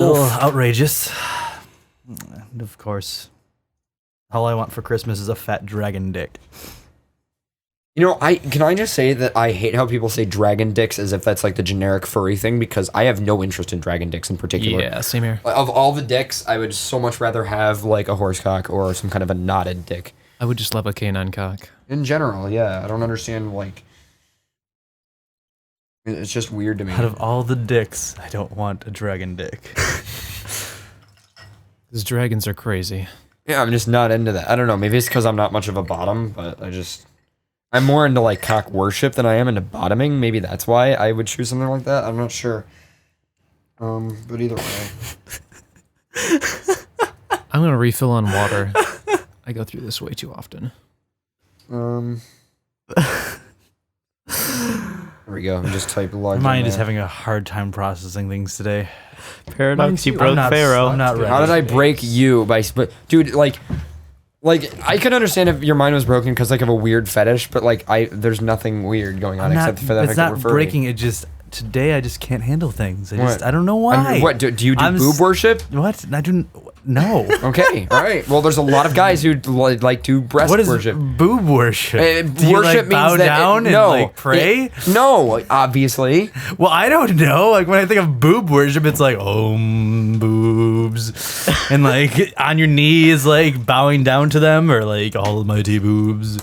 A little outrageous. And of course, all I want for Christmas is a fat dragon dick. You know, can I just say that I hate how people say dragon dicks as if that's like the generic furry thing, because I have no interest in dragon dicks in particular. Yeah, same here. Of all the dicks, I would so much rather have like a horse cock or some kind of a knotted dick. I would just love a canine cock. In general, yeah. I don't understand, like... It's just weird to me. Out of all the dicks, I don't want a dragon dick. Because dragons are crazy. Yeah, I'm just not into that. I don't know, maybe it's because I'm not much of a bottom, but I'm more into like cock worship than I am into bottoming. Maybe that's why I would choose something like that. I'm not sure. But either way. I'm going to refill on water. I go through this way too often. There we go. I'm just typing My mind is having a hard time processing things today. Paradox, you broke Pharaoh. I'm not ready. How did I break you by... Dude, like I could understand if your mind was broken because like of a weird fetish, but like there's nothing weird going on except for that. It's not breaking. It just today I just can't handle things. I don't know why. What do you do? Boob worship? What? I do. No. Okay. All right. Well, there's a lot of guys who like do breast worship. What is boob worship? Do you worship like bow means down and like pray? No, obviously. Well, I don't know. Like when I think of boob worship, it's like boobs, and like on your knees, like bowing down to them, or like almighty boobs.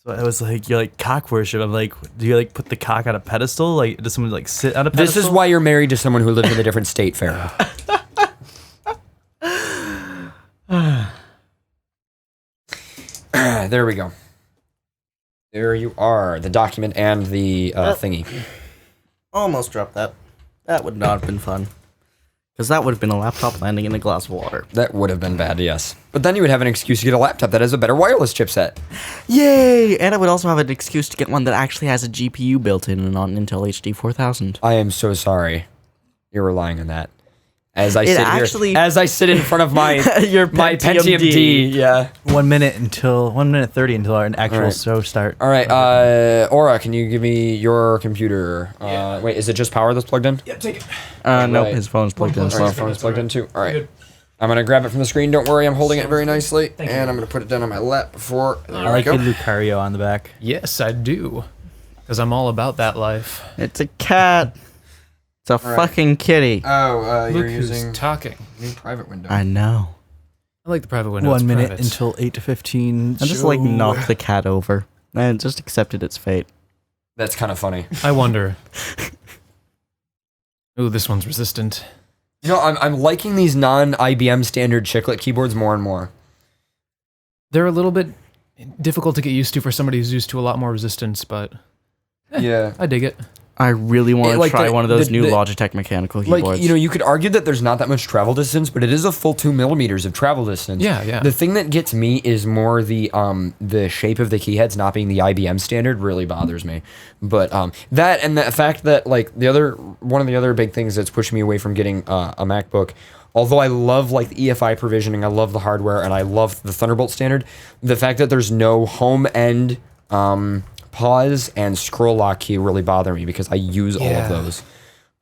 So I was like, you're like cock worship. I'm like, do you like put the cock on a pedestal? Like, does someone like sit on a pedestal? This is why you're married to someone who lives in a different state, Pharaoh. There we go. There you are. The document and the thingy. Almost dropped that. That would not have been fun. Because that would have been a laptop landing in a glass of water. That would have been bad, yes. But then you would have an excuse to get a laptop that has a better wireless chipset. Yay! And I would also have an excuse to get one that actually has a GPU built in and on Intel HD 4000. I am so sorry. You're relying on that. As I sit in front of my my Pentium D. Yeah. 1 minute 30 until our actual show start. All right. Aura, can you give me your computer? Wait, is it just power that's plugged in? Yeah, take it. Nope, his phone's plugged in. His phone's plugged in too. All right. I'm gonna grab it from the screen. Don't worry, I'm holding it very nicely, and I'm gonna put it down on my lap before. I like the Lucario on the back. Yes, I do. Because I'm all about that life. It's a cat. It's a fucking kitty. Oh, Look you're who's using talking. new private window. I know. I like the private window. 1 it's minute private. until 8:15. I just like knocked the cat over and just accepted its fate. That's kind of funny. I wonder. Ooh, this one's resistant. You know, I'm liking these non-IBM standard chiclet keyboards more and more. They're a little bit difficult to get used to for somebody who's used to a lot more resistance, but Yeah. I dig it. I really want to like try one of those new the- Logitech mechanical keyboards. Like, you know, you could argue that there's not that much travel distance, but it is a full 2 millimeters of travel distance. Yeah, yeah. The thing that gets me is more the shape of the keyheads not being the IBM standard really bothers me. But that and the fact that like one of the other big things that's pushing me away from getting a MacBook, although I love like the EFI provisioning, I love the hardware, and I love the Thunderbolt standard, the fact that there's no home end pause and scroll lock key really bother me because I use all of those.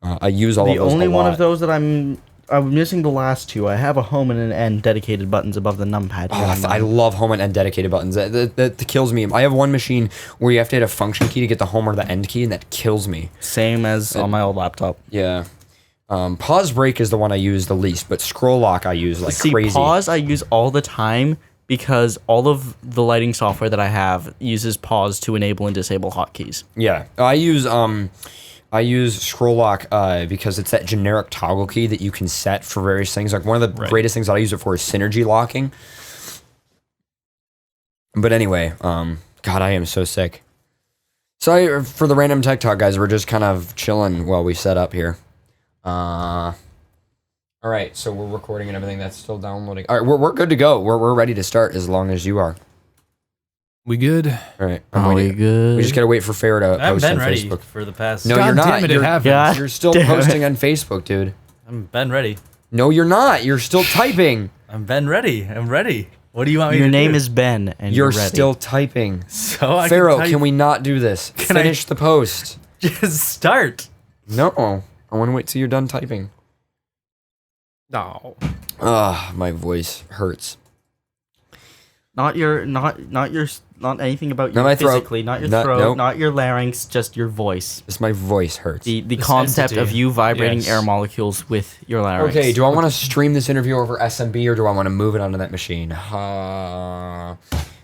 I use all of those. The only a one lot. of those that I'm missing the last two. I have a home and an end dedicated buttons above the numpad. I love home and end dedicated buttons. That kills me. I have one machine where you have to hit a function key to get the home or the end key, and that kills me. Same as on my old laptop. Yeah. Pause break is the one I use the least, but scroll lock I use like crazy. Pause I use all the time because all of the lighting software that I have uses pause to enable and disable hotkeys. Yeah, I use scroll lock because it's that generic toggle key that you can set for various things. Like one of the greatest things that I use it for is synergy locking. But anyway, God, I am so sick. So for the random tech talk, guys, we're just kind of chilling while we set up here. All right, so we're recording and everything. That's still downloading. All right, we're good to go. We're ready to start as long as you are. We good? All right, We good? We just gotta wait for Farrah to I've post been on ready Facebook. for the past. No, God you're not. damn it, it happens. God You're still damn it. posting on Facebook, dude. I've been ready. No, you're not. You're still typing. I've been ready. I'm ready. What do you want me to Your do? name is Ben, and you're ready. still typing. So I Pharaoh, can can we not do this? Finish the post. just start? No, I want to wait till you're done typing. No. My voice hurts. Not anything about Not you my throat. physically, not your Nope. throat, not your larynx, just your voice. Just my voice hurts. The This concept entity. of you vibrating Yes. air molecules with your larynx. Okay, do I want to stream this interview over SMB or do I want to move it onto that machine?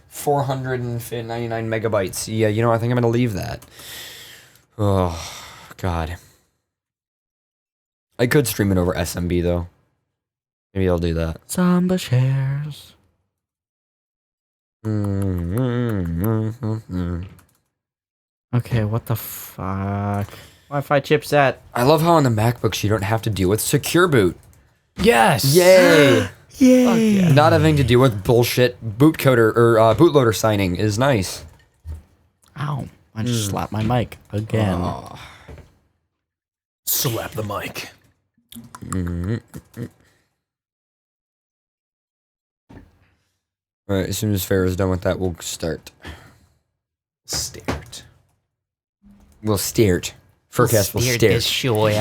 499 megabytes. Yeah, you know, I think I'm going to leave that. Oh, God. I could stream it over SMB, though. Maybe I'll do that. Samba shares. Okay, what the fuck? Wi-Fi chipset. I love how on the MacBooks you don't have to deal with Secure Boot. Yes. Yay! Yay! Yeah. Not having to deal with bullshit bootcoder or bootloader signing is nice. Ow! I just slapped my mic again. Slap the mic. All right, as soon as Farrah's done with that, we'll start. Stared. We'll stare it. FurCast will stare.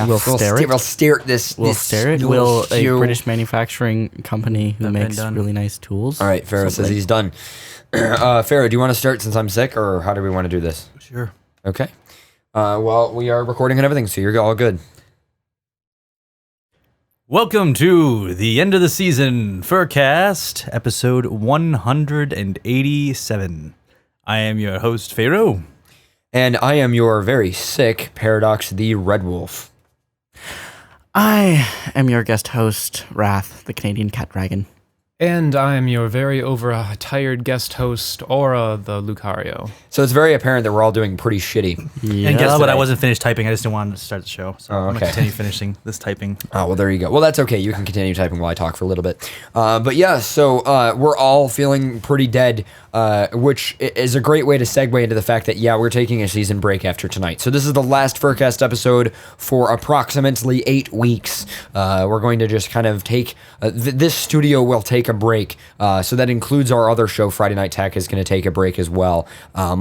We'll stare it. We'll stare at this. We'll this stare it. new Will a hue. British manufacturing company who That been makes done. really nice tools. All right, Farrah says he's done. Farrah, do you want to start since I'm sick, or how do we want to do this? Sure. Okay. Well, we are recording and everything, so you're all good. Welcome to the end of the season FurCast, episode 187. I am your host, Pharaoh. And I am your very sick Paradox the Red Wolf. I am your guest host, Wrath, the Canadian cat dragon. And I am your very overtired guest host, Aura the Lucario. So it's very apparent that we're all doing pretty shitty. Yeah. And guess what? I today. wasn't finished typing. I just didn't want to start the show. So Oh, I'm going okay. to continue finishing this typing. Oh, well, there you go. Well, that's okay. You can continue typing while I talk for a little bit. But yeah, so we're all feeling pretty dead, which is a great way to segue into the fact that, yeah, we're taking a season break after tonight. So this is the last FurCast episode for approximately 8 weeks. We're going to just kind of take, this studio will take a break. So that includes our other show, Friday Night Tech, is going to take a break as well.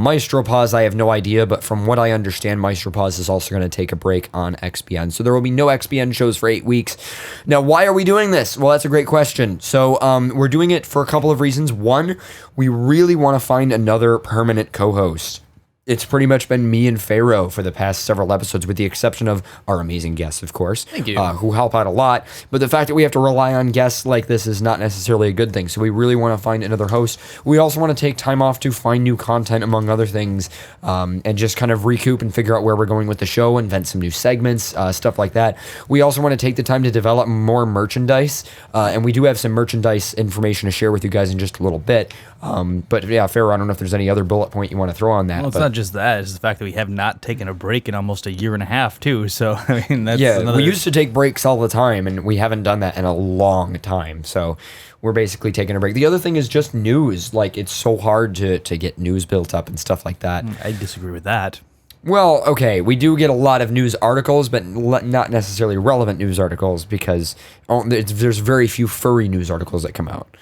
Maestropause, I have no idea, but from what I understand, Maestropause is also going to take a break on XBN. So there will be no XBN shows for 8 weeks. Now, why are we doing this? Well, that's a great question. So we're doing it for a couple of reasons. One, we really want to find another permanent co-host. It's pretty much been me and Pharaoh for the past several episodes, with the exception of our amazing guests, of course. Thank you. Who help out a lot. But the fact that we have to rely on guests like this is not necessarily a good thing. So we really want to find another host. We also want to take time off to find new content, among other things, and just kind of recoup and figure out where we're going with the show, invent some new segments, stuff like that. We also want to take the time to develop more merchandise. And we do have some merchandise information to share with you guys in just a little bit. But yeah, Pharaoh, I don't know if there's any other bullet point you want to throw on that. Well, it's but- not just that. It's the fact that we have not taken a break in almost a year and a half, too. So, I mean, that's Yeah, another... we used to take breaks all the time, and we haven't done that in a long time. So we're basically taking a break. The other thing is just news. Like, it's so hard to get news built up and stuff like that. I disagree with that. Well, okay, we do get a lot of news articles, but not necessarily relevant news articles, because there's very few furry news articles that come out.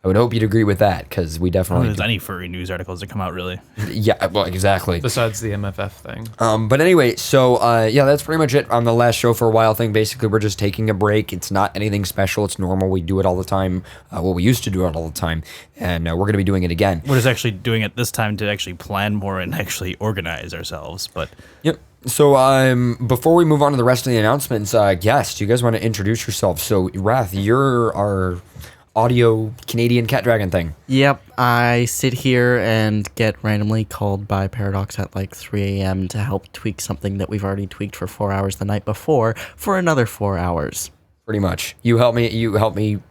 I would hope you'd agree with that, because we I don't definitely think there's any furry news articles that come out, really. Yeah, well, exactly. Besides the MFF thing. But anyway, so yeah, that's pretty much it on the last show for a while thing. Basically, we're just taking a break. It's not anything special. It's normal. We do it all the time. Well, we used to do it all the time, and we're going to be doing it again. We're just actually doing it this time to actually plan more and actually organize ourselves. But Yep. So before we move on to the rest of the announcements, guests, do you guys want to introduce yourselves? So, Wrath, you're our audio Canadian cat dragon thing. Yep, I sit here and get randomly called by Paradox at like 3 a.m. to help tweak something that we've already tweaked for 4 hours the night before for another 4 hours. Pretty much. You help me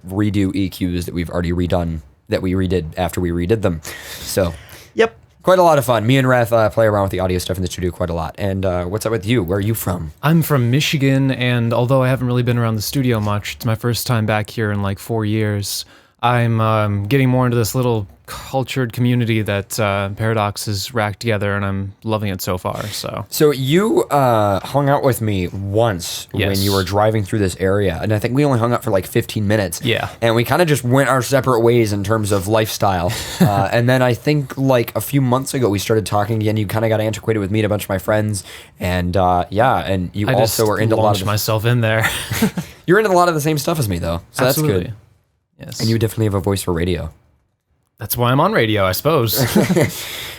redo EQs that we've already redone, that we redid after we redid them. So Yep. quite a lot of fun. Me and Wrath play around with the audio stuff in the studio quite a lot. And what's up with you? Where are you from? I'm from Michigan, and although I haven't really been around the studio much, it's my first time back here in like 4 years. I'm getting more into this little cultured community that Paradox has racked together, and I'm loving it so far. So you hung out with me once when Yes. you were driving through this area, and I think we only hung out for like 15 minutes. Yeah. And we kind of just went our separate ways in terms of lifestyle. And then I think like a few months ago we started talking again. You kind of got antiquated with me and a bunch of my friends, and and you I also just were into a lot launched of myself in there. you're into a lot of the same stuff as me though, so Absolutely. that's good. Yes. And you definitely have a voice for radio. That's why I'm on radio, I suppose.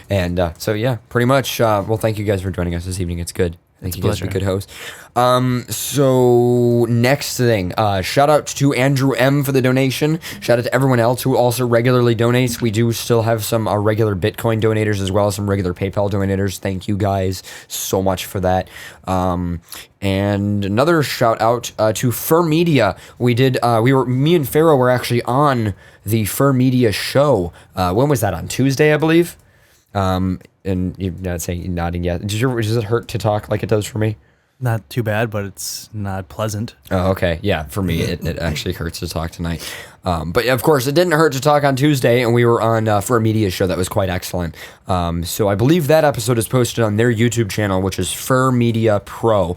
And so, yeah, pretty much. Well, thank you guys for joining us this evening. It's good. I think you guys are pleasure. good hosts. So next thing, shout out to Andrew M for the donation. Shout out to everyone else who also regularly donates. We do still have some regular Bitcoin donators as well as some regular PayPal donators. Thank you guys so much for that. And another shout out to Fur Media. Me and Pharaoh were actually on the Fur Media show. When was that? On Tuesday, I believe. And you're not saying you're nodding yet. Does it hurt to talk like it does for me? Not too bad, but it's not pleasant. Oh, okay. Yeah, for me, it actually hurts to talk tonight. But of course, it didn't hurt to talk on Tuesday, and we were on for a media show that was quite excellent. So I believe that episode is posted on their YouTube channel, which is Fur Media Pro.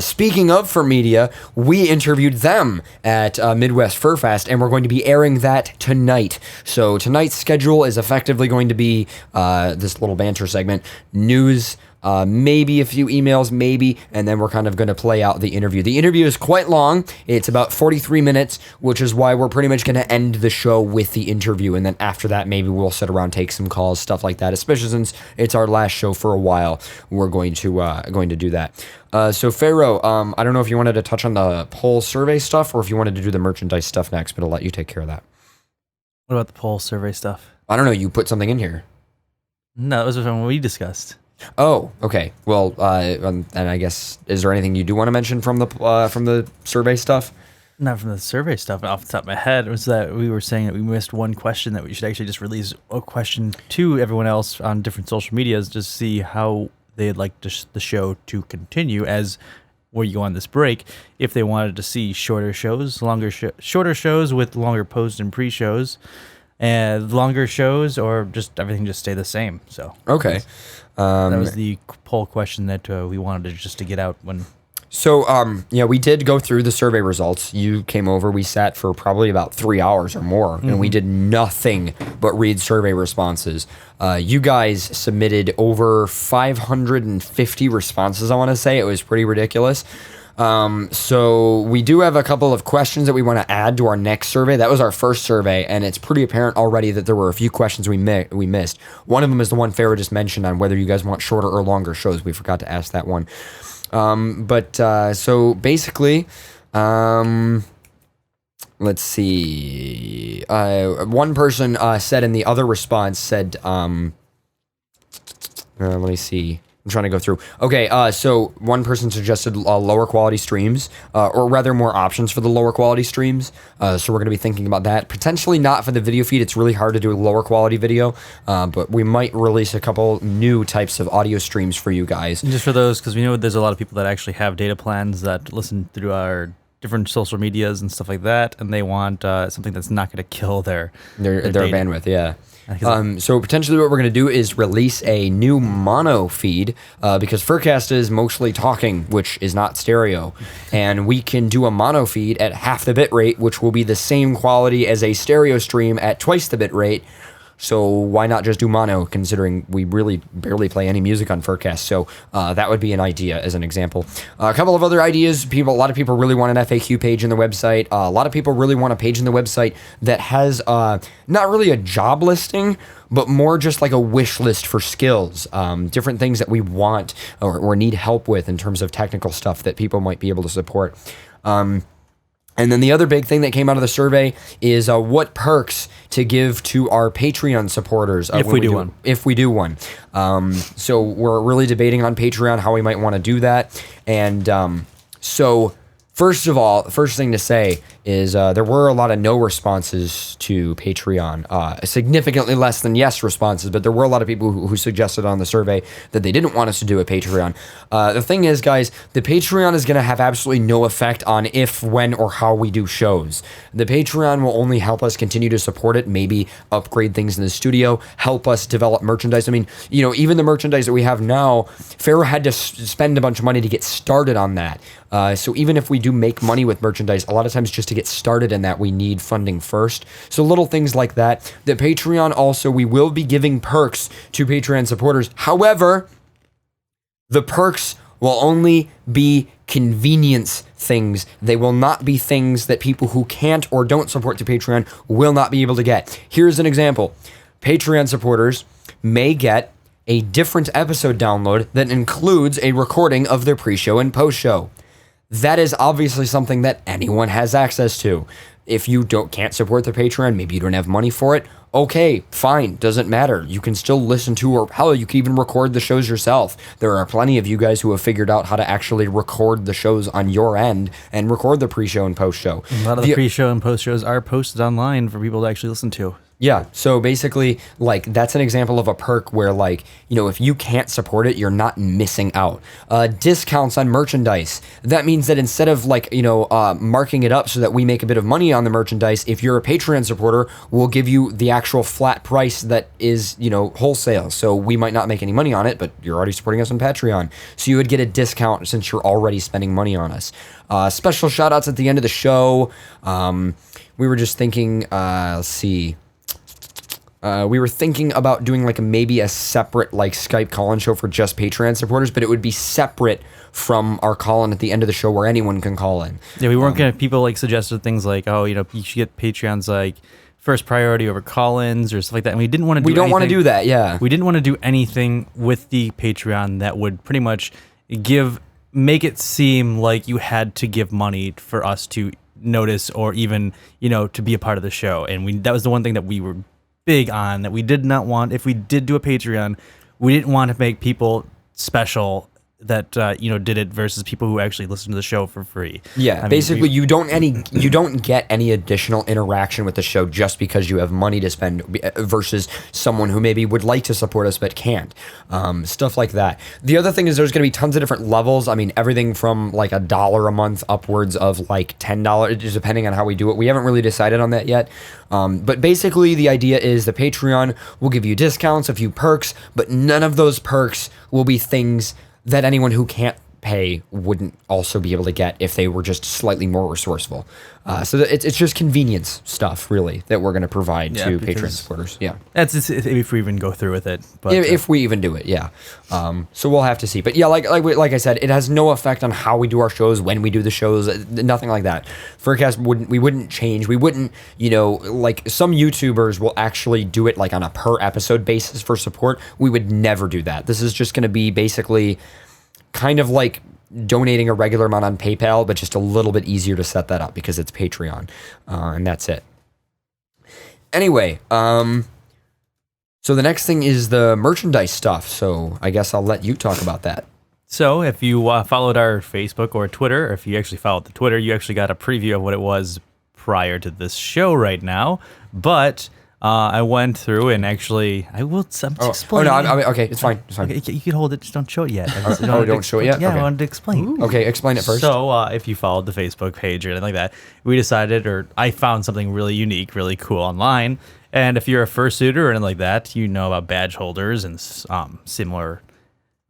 Speaking of Fur Media, we interviewed them at Midwest FurFest, and we're going to be airing that tonight. So tonight's schedule is effectively going to be this little banter segment, news, maybe a few emails, maybe, and then we're kind of going to play out the interview. The interview is quite long. It's about 43 minutes, which is why we're pretty much going to end the show with the interview, and then after that, maybe we'll sit around, take some calls, stuff like that, especially since it's our last show for a while. We're going to do that. So, Pharaoh, I don't know if you wanted to touch on the poll survey stuff or if you wanted to do the merchandise stuff next, but I'll let you take care of that. What about the poll survey stuff? I don't know. You put something in here. No, that was what we discussed. Oh, okay. Well, and I guess, is there anything you do want to mention from the survey stuff? Not from the survey stuff, off the top of my head, it was that we were saying that we missed one question, that we should actually just release a question to everyone else on different social medias to see how they'd like the show to continue as we go on this break. If they wanted to see shorter shows, shorter shows with longer post and pre-shows, and longer shows, or just everything just stay the same. So Okay. that was the poll question that we wanted to get out when. So, we did go through the survey results. You came over. We sat for probably about 3 hours or more, and we did nothing but read survey responses. You guys submitted over 550 responses, I want to say. It was pretty ridiculous. So we do have a couple of questions that we want to add to our next survey. That was our first survey, and it's pretty apparent already that there were a few questions we missed. One of them is the one Farrah just mentioned on whether you guys want shorter or longer shows. We forgot to ask that one. So basically, let's see. One person said in the other response said, let me see. I'm trying to go through. Okay, so one person suggested lower quality streams, or rather more options for the lower quality streams. So we're going to be thinking about that. Potentially not for the video feed. It's really hard to do a lower quality video, but we might release a couple new types of audio streams for you guys. And just for those, because we know there's a lot of people that actually have data plans that listen through our different social medias and stuff like that, and they want something that's not going to kill their data. Bandwidth, yeah. So potentially what we're going to do is release a new mono feed because FurCast is mostly talking, which is not stereo. And we can do a mono feed at half the bit rate, which will be the same quality as a stereo stream at twice the bit rate. So why not just do mono, considering we really barely play any music on FurCast? So that would be an idea as an example. A couple of other ideas. A lot of people really want an FAQ page in the website. A lot of people really want a page in the website that has not really a job listing, but more just like a wish list for skills, different things that we want or need help with in terms of technical stuff that people might be able to support. And then the other big thing that came out of the survey is what perks to give to our Patreon supporters. If we do one. If we do one. So we're really debating on Patreon how we might want to do that. And so First of all, the first thing to say is there were a lot of no responses to Patreon, significantly less than yes responses, but there were a lot of people who suggested on the survey that they didn't want us to do a Patreon. The thing is, guys, the Patreon is going to have absolutely no effect on if, when, or how we do shows. The Patreon will only help us continue to support it, maybe upgrade things in the studio, help us develop merchandise. I mean, even the merchandise that we have now, Farrah had to spend a bunch of money to get started on that. So even if we do make money with merchandise, a lot of times just to get started in that, we need funding first. So little things like that. The Patreon also, we will be giving perks to Patreon supporters. However, the perks will only be convenience things. They will not be things that people who can't or don't support the Patreon will not be able to get. Here's an example. Patreon supporters may get a different episode download that includes a recording of their pre-show and post-show. That is obviously something that anyone has access to. If you can't support the Patreon, maybe you don't have money for it, okay, fine, doesn't matter. You can still listen to, or hell, you can even record the shows yourself. There are plenty of you guys who have figured out how to actually record the shows on your end and record the pre-show and post-show. A lot of the pre-show and post-shows are posted online for people to actually listen to. Yeah, so basically, that's an example of a perk where, if you can't support it, you're not missing out. Discounts on merchandise. That means that instead of, marking it up so that we make a bit of money on the merchandise, if you're a Patreon supporter, we'll give you the actual flat price that is, wholesale. So we might not make any money on it, but you're already supporting us on Patreon. So you would get a discount since you're already spending money on us. Special shout-outs at the end of the show. We were just thinking, let's see... we were thinking about doing maybe a separate Skype call-in show for just Patreon supporters, but it would be separate from our call-in at the end of the show where anyone can call in. Yeah, we weren't gonna. People suggested things like, oh, you should get Patreons first priority over call-ins or stuff like that. And we didn't want to. We don't want to do that. Yeah, we didn't want to do anything with the Patreon that would pretty much make it seem like you had to give money for us to notice or even to be a part of the show. And that was the one thing that we were big on, that we did not want. If we did do a Patreon, we didn't want to make people special that did it versus people who actually listen to the show for free. Yeah, basically you don't get any additional interaction with the show just because you have money to spend versus someone who maybe would like to support us but can't. Stuff like that. The other thing is there's going to be tons of different levels. I mean, everything from $1 a month upwards of $10, just depending on how we do it. We haven't really decided on that yet. But basically the idea is the Patreon will give you discounts, a few perks, but none of those perks will be things that anyone who can't pay wouldn't also be able to get if they were just slightly more resourceful. So it's just convenience stuff, really, that we're going to provide to Patreon supporters. Yeah, that's if we even go through with it. But if we even do it, yeah. So we'll have to see. But yeah, like I said, it has no effect on how we do our shows, when we do the shows, nothing like that. FurCast wouldn't change. We wouldn't, some YouTubers will actually do it on a per episode basis for support. We would never do that. This is just going to be basically kind of like donating a regular amount on PayPal, but just a little bit easier to set that up because it's Patreon, and that's it. Anyway, so the next thing is the merchandise stuff, so I guess I'll let you talk about that. So if you followed our Facebook or Twitter, or if you actually followed the Twitter, you actually got a preview of what it was prior to this show right now, but I went through and actually, I'm just explaining. Oh, no, okay, it's fine. It's fine. Okay, you can hold it, just don't show it yet. Don't show it yet? Yeah, okay. I wanted to explain. Ooh. Okay, explain it first. So if you followed the Facebook page or anything like that, we decided, or I found something really unique, really cool online. And if you're a fursuiter or anything like that, you know about badge holders and similar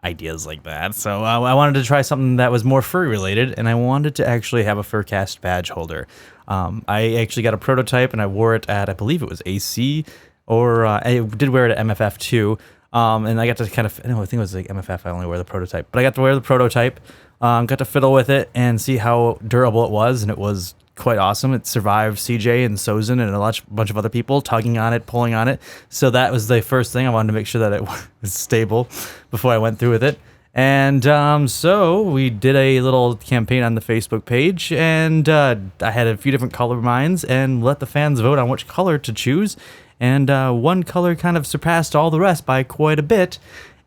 ideas like that. So I wanted to try something that was more furry related, and I wanted to actually have a FurCast badge holder. I actually got a prototype and I wore it at, I believe it was AC, or I did wear it at MFF too. And I got to I think it was MFF, I only wear the prototype, but I got to wear the prototype, got to fiddle with it and see how durable it was, and it was quite awesome. It survived CJ and Sozin and a bunch of other people tugging on it, pulling on it. So that was the first thing. I wanted to make sure that it was stable before I went through with it. And so we did a little campaign on the Facebook page, and I had a few different color minds and let the fans vote on which color to choose. And one color kind of surpassed all the rest by quite a bit.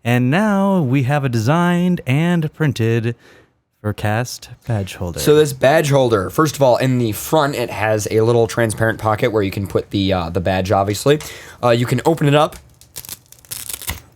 And now we have a designed and printed FurCast badge holder. So this badge holder, first of all, in the front, it has a little transparent pocket where you can put the badge, obviously. You can open it up.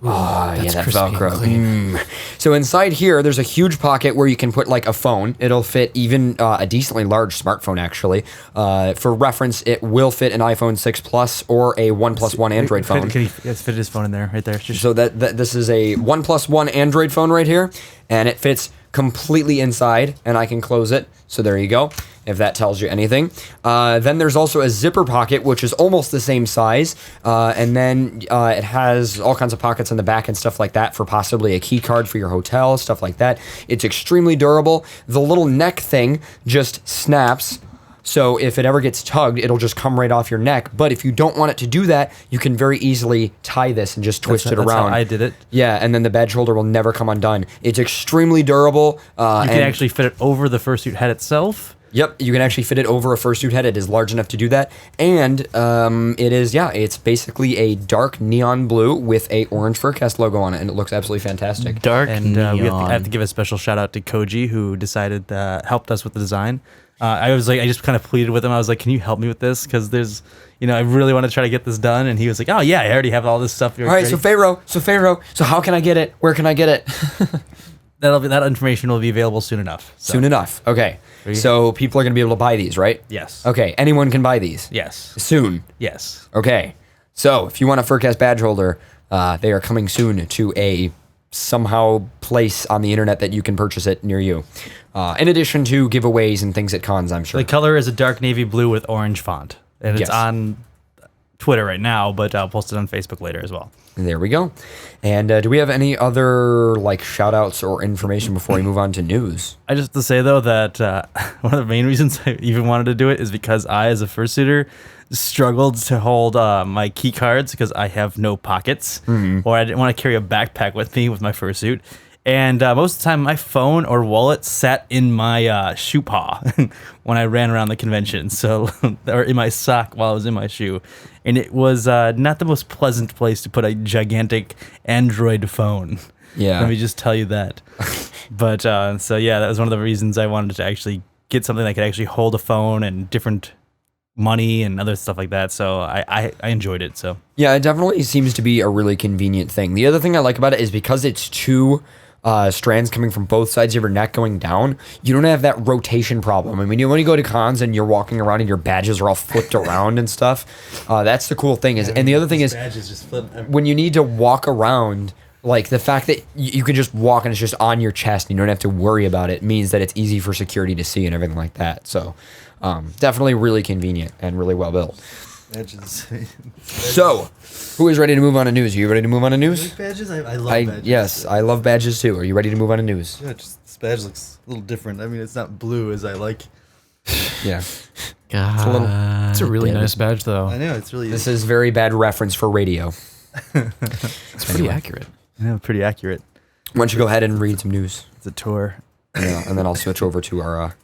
That's that crispy and Velcro. clean. So inside here, there's a huge pocket where you can put like a phone. It'll fit even a decently large smartphone, actually. For reference, it will fit an iPhone 6 Plus or a OnePlus One Android phone. Can he fit his phone in there, right there? Just So that this is a OnePlus One Android phone right here, and it fits completely inside, and I can close it. So there you go, if that tells you anything. Then there's also a zipper pocket, which is almost the same size, and then it has all kinds of pockets in the back and stuff like that for possibly a key card for your hotel, stuff like that. It's extremely durable. The little neck thing just snaps. So if it ever gets tugged, it'll just come right off your neck. But if you don't want it to do that, you can very easily tie this and just twist it that's around. how I did it. Yeah, and then the badge holder will never come undone. It's extremely durable. You can actually fit it over the fursuit head itself. Yep, you can actually fit it over a fursuit head. It is large enough to do that. And it's basically a dark neon blue with a orange FurCast logo on it, and it looks absolutely fantastic. Dark And neon. I have to give a special shout out to Koji, who decided helped us with the design. I just kind of pleaded with him. I was like, "Can you help me with this? Because there's, I really want to try to get this done." And he was like, "Oh yeah, I already have all this stuff." All right, so Pharaoh, so how can I get it? Where can I get it? that information will be available soon enough. So. Soon enough. Okay. So people are going to be able to buy these, right? Yes. Okay, anyone can buy these. Yes. Soon. Yes. Okay. So if you want a FurCast badge holder, they are coming soon to a somehow place on the internet that you can purchase it near you. In addition to giveaways and things at cons, I'm sure. The color is a dark navy blue with orange font, and Yes. it's on Twitter right now, but I'll post it on Facebook later as well. There we go. And do we have any other shout outs or information before we move on to news? I just to say though that one of the main reasons I even wanted to do it is because I, as a fursuiter, struggled to hold my key cards because I have no pockets, or I didn't want to carry a backpack with me with my fursuit. And most of the time, my phone or wallet sat in my shoe paw when I ran around the convention, or in my sock while I was in my shoe. And it was not the most pleasant place to put a gigantic Android phone. Yeah. Let me just tell you that. But that was one of the reasons I wanted to actually get something that could actually hold a phone and different money and other stuff like that. So I enjoyed it. So Yeah, it definitely seems to be a really convenient thing. The other thing I like about it is because it's two strands coming from both sides of your neck going down, you don't have that rotation problem. I mean, when you go to cons and you're walking around and your badges are all flipped around and stuff, that's the cool thing. And the other thing is, badges just flip. when you need to walk around, the fact that you can just walk and it's just on your chest and you don't have to worry about it means that it's easy for security to see and everything like that. So definitely really convenient and really well built. Badges. So, who is ready to move on to news? Are you ready to move on to news? Badges? I love badges. Yes, I love badges too. Are you ready to move on to news? Yeah, just this badge looks a little different. I mean, it's not blue as I like. Yeah. God, It's a really damn it. nice badge, though. I know, it's really... This is very bad reference for radio. It's pretty accurate. I know, pretty accurate. Why don't you go ahead and read some news? It's a tour. Yeah, and then I'll switch over to our...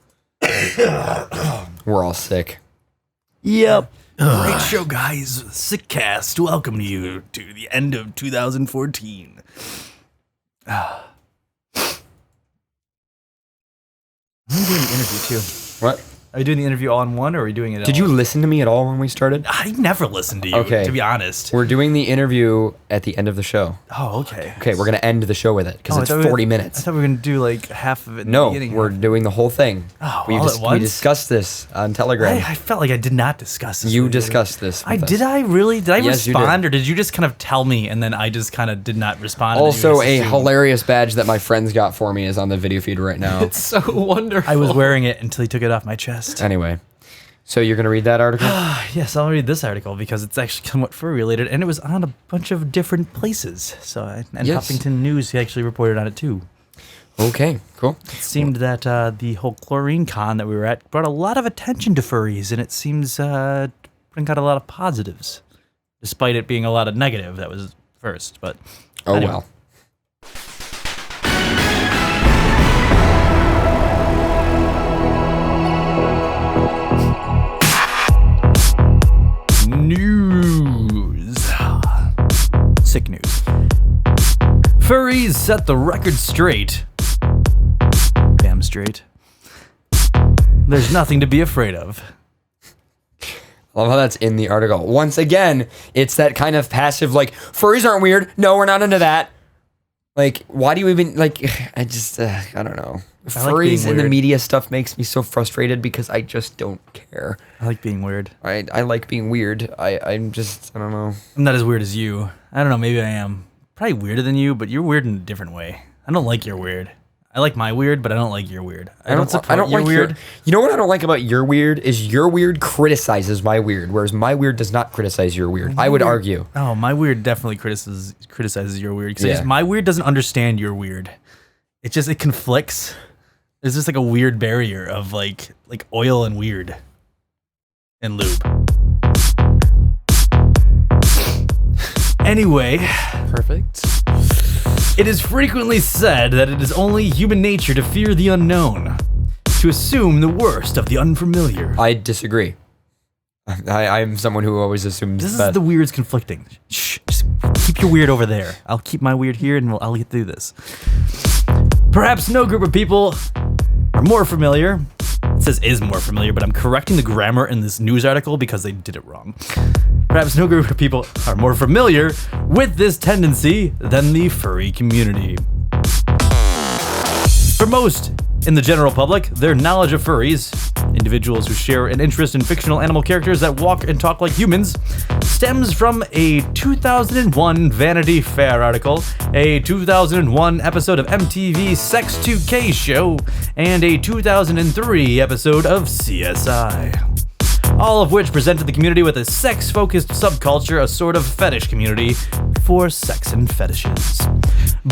we're all sick. Yep. Great show, guys. Sickcast. Welcome you to the end of 2014. I'm doing the interview, too. What? Are you doing the interview all in one, or are you doing it Did you listen to me at all when we started? I never listened to you, Okay. to be honest. We're doing the interview at the end of the show. Oh, okay. Okay, we're going to end the show with it because Oh, I it's thought 40 I minutes. thought we were going to do like half of it in the No, beginning. we're doing the whole thing. Oh, we, all at we once? discussed this on Telegram. I felt like I did not discuss this. You with discussed this with us. Did I really? Did I Yes, you respond, did. or did you just kind of tell me and then I just kind of did not respond? and you Also, just a assumed? hilarious badge that my friends got for me is on the video feed right now. It's so wonderful. I was wearing it until he took it off my chest. Anyway, so you're going to read that article? Yes, I'll read this article because it's actually somewhat fur related, and it was on a bunch of different places. And Yes. Huffington News actually reported on it too. Okay, cool. It seemed that the whole chlorine con that we were at brought a lot of attention to furries, and it seems to bring out a lot of positives, despite it being a lot of negative. That was first, but Oh, anyway. well. News. Sick news. Furries set the record straight. Damn straight. straight. There's nothing to be afraid of. I love how that's in the article. Once again, it's that kind of passive, like, furries aren't weird. No, we're not into that. Like, why do you even, like, I don't know. Furries and the media stuff makes me so frustrated because I just don't care. I like being weird. I like being weird. I'm just, I don't know. I'm not as weird as you. I don't know, maybe I am. Probably weirder than you, but you're weird in a different way. I don't like your weird. I like my weird, but I don't like your weird. I don't support your weird. You know what I don't like about your weird is your weird criticizes my weird, whereas my weird does not criticize your weird. I would argue. Oh, my weird definitely criticizes your weird. Because my weird doesn't understand your weird. It conflicts. There's just like a weird barrier of like oil and weird and lube. Anyway. Perfect. It is frequently said that it is only human nature to fear the unknown, to assume the worst of the unfamiliar. I disagree. I'm someone who always assumes this that. Is the weird's conflicting. Shh, just keep your weird over there. I'll keep my weird here and I'll get through this. Perhaps no group of people are more familiar. It says is more familiar, but I'm correcting the grammar in this news article because they did it wrong. Perhaps no group of people are more familiar with this tendency than the furry community. For most in the general public, their knowledge of furries, individuals who share an interest in fictional animal characters that walk and talk like humans, stems from a 2001 Vanity Fair article, a 2001 episode of MTV's Sex 2K show, and a 2003 episode of CSI. All of which presented the community with a sex-focused subculture, a sort of fetish community for sex and fetishes.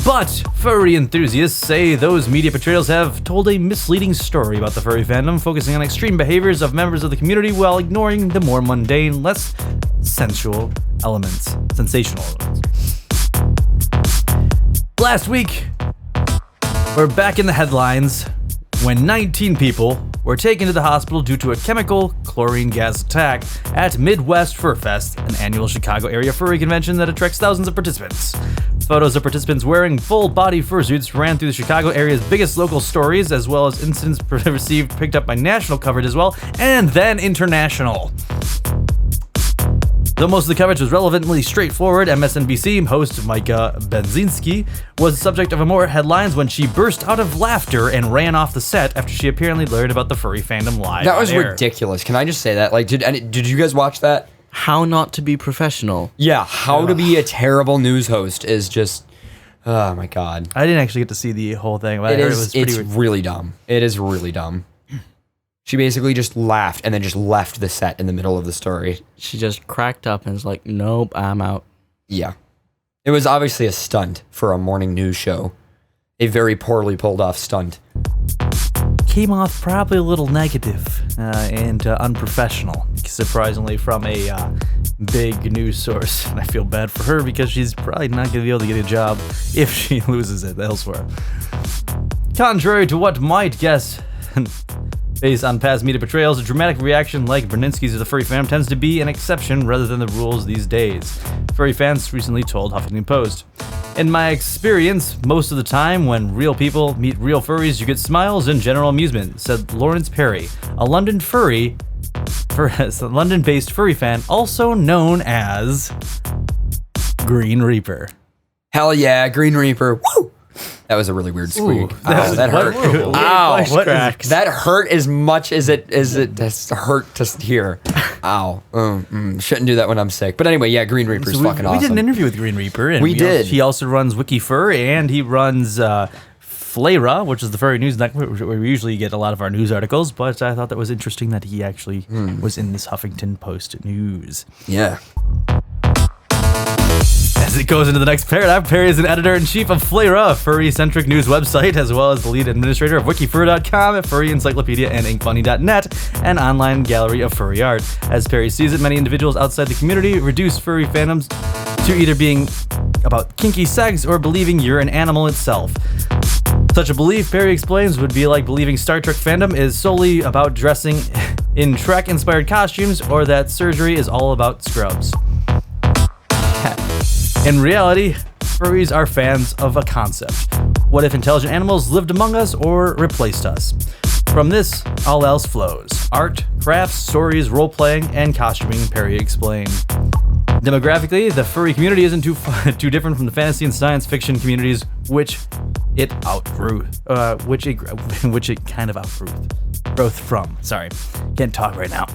But furry enthusiasts say those media portrayals have told a misleading story about the furry fandom, focusing on extreme behaviors of members of the community while ignoring the more mundane, less sensational elements. Last week, we're back in the headlines when 19 people were taken to the hospital due to a chemical chlorine gas attack at Midwest FurFest, an annual Chicago area furry convention that attracts thousands of participants. Photos of participants wearing full-body fursuits ran through the Chicago area's biggest local stories, as well as incidents picked up by national coverage as well, and then international. Though most of the coverage was relevantly straightforward, MSNBC host Micah Benzinski was the subject of more headlines when she burst out of laughter and ran off the set after she apparently learned about the furry fandom live. That was ridiculous. Can I just say that? Like, did you guys watch that? How not to be professional. Yeah, how to be a terrible news host is just, oh my god. I didn't actually get to see the whole thing, but it's really dumb. It is really dumb. She basically just laughed and then just left the set in the middle of the story. She just cracked up and was like, nope, I'm out. Yeah. It was obviously a stunt for a morning news show. A very poorly pulled off stunt. Came off probably a little negative and unprofessional, surprisingly, from a big news source. And I feel bad for her because she's probably not going to be able to get a job if she loses it elsewhere. Contrary to what might guess, based on past media portrayals, a dramatic reaction like Berninsky's to the furry fandom tends to be an exception rather than the rules these days. Furry fans recently told Huffington Post. In my experience, most of the time when real people meet real furries, you get smiles and general amusement, said Lawrence Perry, a London-based furry fan, also known as Green Reaper. Hell yeah, Green Reaper. Woo! That was a really weird squeak. That hurt. Ow! That hurt as much as it has hurt to hear. Ow! Shouldn't do that when I'm sick. But anyway, yeah, Green Reaper's fucking awesome. We did an interview with Green Reaper, and we did. He also runs WikiFur, and he runs Flera, which is the furry news network where we usually get a lot of our news articles. But I thought that was interesting that he actually was in this Huffington Post news. Yeah. As it goes into the next paragraph, Perry is an editor-in-chief of Flera, a furry-centric news website, as well as the lead administrator of wikifur.com, Furry Encyclopedia, and inkfunny.net, an online gallery of furry art. As Perry sees it, many individuals outside the community reduce furry fandoms to either being about kinky sex or believing you're an animal itself. Such a belief, Perry explains, would be like believing Star Trek fandom is solely about dressing in Trek-inspired costumes, or that surgery is all about scrubs. In reality, furries are fans of a concept. What if intelligent animals lived among us or replaced us? From this, all else flows. Art, crafts, stories, role-playing, and costuming, Perry explained. Demographically, the furry community isn't too different from the fantasy and science fiction communities, which it outgrew, which it kind of outgrew growth from. Sorry, can't talk right now.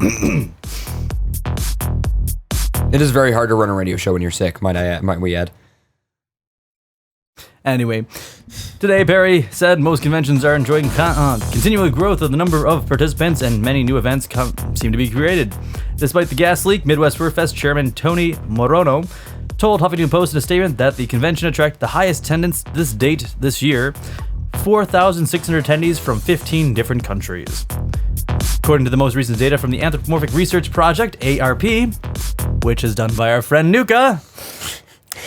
It is very hard to run a radio show when you're sick, might we add. Anyway, today Perry said most conventions are enjoying continual growth of the number of participants and many new events seem to be created. Despite the gas leak, Midwest FurFest chairman Tony Morono told Huffington Post in a statement that the convention attracted the highest attendance this year, 4,600 attendees from 15 different countries. According to the most recent data from the Anthropomorphic Research Project, ARP, which is done by our friend Nuka,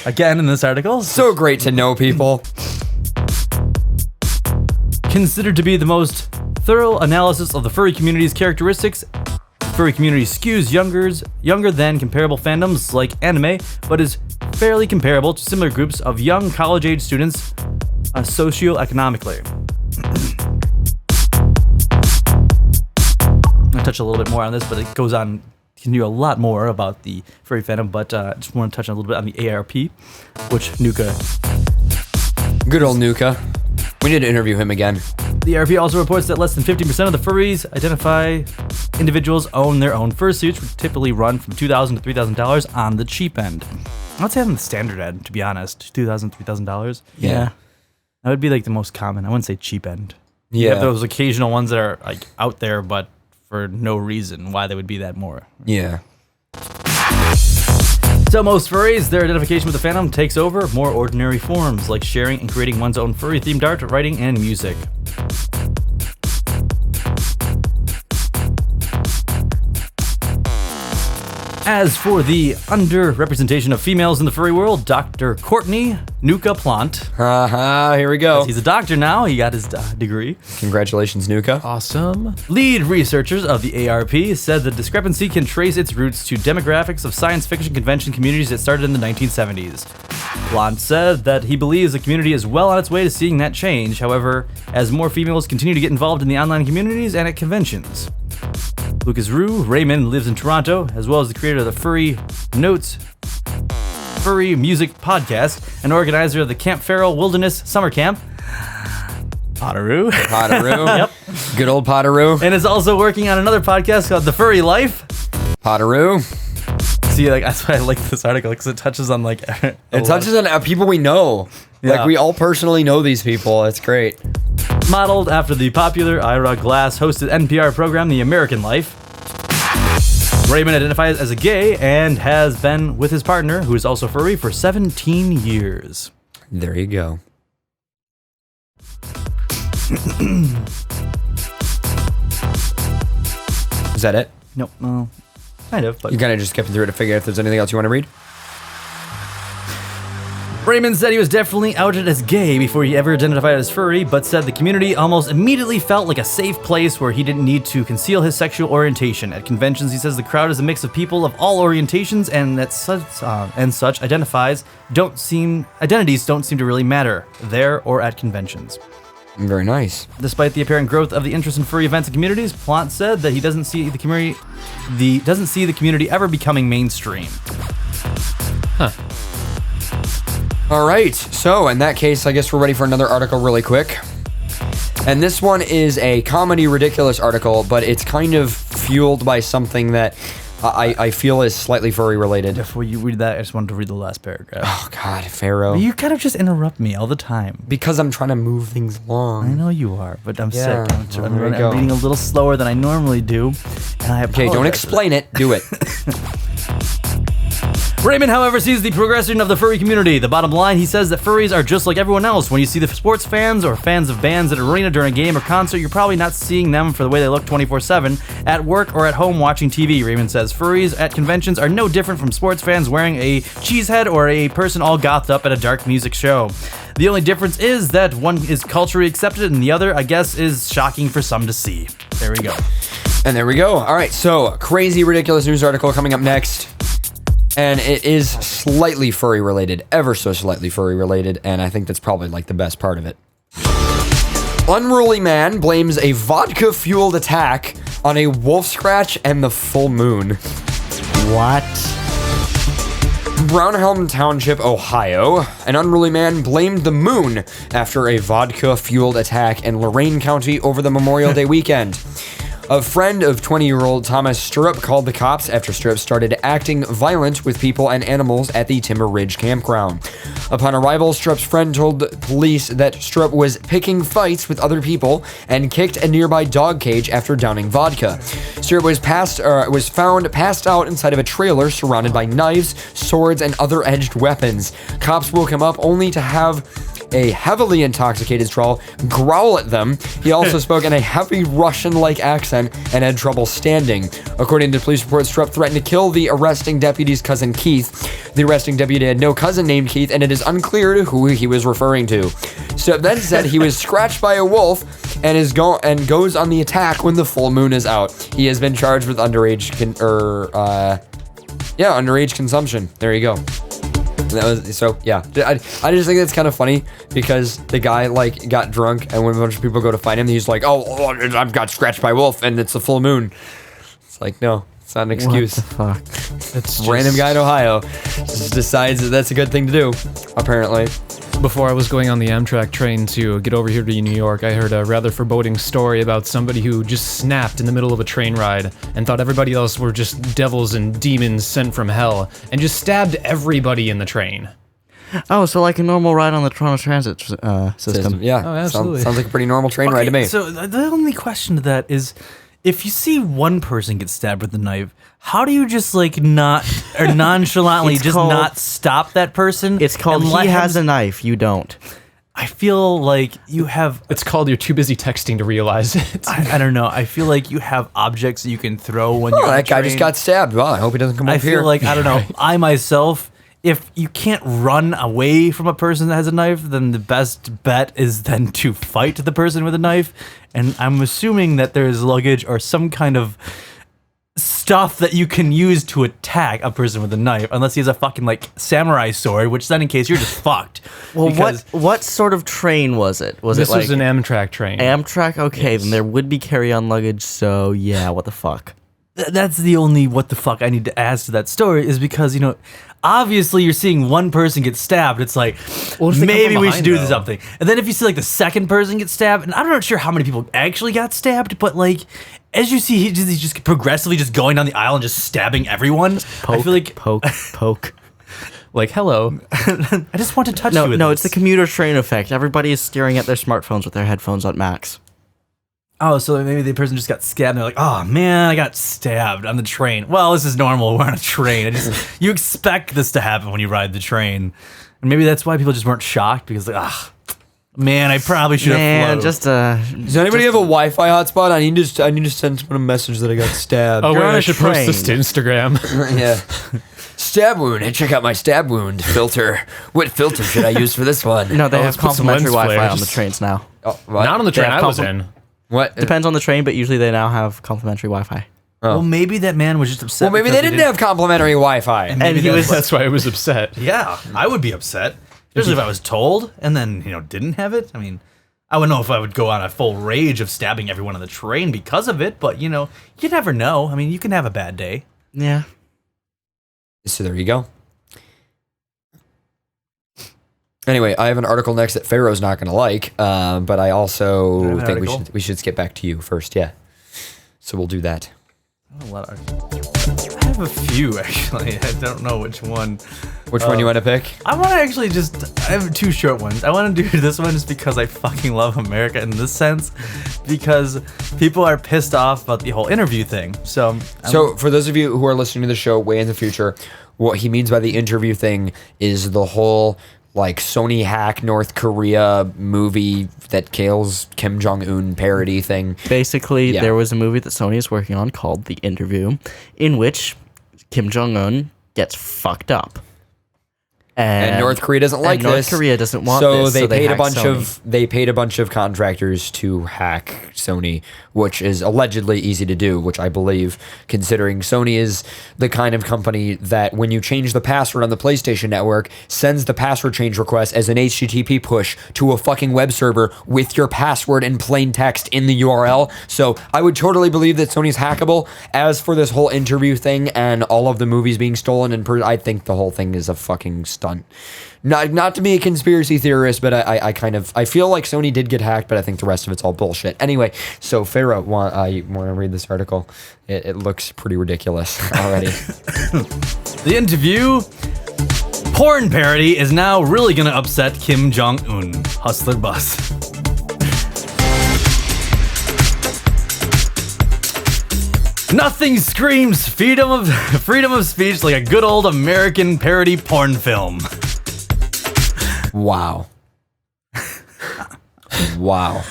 again in this article. So great to know people. Considered to be the most thorough analysis of the furry community's characteristics, the furry community skews younger than comparable fandoms like anime, but is fairly comparable to similar groups of young college-age students socioeconomically. I'll touch a little bit more on this, but it goes on can do a lot more about the furry fandom, but I just want to touch on a little bit on the ARP, which Nuka. Good old Nuka. We need to interview him again. The ARP also reports that less than 50% of the furries identify individuals own their own fursuits, which typically run from $2,000 to $3,000 on the cheap end. I'd say on the standard end, to be honest, $2,000, $3,000. Yeah. That would be like the most common. I wouldn't say cheap end. Yeah. You have those occasional ones that are like out there, but for no reason why they would be that more. Yeah. So most furries, their identification with the fandom takes over more ordinary forms, like sharing and creating one's own furry-themed art, writing, and music. As for the underrepresentation of females in the furry world, Dr. Courtney Nuka Plant. Here we go. He's a doctor now. He got his degree. Congratulations, Nuka. Awesome. Lead researchers of the ARP said the discrepancy can trace its roots to demographics of science fiction convention communities that started in the 1970s. Plant said that he believes the community is well on its way to seeing that change, however, as more females continue to get involved in the online communities and at conventions. Lucas Raymond lives in Toronto, as well as the creator of the Furry Notes Furry Music Podcast and organizer of the Camp Farrell Wilderness Summer Camp. Potteroo. Yep. Good old Potteroo. And is also working on another podcast called The Furry Life. Potteroo. See, like that's why I like this article, because it touches on like It touches on people we know. Yeah. Like we all personally know these people. It's great. Modeled after the popular Ira Glass hosted NPR program The American Life. Raymond identifies as a gay and has been with his partner, who is also furry, for 17 years. There you go. Is that it? Nope, well, kind of, but You kind of just skipping through it to figure out if there's anything else you want to read? Raymond said he was definitely outed as gay before he ever identified as furry, but said the community almost immediately felt like a safe place where he didn't need to conceal his sexual orientation. At conventions, he says the crowd is a mix of people of all orientations, and that such identities don't seem to really matter there or at conventions. Very nice. Despite the apparent growth of the interest in furry events and communities, Plant said that he doesn't see the community ever becoming mainstream. All right. So in that case, I guess we're ready for another article really quick. And this one is a comedy ridiculous article, but it's kind of fueled by something that I feel is slightly furry related. Before you read that, I just wanted to read the last paragraph. Oh God, Pharaoh. You kind of just interrupt me all the time. Because I'm trying to move things along. I know you are, but I'm Yeah, sick. well, I'm there you go. reading a little slower than I normally do, and I apologize. Okay, don't explain it. Do it. Raymond, however, sees the progression of the furry community. The bottom line, he says that furries are just like everyone else. When you see the sports fans or fans of bands at an arena during a game or concert, you're probably not seeing them for the way they look 24/7 at work or at home watching TV. Raymond says furries at conventions are no different from sports fans wearing a cheese head or a person all gothed up at a dark music show. The only difference is that one is culturally accepted and the other, I guess, is shocking for some to see. There we go. And there we go. All right, so crazy, ridiculous news article coming up next. And it is slightly furry related, ever so slightly furry related, and I think that's probably like the best part of it. Unruly man blames a vodka-fueled attack on a wolf scratch and the full moon. What? Brownhelm Township, Ohio. An unruly man blamed the moon after a vodka-fueled attack in Lorain County over the Memorial Day weekend. A friend of 20-year-old Thomas Stirrup called the cops after Stirrup started acting violent with people and animals at the Timber Ridge campground. Upon arrival, Stirrup's friend told police that Stirrup was picking fights with other people and kicked a nearby dog cage after downing vodka. Stirrup was found passed out inside of a trailer surrounded by knives, swords, and other edged weapons. Cops woke him up only to have a heavily intoxicated Stroll growl at them. He also spoke in a heavy Russian-like accent and had trouble standing. According to police reports, Stroll threatened to kill the arresting deputy's cousin Keith. The arresting deputy had no cousin named Keith, and it is unclear to who he was referring to. Stroll then said he was scratched by a wolf and goes on the attack when the full moon is out. He has been charged with underage consumption. There you go. I just think that's kind of funny because the guy like got drunk and when a bunch of people go to find him, he's like, oh, I've got scratched by a wolf and it's the full moon. It's like, no, it's not an excuse. What the fuck? It's just, Random guy in Ohio just decides that that's a good thing to do, apparently. Before I was going on the Amtrak train to get over here to New York, I heard a rather foreboding story about somebody who just snapped in the middle of a train ride and thought everybody else were just devils and demons sent from hell and just stabbed everybody in the train. Oh, so like a normal ride on the Toronto Transit system. Yeah, Oh, absolutely. Sounds like a pretty normal train ride to me. So the only question to that is, if you see one person get stabbed with a knife, how do you just like not or nonchalantly It's just called- not stop that person? It's called and He let Has him- a Knife, You Don't. I feel like you have. It's called You're Too Busy Texting to Realize It. I don't know. I feel like you have objects that you can throw when you're. Oh, on that the guy train. just got stabbed. Well, I hope he doesn't come I up feel here. like I don't know. I myself, if you can't run away from a person that has a knife, then the best bet is then to fight the person with a knife. And I'm assuming that there's luggage or some kind of stuff that you can use to attack a person with a knife, unless he has a fucking like samurai sword, which then in case you're just fucked. Well, Because what sort of train was it? Was This it like was an Amtrak train. Amtrak? Okay, then there would be carry-on luggage, so yeah, what the fuck? that's the only what the fuck I need to add to that story is because, you know, obviously you're seeing one person get stabbed. It's like, Well, if they come maybe from we behind, should do though. something. And then if you see like the second person get stabbed, and I'm not sure how many people actually got stabbed, but like, as you see, he's just progressively just going down the aisle and just stabbing everyone. I feel like, Poke. Like, hello. I just want to touch you No, with no, this. it's the commuter train effect. Everybody is staring at their smartphones with their headphones on max. Oh, so maybe the person just got stabbed and they're like, oh man, I got stabbed on the train. Well, this is normal. We're on a train. You expect this to happen when you ride the train. And maybe that's why people just weren't shocked because like, man, I probably should have Man, flown. just Does anybody have a Wi-Fi hotspot? I need to send someone a message that I got stabbed. Oh, wait, on I a should post this to Instagram. Yeah. Stab wound. Hey, check out my stab wound filter. What filter should I use for this one? No, they Oh, have let's put some complimentary lens Wi-Fi on the flares. trains now. Oh, what? Not on the They train have I was in. What? Depends on the train, but usually they now have complimentary Wi-Fi. Well, maybe that man was just upset. Well, maybe because they he didn't have complimentary Wi-Fi. And And maybe he was- That's why I was upset. Yeah, I would be upset. Especially if I was told and then, you know, didn't have it. I mean, I wouldn't know if I would go on a full rage of stabbing everyone on the train because of it, but, you know, you never know. I mean, you can have a bad day. Yeah. So there you go. Anyway, I have an article next that Pharaoh's not going to like, but I also An think article? we should skip back to you first. Yeah. So we'll do that. I have a few, actually. I don't know which one. Which one you want to pick? I want to actually I have two short ones. I want to do this one just because I fucking love America in this sense, because people are pissed off about the whole interview thing. So For those of you who are listening to the show way in the future, what he means by the interview thing is the whole like Sony hack North Korea movie that kills Kim Jong-un parody thing. Basically, Yeah. there was a movie that Sony is working on called The Interview, in which Kim Jong-un gets fucked up. And North Korea doesn't like North this. Korea doesn't want so this, they so they paid a hacked bunch Sony. of contractors to hack Sony, which is allegedly easy to do, which I believe, considering Sony is the kind of company that when you change the password on the PlayStation Network, sends the password change request as an HTTP push to a fucking web server with your password in plain text in the URL. So I would totally believe that Sony's hackable. As for this whole interview thing and all of the movies being stolen, I think the whole thing is a fucking stunt. Not to be a conspiracy theorist, but I feel like Sony did get hacked, but I think the rest of it's all bullshit. Anyway, so Pharaoh, you want to read this article? It looks pretty ridiculous already. The interview. Porn parody is now really gonna upset Kim Jong-un. Hustler bus. Nothing screams freedom of speech like a good old American parody porn film. Wow. Wow.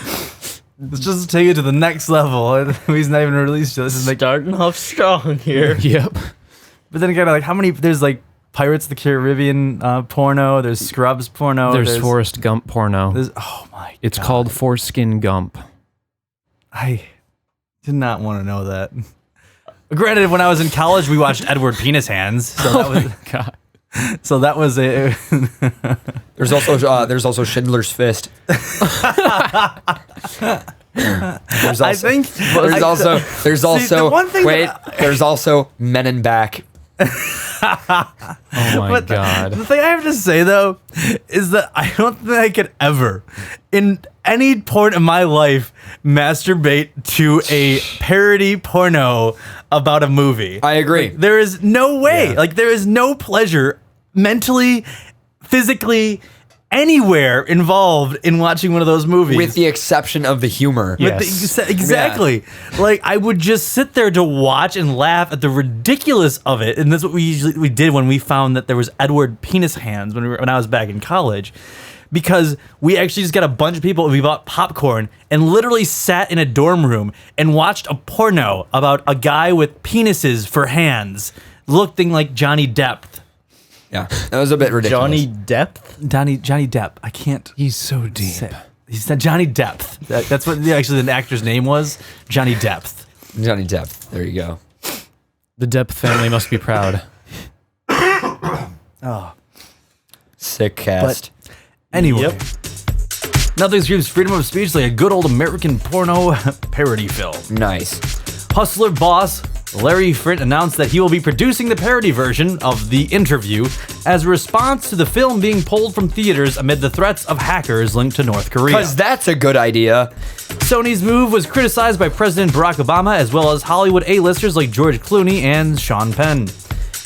Let's just take it to the next level. He's not even released yet. This is like, Starting off strong here. Yep. but then again, like how many? There's like Pirates of the Caribbean porno. There's Scrubs porno. There's Forrest Gump porno. Oh my! It's God. called Foreskin Gump. I did not want to know that. Granted, when I was in college, we watched Edward Penis Hands. So that was God. So that was a. There's also Schindler's Fist. There's also Men in Back. Oh my God. The thing I have to say though is that I don't think I could ever, in any point in my life, masturbate to a parody porno about a movie. I agree. Like, there is no way. Yeah. Like there is no pleasure mentally, physically, anywhere involved in watching one of those movies. With the exception of the humor. Yeah. Exactly. Like I would just sit there to watch and laugh at the ridiculous of it, and that's what we did when we found that there was Edward Penis Hands when I was back in college, because we actually just got a bunch of people. We bought popcorn and literally sat in a dorm room and watched a porno about a guy with penises for hands, looking like Johnny Depp. Yeah, that was a bit ridiculous. Johnny Depp? Johnny Depp. I can't. He's so deep. He's not Johnny Depp. That's what actually the actor's name was. Johnny Depp. Johnny Depp. There you go. The Depp family must be proud. Sick cast. Anyway. Yep. Nothing screams freedom of speech like a good old American porno parody film. Nice. Hustler boss Larry Flint announced that he will be producing the parody version of The Interview as a response to the film being pulled from theaters amid the threats of hackers linked to North Korea. Because that's a good idea. Sony's move was criticized by President Barack Obama as well as Hollywood A-listers like George Clooney and Sean Penn.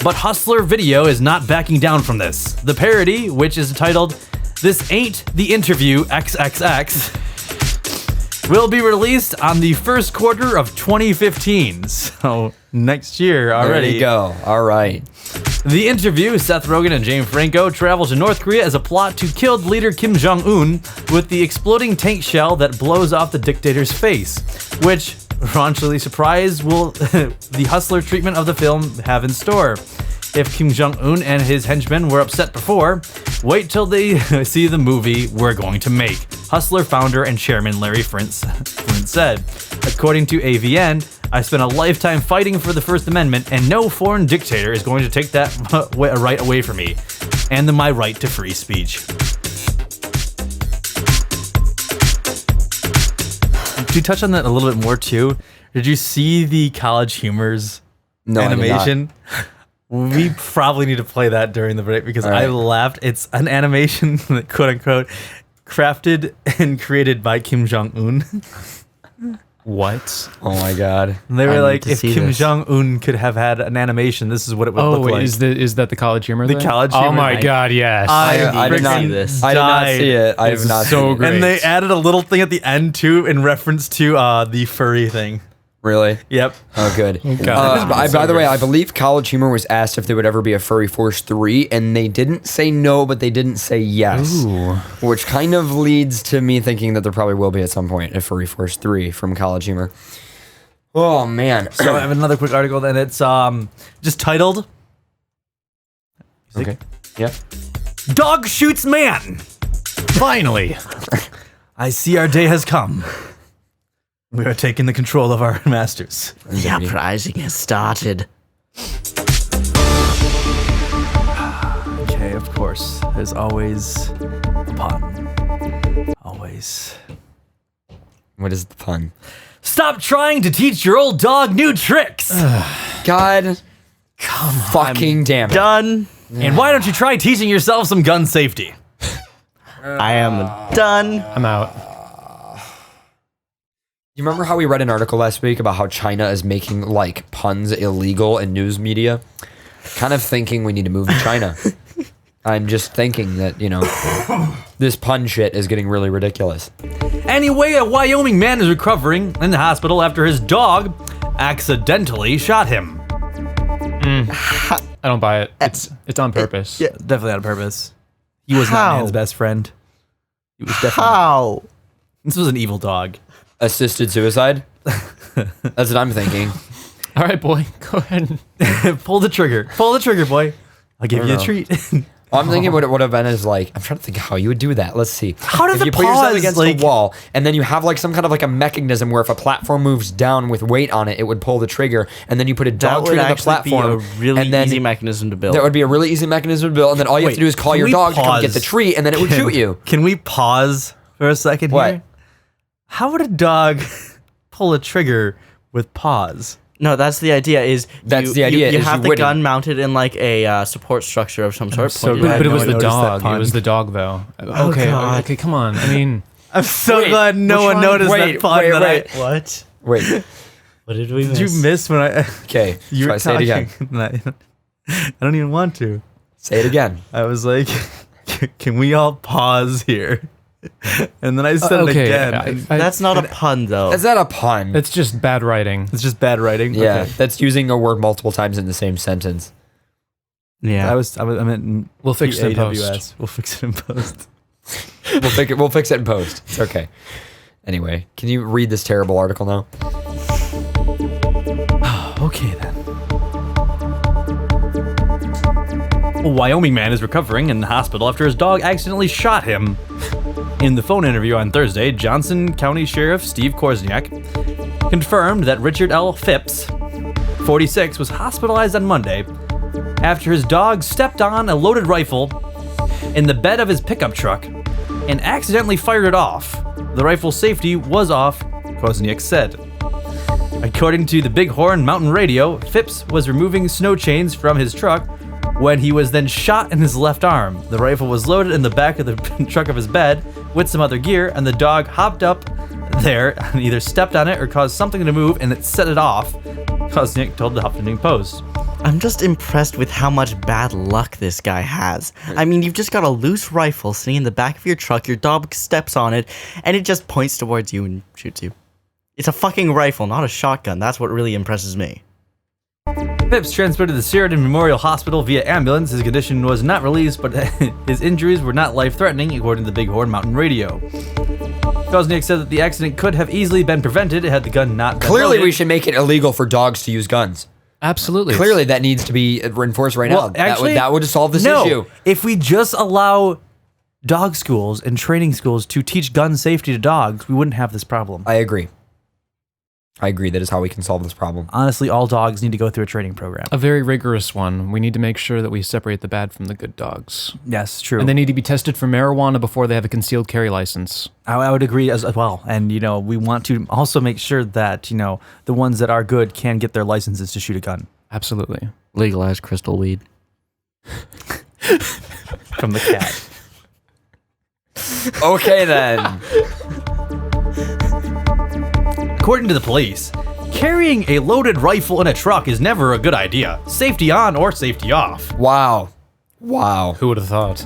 But Hustler Video is not backing down from this. The parody, which is titled This Ain't The Interview XXX, will be released on the first quarter of 2015. So next year already. There you go. All right. The Interview, Seth Rogen and James Franco travel to North Korea as a plot to kill leader Kim Jong-un with the exploding tank shell that blows off the dictator's face, which, raunchily surprised, will the hustler treatment of the film have in store. If Kim Jong-un and his henchmen were upset before, wait till they see the movie we're going to make, Hustler founder and chairman Larry Flint said. According to AVN, I spent a lifetime fighting for the First Amendment, and no foreign dictator is going to take that right away from me, and my right to free speech. Did you touch on that a little bit more too? Did you see the College Humors animation? We probably need to play that during the break because I laughed. It's an animation, quote unquote, crafted and created by Kim Jong-un. What? Oh my God. And they were I like, need to if see Kim this. Jong-un could have had an animation, this is what it would look like. Is that the College Humor thing? College Oh Humor my thing. God, yes. I did not freaking see this. died. I did not see it. I have It's not so seen it. great. And they added a little thing at the end too in reference to the furry thing. Really? Yep. Oh, good. God. By the way, I believe College Humor was asked if there would ever be a Furry Force 3, and they didn't say no, but they didn't say yes. Ooh. Which kind of leads to me thinking that there probably will be at some point a Furry Force 3 from College Humor. Oh, man. So I have another quick article, and it's just titled. Okay. Yeah. Dog shoots man. Finally. I see our day has come. We are taking the control of our masters. The uprising has started. Okay, of course. There's always a pun. Always. What is the pun? Stop trying to teach your old dog new tricks. God. Come on. Fucking damn it. Done. And why don't you try teaching yourself some gun safety? I am done. I'm out. You remember how we read an article last week about how China is making like puns illegal in news media? Kind of thinking we need to move to China. I'm just thinking that, you know, this pun shit is getting really ridiculous. Anyway, a Wyoming man is recovering in the hospital after his dog accidentally shot him. I don't buy it. It's on purpose. Yeah. Definitely on purpose. He was How? not man's best friend. He was definitely. How? This was an evil dog. Assisted suicide? That's what I'm thinking. All right, boy. Go ahead. Pull the trigger. Pull the trigger, boy. I'll give you a know. treat. I'm thinking what it would have been is like, I'm trying to think how you would do that. Let's see. How does if the you put yourself paws, against like- a wall and then you have like some kind of like a mechanism where if a platform moves down with weight on it, it would pull the trigger, and then you put a That dog would treat on the actually platform, be a really and then easy mechanism to build. that would be a really easy mechanism to build, and then all you have to Wait, do is call can your we dog to come get pause? the treat, and then it would shoot you. Can we pause for a second What? here? How would a dog pull a trigger with paws? No, that's the idea. That's the idea, You is have you the wouldn't. gun mounted in like a support structure of some sort. so pointed glad at- But it no was one the noticed that dog. It pun. was the dog, though. Okay, God. okay, come on. I mean, I'm so Wait, glad no we're one trying to- noticed wait, that pun. wait, that wait. What? Wait, What did we miss? Did you miss when I? okay, You try were say it again. talking. I don't even want to. Say it again. I was like, can we all pause here? And then I said it okay, again. That's not a pun, though. Is that a pun? it's just bad writing. It's just bad writing. Yeah, Okay. that's using a word multiple times in the same sentence. yeah. I meant We'll fix it in post. AWS. We'll fix it in post. We'll fix it in post. It's okay. Anyway, can you read this terrible article now? Okay then. A Wyoming man is recovering in the hospital after his dog accidentally shot him. In the phone interview on Thursday, Johnson County Sheriff Steve Korzeniak confirmed that Richard L. Phipps, 46, was hospitalized on Monday after his dog stepped on a loaded rifle in the bed of his pickup truck and accidentally fired it off. The rifle's safety was off, Korzeniak said. According to the Bighorn Mountain Radio, Phipps was removing snow chains from his truck when he was then shot in his left arm. The rifle was loaded in the back of the truck of his bed with some other gear, and the dog hopped up there and either stepped on it or caused something to move, and it set it off, Korzeniak told the Huffington Post. I'm just impressed with how much bad luck this guy has. I mean, you've just got a loose rifle sitting in the back of your truck, your dog steps on it, and it just points towards you and shoots you. It's a fucking rifle, not a shotgun. That's what really impresses me. Phipps transported to the Sheridan Memorial Hospital via ambulance. His condition was not released, but his injuries were not life-threatening, according to the Bighorn Mountain Radio. Korzeniak said that the accident could have easily been prevented had the gun not been Clearly, loaded. we should make it illegal for dogs to use guns. Absolutely. Clearly, that needs to be enforced right Well, now. actually, that would solve this no. issue. If we just allow dog schools and training schools to teach gun safety to dogs, we wouldn't have this problem. I agree. That is how we can solve this problem. Honestly, all dogs need to go through a training program. A very rigorous one. We need to make sure that we separate the bad from the good dogs. Yes, true. And they need to be tested for marijuana before they have a concealed carry license. I would agree as well. And, we want to also make sure that, the ones that are good can get their licenses to shoot a gun. Absolutely. Legalize crystal weed. From the cat. Okay, then. According to the police, carrying a loaded rifle in a truck is never a good idea. Safety on or safety off. Wow. Who would have thought?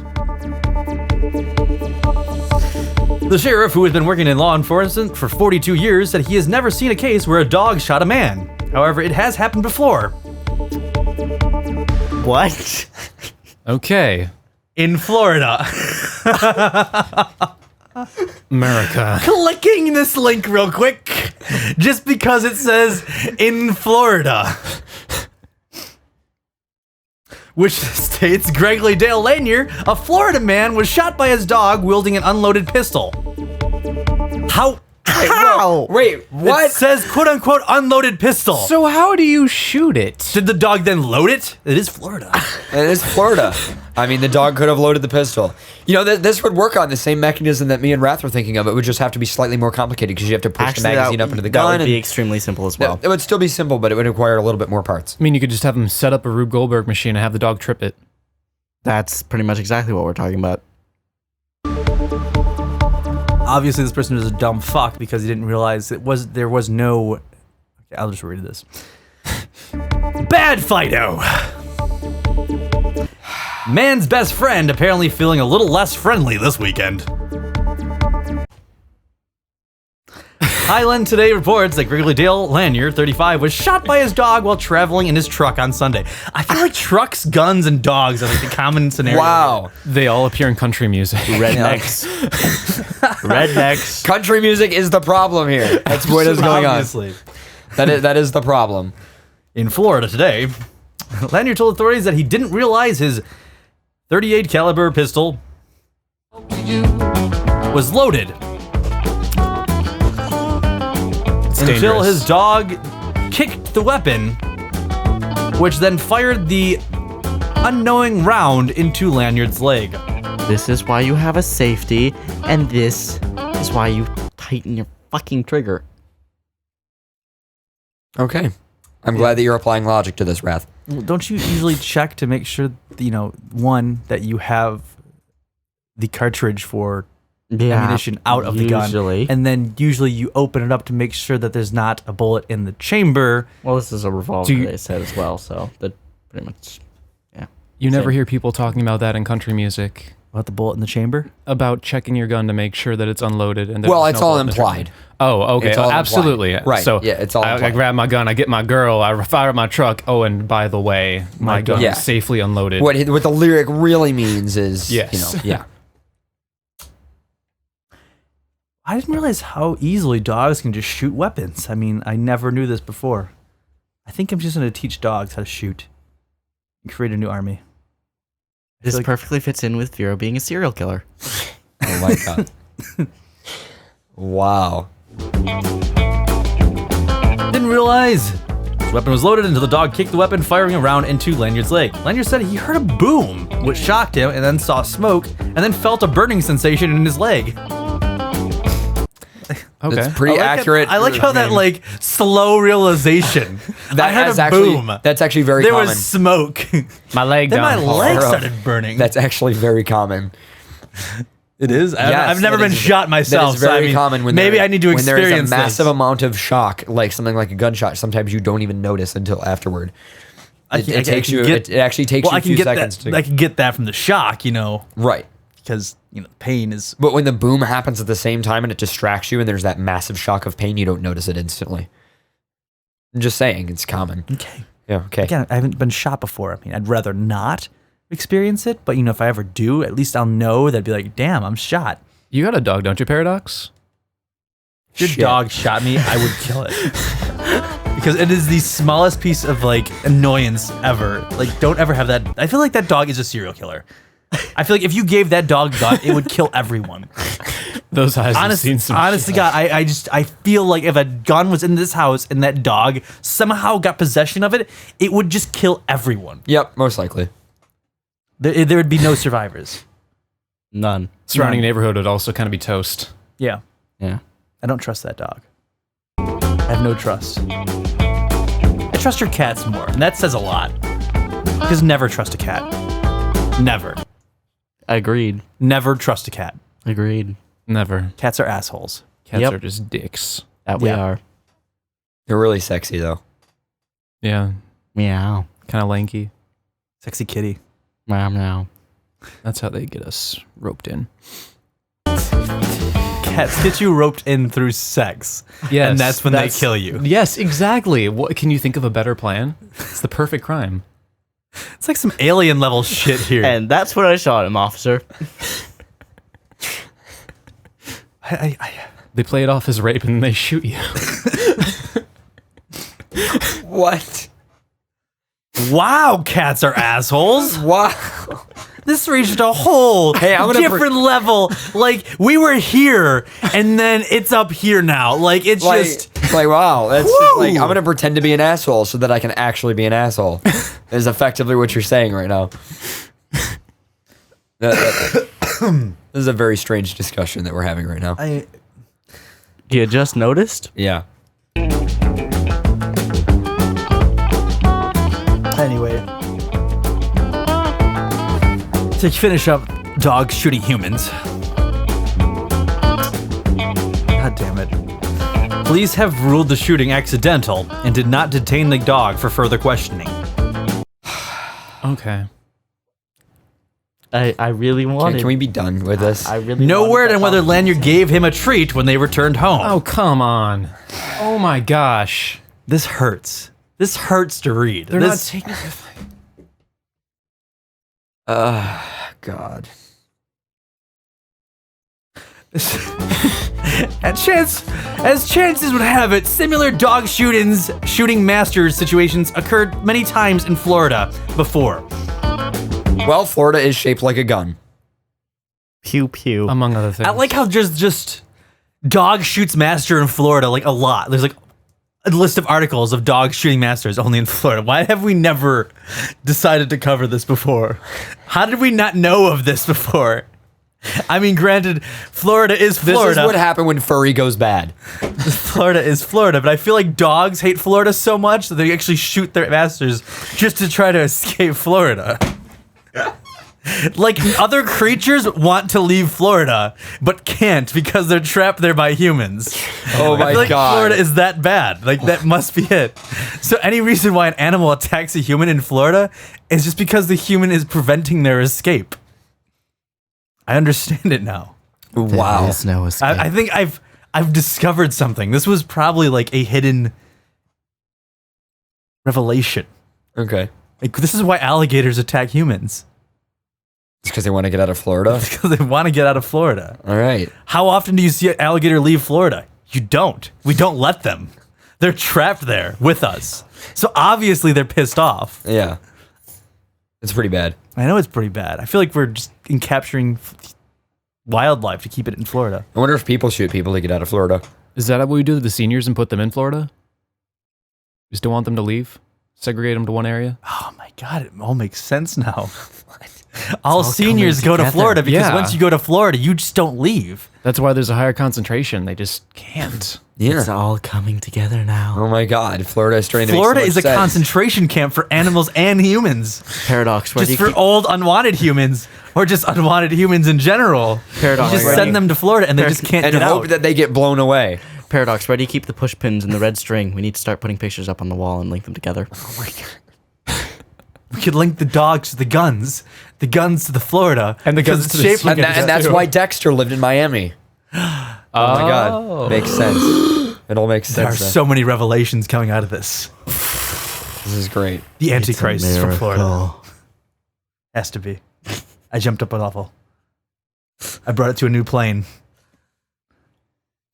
The sheriff, who has been working in law enforcement for 42 years, said he has never seen a case where a dog shot a man. However, it has happened before. What? Okay. In Florida. America. Clicking this link real quick, just because it says in Florida. which states Gregory Dale Lanier, a Florida man, was shot by his dog wielding an unloaded pistol. How? Wait, what? It says quote unquote unloaded pistol. So how do you shoot it? Did the dog then load it? It is Florida. It is Florida. I mean, the dog could have loaded the pistol. You know, this would work on the same mechanism that me and Wrath were thinking of. It would just have to be slightly more complicated because you have to push the magazine up into the gun. That would be extremely simple as well. It would still be simple, but it would require a little bit more parts. I mean, you could just have him set up a Rube Goldberg machine and have the dog trip it. That's pretty much exactly what we're talking about. Obviously, this person was a dumb fuck because he didn't realize there was no. Okay, I'll just read this. Bad Fido. Man's best friend apparently feeling a little less friendly this weekend. Highland Today reports that Gregory Dale Lanier, 35, was shot by his dog while traveling in his truck on Sunday. I feel like trucks, guns, and dogs are like the common scenario. Wow. They all appear in country music. Rednecks. Rednecks. Country music is the problem here. That's what is going Obviously. on. That is the problem. In Florida today, Lanier told authorities that he didn't realize his .38 caliber pistol was loaded until dangerous. his dog kicked the weapon, which then fired the unknowing round into Lanyard's leg. This is why you have a safety, and this is why you tighten your fucking trigger. Okay. I'm glad that you're applying logic to this, Wrath. Don't you usually check to make sure, one, that you have the cartridge for ammunition out of the gun, and then usually you open it up to make sure that there's not a bullet in the chamber. Well, this is a revolver, they said as well, so that pretty much, yeah. You never hear people talking about that in country music. About the bullet in the chamber? About checking your gun to make sure that it's unloaded. And Well, there's it's no all bullet in the implied. chamber. Oh, okay. It's all implied. Absolutely. Right. So yeah, it's all I implied. grab my gun, I get my girl, I fire up my truck. Oh, and by the way, my gun Yeah. is safely unloaded. What the lyric really means is, Yes. yeah. I didn't realize how easily dogs can just shoot weapons. I mean, I never knew this before. I think I'm just going to teach dogs how to shoot and create a new army. This like- perfectly fits in with Vero being a serial killer. Oh my god. Wow. Didn't realize his weapon was loaded until the dog kicked the weapon, firing a round into Lanyard's leg. Lanyard said he heard a boom, which shocked him, and then saw smoke, and then felt a burning sensation in his leg. Okay. It's pretty accurate. I like how that like slow realization. I heard a boom. That's actually very There common. was smoke. My leg Then my down. leg bro. started burning. That's actually very common. It is. Yes, I've never that been is- shot myself. That is very so I mean, common when maybe there- I need to when there experience is a massive this. amount of shock, like something like a gunshot. Sometimes you don't even notice until afterward. It actually takes you a few seconds to. I can get that from the shock, Right. because the pain is. But when the boom happens at the same time and it distracts you and there's that massive shock of pain, you don't notice it instantly. I'm just saying, it's common. Okay. Yeah, okay. Again, I haven't been shot before. I mean, I'd rather not experience it, but if I ever do, at least I'll know that'd be like, damn, I'm shot. You got a dog, don't you, Paradox? If your Shit. dog shot me, I would kill it. Because it is the smallest piece of annoyance ever. Don't ever have that. I feel like that dog is a serial killer. I feel like if you gave that dog a gun, it would kill everyone. Those eyes have seen some Honestly, God, I feel like if a gun was in this house and that dog somehow got possession of it, it would just kill everyone. Yep, most likely. There would be no survivors. None. surrounding neighborhood would also kind of be toast. Yeah. Yeah. I don't trust that dog. I have no trust. I trust your cats more, and that says a lot. Because never trust a cat. Never. Agreed. Never trust a cat. Agreed. Never. Cats are assholes. Cats Yep. are just dicks. That we Yeah. are. They're really sexy though. Yeah. Meow. Kind of lanky. Sexy kitty. Meow meow. That's how they get us roped in. Cats get you roped in through sex. Yes, And that's when they kill you. Yes, exactly. What can you think of a better plan? It's the perfect crime. It's like some alien level shit here. And that's what I shot him, officer. They play it off as rape and then they shoot you. What? Wow, cats are assholes. Wow. This reached a whole different level. Like, we were here, and then it's up here now. Like, it's like wow. That's just like, I'm gonna pretend to be an asshole so that I can actually be an asshole. Is effectively what you're saying right now. This is a very strange discussion that we're having right now. You just noticed? Yeah. Anyway. To finish up dogs shooting humans. God damn it. Police have ruled the shooting accidental and did not detain the dog for further questioning. Okay. I really wanted. Can we be done with this? I really No wanted word that on whether dog. Lanyard gave him a treat when they returned home. Oh, come on. Oh my gosh. This hurts. This hurts to read. They're This- not taking God. As chances would have it, similar dog shooting masters situations occurred many times in Florida before. Well, Florida is shaped like a gun. Pew pew. among other things. I like how just dog shoots master in Florida like a lot. There's like a list of articles of dog shooting masters only in Florida. Why have we never decided to cover this before? How did we not know of this before? I mean, granted, Florida is Florida. This is what happened when furry goes bad. Florida is Florida, but I feel like dogs hate Florida so much that they actually shoot their masters just to try to escape Florida. Like, other creatures want to leave Florida, but can't because they're trapped there by humans. Oh my I feel like God. Florida is that bad. Like, that must be it. So any reason why an animal attacks a human in Florida is just because the human is preventing their escape. I understand it now. Wow. There's no escape. I think I've discovered something. This was probably like a hidden revelation. Okay. Like, this is why alligators attack humans. It's because they want to get out of Florida. Because they want to get out of Florida. All right. How often do you see an alligator leave Florida? You don't. We don't let them. They're trapped there with us. So obviously they're pissed off. Yeah. It's pretty bad. I know it's pretty bad. I feel like we're just capturing wildlife to keep it in Florida. I wonder if people shoot people to get out of Florida. Is that what we do to the seniors and put them in Florida? We still want them to leave? Segregate them to one area? Oh my God, it all makes sense now. All coming seniors go to together. Florida because Yeah. once you go to Florida, you just don't leave. That's why there's a higher concentration. They just can't. Yeah. It's all coming together now. Oh my God. Florida is starting to Florida make so is much a sense. concentration camp for animals and humans. Paradox. Where do Just you for old unwanted humans or just unwanted humans in general. Paradox. You just where do send you- them to Florida and they just can't And get hope out. that they get blown away. Paradox. Where do you keep the push pins and the red string? We need to start putting pictures up on the wall and link them together. Oh my God. We could link the dogs to the guns to the Florida, And the because guns it's to the shaped like And, a and that's too. why Dexter lived in Miami. Oh my God. Makes sense. It all makes There are sense. so many revelations coming out of this. This is great. The Antichrist is from Florida. Miracle. Has to be. I jumped up a level. I brought it to a new plane.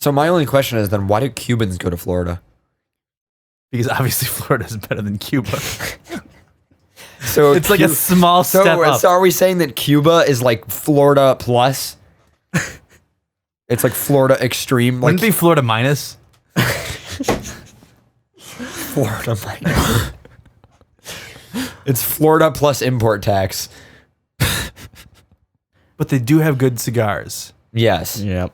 So my only question is then why do Cubans go to Florida? Because obviously Florida is better than Cuba. So It's like a small step up. So are we saying that Cuba is like Florida plus? It's like Florida extreme, like Wouldn't it be Florida minus? Florida minus. It's Florida plus import tax. But they do have good cigars. Yes. Yep.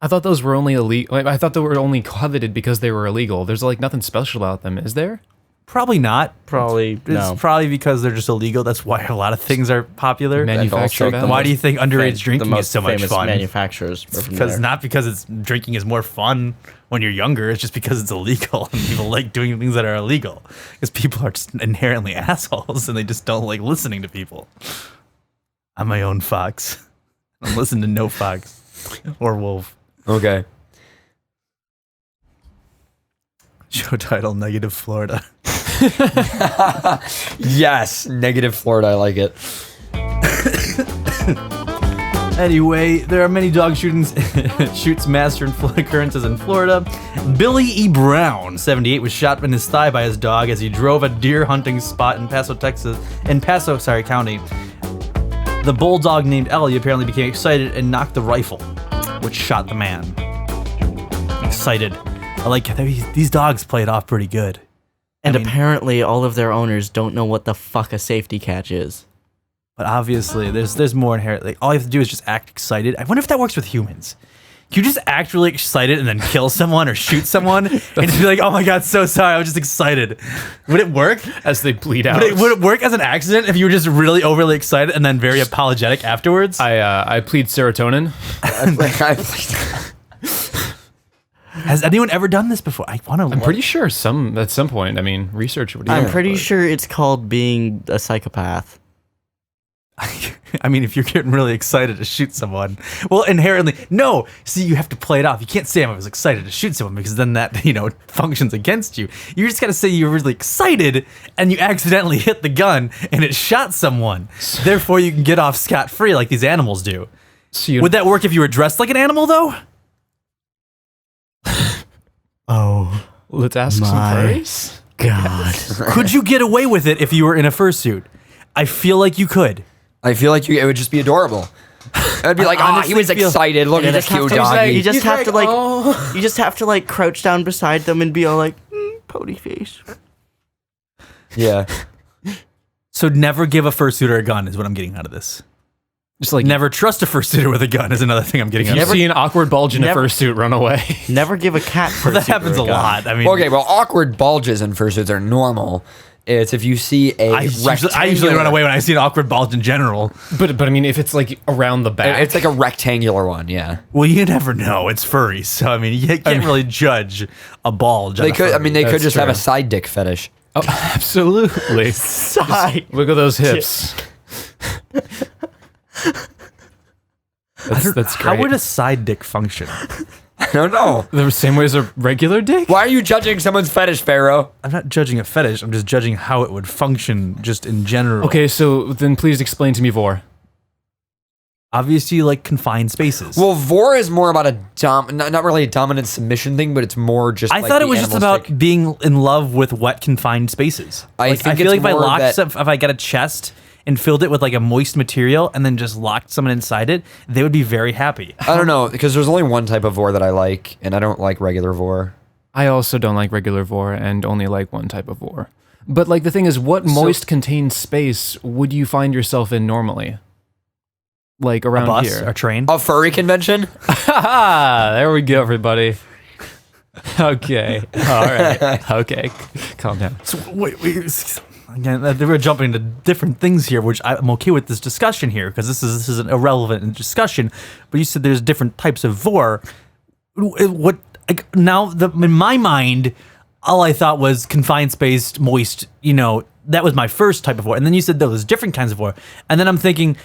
I thought those were only illegal. I thought they were only coveted because they were illegal. There's like nothing special about them, is there? Probably not. Probably It's no. probably because they're just illegal. That's why a lot of things are popular. Manufactured. also- Why do you think underage The drinking is most so much famous fun? manufacturers are from Because there. not because it's drinking is more fun when you're younger. It's just because it's illegal and people like doing things that are illegal. Because people are just inherently assholes and they just don't like listening to people. I'm my own fox. I don't listen to no fox or wolf. Okay. Show title: Negative Florida. Yes. Negative Florida. I like it. Anyway, there are many dog shoots master occurrences in Florida. Billy E. Brown, 78, was shot in his thigh by his dog as he drove a deer hunting spot in Paso County. The bulldog named Ellie apparently became excited and knocked the rifle, which shot the man. Excited. I like these dogs play it off pretty good. And apparently all of their owners don't know what the fuck a safety catch is. But obviously, there's more inherent. Like, all you have to do is just act excited. I wonder if that works with humans. Can you just act really excited and then kill someone or shoot someone and just be like, "Oh my god, so sorry, I was just excited." Would it work? As they bleed out. Would it work as an accident if you were just really overly excited and then very apologetic afterwards? I plead serotonin. Has anyone ever done this before? I'm pretty sure at some point. I mean, research would. I'm pretty sure it's called being a psychopath. I mean, if you're getting really excited to shoot someone, well, inherently, no. See, you have to play it off. You can't say I was excited to shoot someone because then that, functions against you. You just gotta say you're really excited and you accidentally hit the gun and it shot someone. Therefore, you can get off scot-free like these animals do. So would that work if you were dressed like an animal, though? Oh, let's ask some furries. God. Could you get away with it if you were in a fursuit? I feel like you could. I feel like it would just be adorable. I'd be like, he was excited. Look at this cute doggy. You just have to you just have to crouch down beside them and be all like, pony face. Yeah. So never give a fursuiter a gun is what I'm getting out of this. Just never trust a fursuiter with a gun is another thing I'm getting out of this. You see an awkward bulge in a fursuit, run away. Never give a cat fursuit. That happens a lot. I mean, okay, well, awkward bulges in fursuits are normal. It's if you see I usually run away when I see an awkward bulge in general. But I mean, if it's around the back, it's like a rectangular one, yeah. Well, you never know. It's furry, so I mean, you can't really judge a bulge. They could. I mean, they could just have a side dick fetish. Oh, absolutely. Side. Look at those hips. That's great. How would a side dick function? I don't know. The same way as a regular dick? Why are you judging someone's fetish, Pharaoh? I'm not judging a fetish. I'm just judging how it would function just in general. Okay, so then please explain to me Vor. Obviously, confined spaces. Well, Vor is more about not really a dominant submission thing, but it's more just. I thought it was just about being in love with wet confined spaces. I feel like if I got a chest and filled it with a moist material and then just locked someone inside it, they would be very happy. I don't know, because there's only one type of Vor that I like, and I don't like regular Vor. I also don't like regular Vor and only like one type of Vor. But the thing is, what moist contained space would you find yourself in normally? Around a bus, here? A train? A furry convention? There we go, everybody. Okay. All right. Okay. Calm down. So, wait. Again, we're jumping into different things here, which I'm okay with this discussion here because this is an irrelevant discussion. But you said there's different types of Vor. In my mind, all I thought was confined space, moist. That was my first type of Vor. And then you said there's different kinds of Vor. And then I'm thinking,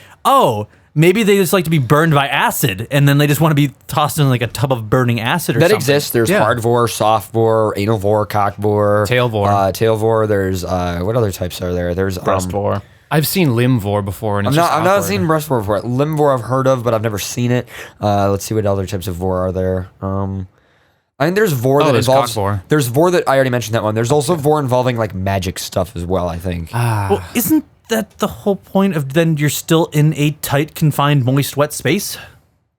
maybe they just like to be burned by acid, and then they just want to be tossed in a tub of burning acid or something. That exists. There's hard Vor, soft Vor, anal Vor, cock Vor, tail Vor. Tail Vor. There's what other types are there? There's breast Vor. I've seen limb Vor before, and I've not seen breast Vor before. Limb Vor I've heard of, but I've never seen it. Let's see what other types of Vor are there. I think there's Vor that involves. Vor. There's Vor that I already mentioned that one. There's also Vor involving magic stuff as well, I think. Well, isn't that the whole point of then you're still in a tight, confined, moist, wet space?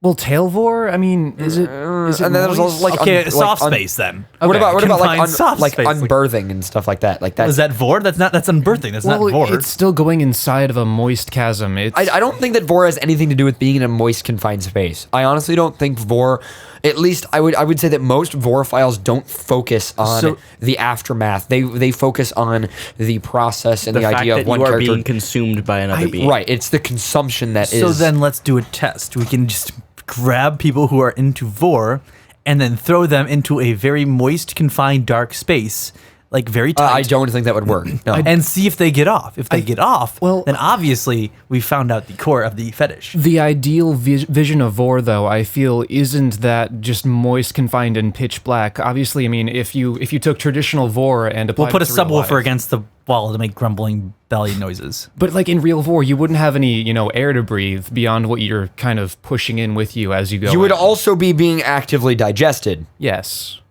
Well, tail Vor, I mean, is it and then there's also soft space then. What about soft space, unbirthing and stuff like that? Is that Vor? That's unbirthing. That's not Vor. It's still going inside of a moist chasm. I don't think that Vor has anything to do with being in a moist, confined space. I honestly don't think Vor. At least I would say that most Vorophiles don't focus on the aftermath. They focus on the process and the idea of one character being consumed by another being. Right. It's the consumption that is. So then let's do a test. We can just grab people who are into Vor and then throw them into a very moist, confined, dark space. like very I tight, don't think that would work. No. and see if they get off. If they get off, well- then obviously we found out the core of the fetish. The ideal vision of vor, though, I feel, isn't that just moist, confined, and pitch black. Obviously, I mean, if you took traditional vor and applied We'll put a it to real subwoofer life- against the wall to make grumbling belly noises. But like in real vor, you wouldn't have any, air to breathe beyond what you're kind of pushing in with you as you go. You would in. also be being actively digested. Yes.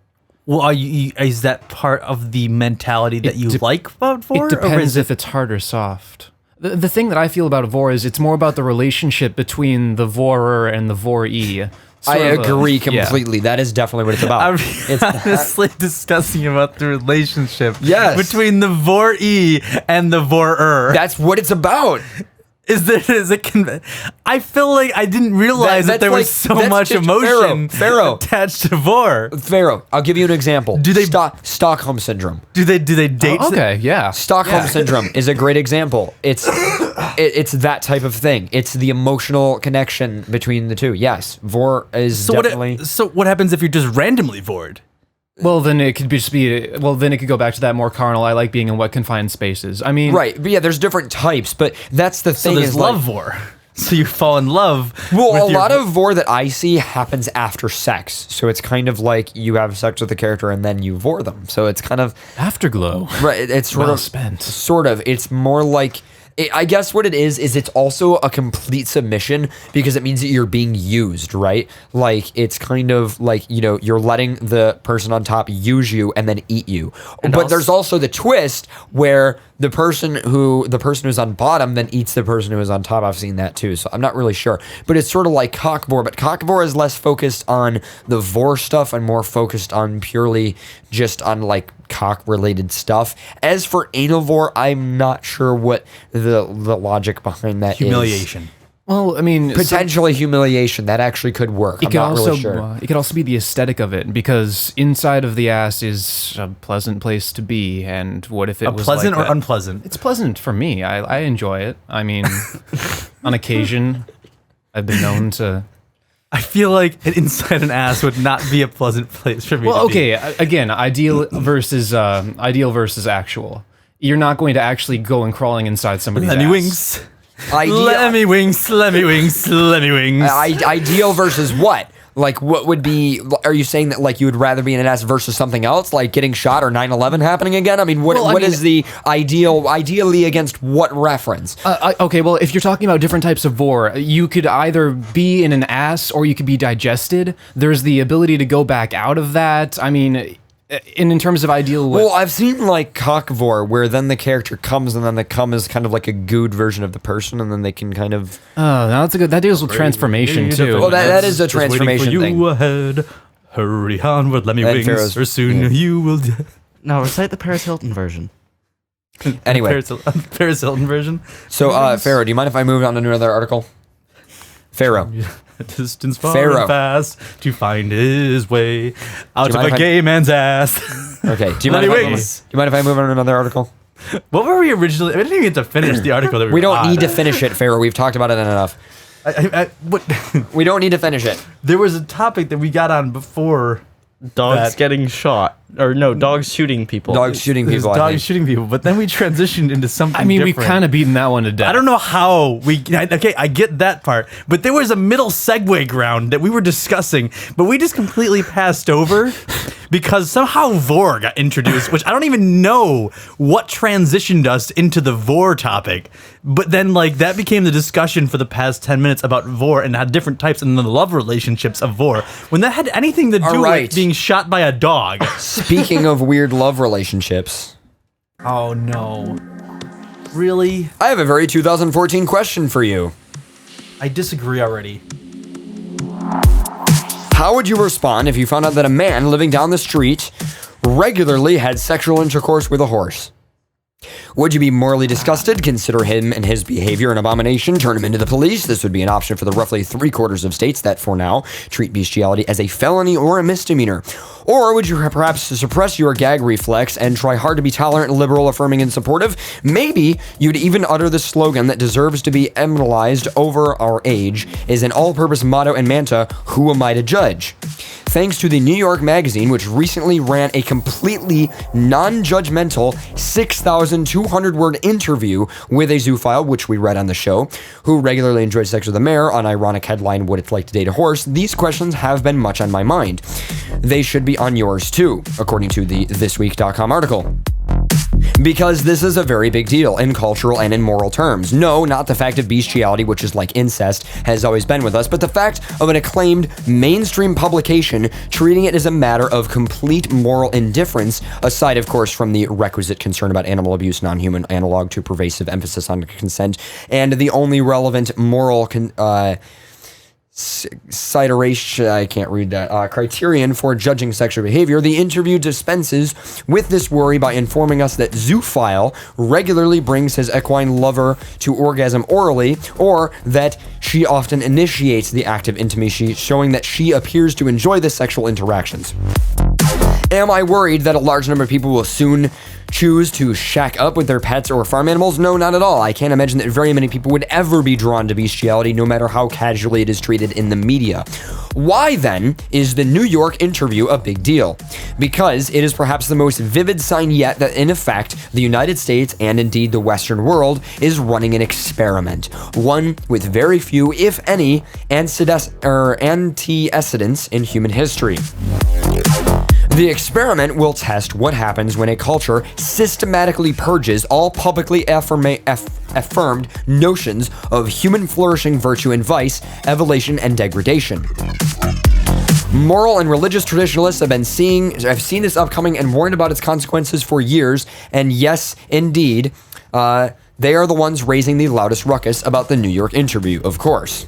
Well, is that part of the mentality that you like about vor? It depends if it's hard or soft. The thing that I feel about vor is it's more about the relationship between the vorer and the voree. I Sort of a- agree yeah. completely. That is definitely what it's about. I'm It's honestly discussing about the relationship Yes. between the voree and the vorer. That's what it's about. I feel like I didn't realize that that's there like- was so that's much just emotion Pharaoh. attached to vor. Pharaoh, I'll give you an example. Do they- Stockholm syndrome? Do they date? Okay, yeah. Stockholm syndrome is a great example. It's that type of thing. It's the emotional connection between the two. Yes, vor is So definitely. what happens if you're just randomly vored? Well, then it could just be. Well, then it could go back to that more carnal. I like being in wet, confined spaces. I mean, Right, but yeah, there's different types, but that's the So thing. there's is love like, vor. So you fall in love. well, with a your lot of vor that I see happens after sex, so it's kind of like you have sex with the character and then you vor them. So it's kind of afterglow. right. It's sort Well of spent. Sort of. It's more like. I guess what it is it's also a complete submission because it means that you're being used, right? Like it's kind of like, you're letting the person on top use you and then eat you. But there's also the twist where the person who's on bottom then eats the person who is on top. I've seen that too, so I'm not really sure. But it's sort of like cockvor, but cockvor is less focused on the vor stuff and more focused on purely just on like cock related stuff. As for anal, I'm not sure what the logic behind that is. humiliation. Well, I mean, Potentially humiliation. That actually could work. I'm not really sure. It could also be the aesthetic of it, because inside of the ass is a pleasant place to be. And what if it was Pleasant like or that? unpleasant? It's pleasant for me. I enjoy it. I mean, on occasion, I've been known to. I feel like an inside an ass would not be a pleasant place for me. Well, to be. okay. Again, ideal versus actual. You're not going to actually go and crawling inside somebody's Lemmy ass. wings. Ideal, Lemmy wings. Lemmy wings. Lemmy wings. ideal versus what? Like, what would be? Are you saying that like you would rather be in an ass versus something else, like getting shot or 9/11 happening again? I mean, what is the ideal? Ideally, against what reference? Okay, well, if you're talking about different types of vor, you could either be in an ass or you could be digested. There's the ability to go back out of that. I mean, in terms of ideal. Well, I've seen like cockvor where then the character comes and then the cum is kind of like a gooed version of the person, and then they can kind of. Oh, that's a good. That deals with transformation too. Oh, that is a Just waiting transformation for you thing. ahead. Hurry onward, Lemmy And wings, Pharaoh's- or soon yeah. you will. No, recite the Paris Hilton version. Anyway, Paris Hilton version. so Pharaoh, do you mind if I move on to another article? Pharaoh. A distance far Pharaoh. and fast to find his way out Do you of mind a if I- gay man's ass. Okay. Do you Lemmy mind wings. if I move on to another article? What were we originally? I didn't even get to finish the article that we We were don't on. need to finish it, Pharaoh. We've talked about it enough. What? We don't need to finish it. There was a topic that we got on before. Dogs That- getting shot. Or no, dogs shooting people. Dogs shooting It was people. I dogs think. shooting people, but then we transitioned into something. I mean, we've different. kind of beaten that one to death. I don't know how we. Okay, I get that part, but there was a middle segue ground that we were discussing, but we just completely passed over because somehow vor got introduced, which I don't even know what transitioned us into the vor topic. But then, like, that became the discussion for the past 10 minutes about vor and had different types and the love relationships of vor. When that had anything to do All right. with being shot by a dog. Speaking of weird love relationships, Oh no! Really? I have a very 2014 question for you. I disagree already. How would you respond if you found out that a man living down the street regularly had sexual intercourse with a horse? Would you be morally disgusted, consider him and his behavior an abomination, turn him into the police? This would be an option for the roughly 3/4 of states that, for now, treat bestiality as a felony or a misdemeanor. Or would you perhaps suppress your gag reflex and try hard to be tolerant, liberal, affirming, and supportive? Maybe you'd even utter the slogan that deserves to be immortalized over our age, is an all-purpose motto and mantra, who am I to judge? thanks to the New York Magazine, which recently ran a completely non-judgmental 6,200-word interview with a zoophile, which we read on the show, who regularly enjoys sex with a mare, on ironic headline, What It's Like to Date a Horse. These questions have been much on my mind. They should be on yours too, according to the thisweek.com article. Because this is a very big deal in cultural and in moral terms. No, not the fact of bestiality, which is like incest, has always been with us, but the fact of an acclaimed mainstream publication treating it as a matter of complete moral indifference, aside, of course, from the requisite concern about animal abuse, non-human analog to pervasive emphasis on consent, and the only relevant moral criterion for judging sexual behavior. The interview dispenses with this worry by informing us that zoophile regularly brings his equine lover to orgasm orally, or that she often initiates the act of intimacy, showing that she appears to enjoy the sexual interactions. Am I worried that a large number of people will soon choose to shack up with their pets or farm animals? No, not at all. I can't imagine that very many people would ever be drawn to bestiality, no matter how casually it is treated in the media. Why, then, is the New York interview a big deal? Because it is perhaps the most vivid sign yet that, in effect, the United States, and indeed the Western world, is running an experiment. One with very few, if any, antecedents in human history. The experiment will test what happens when a culture systematically purges all publicly affirmed notions of human flourishing, virtue and vice, evolution and degradation. Moral and religious traditionalists have seen this upcoming and warned about its consequences for years, and yes, indeed, they are the ones raising the loudest ruckus about the New York interview, of course.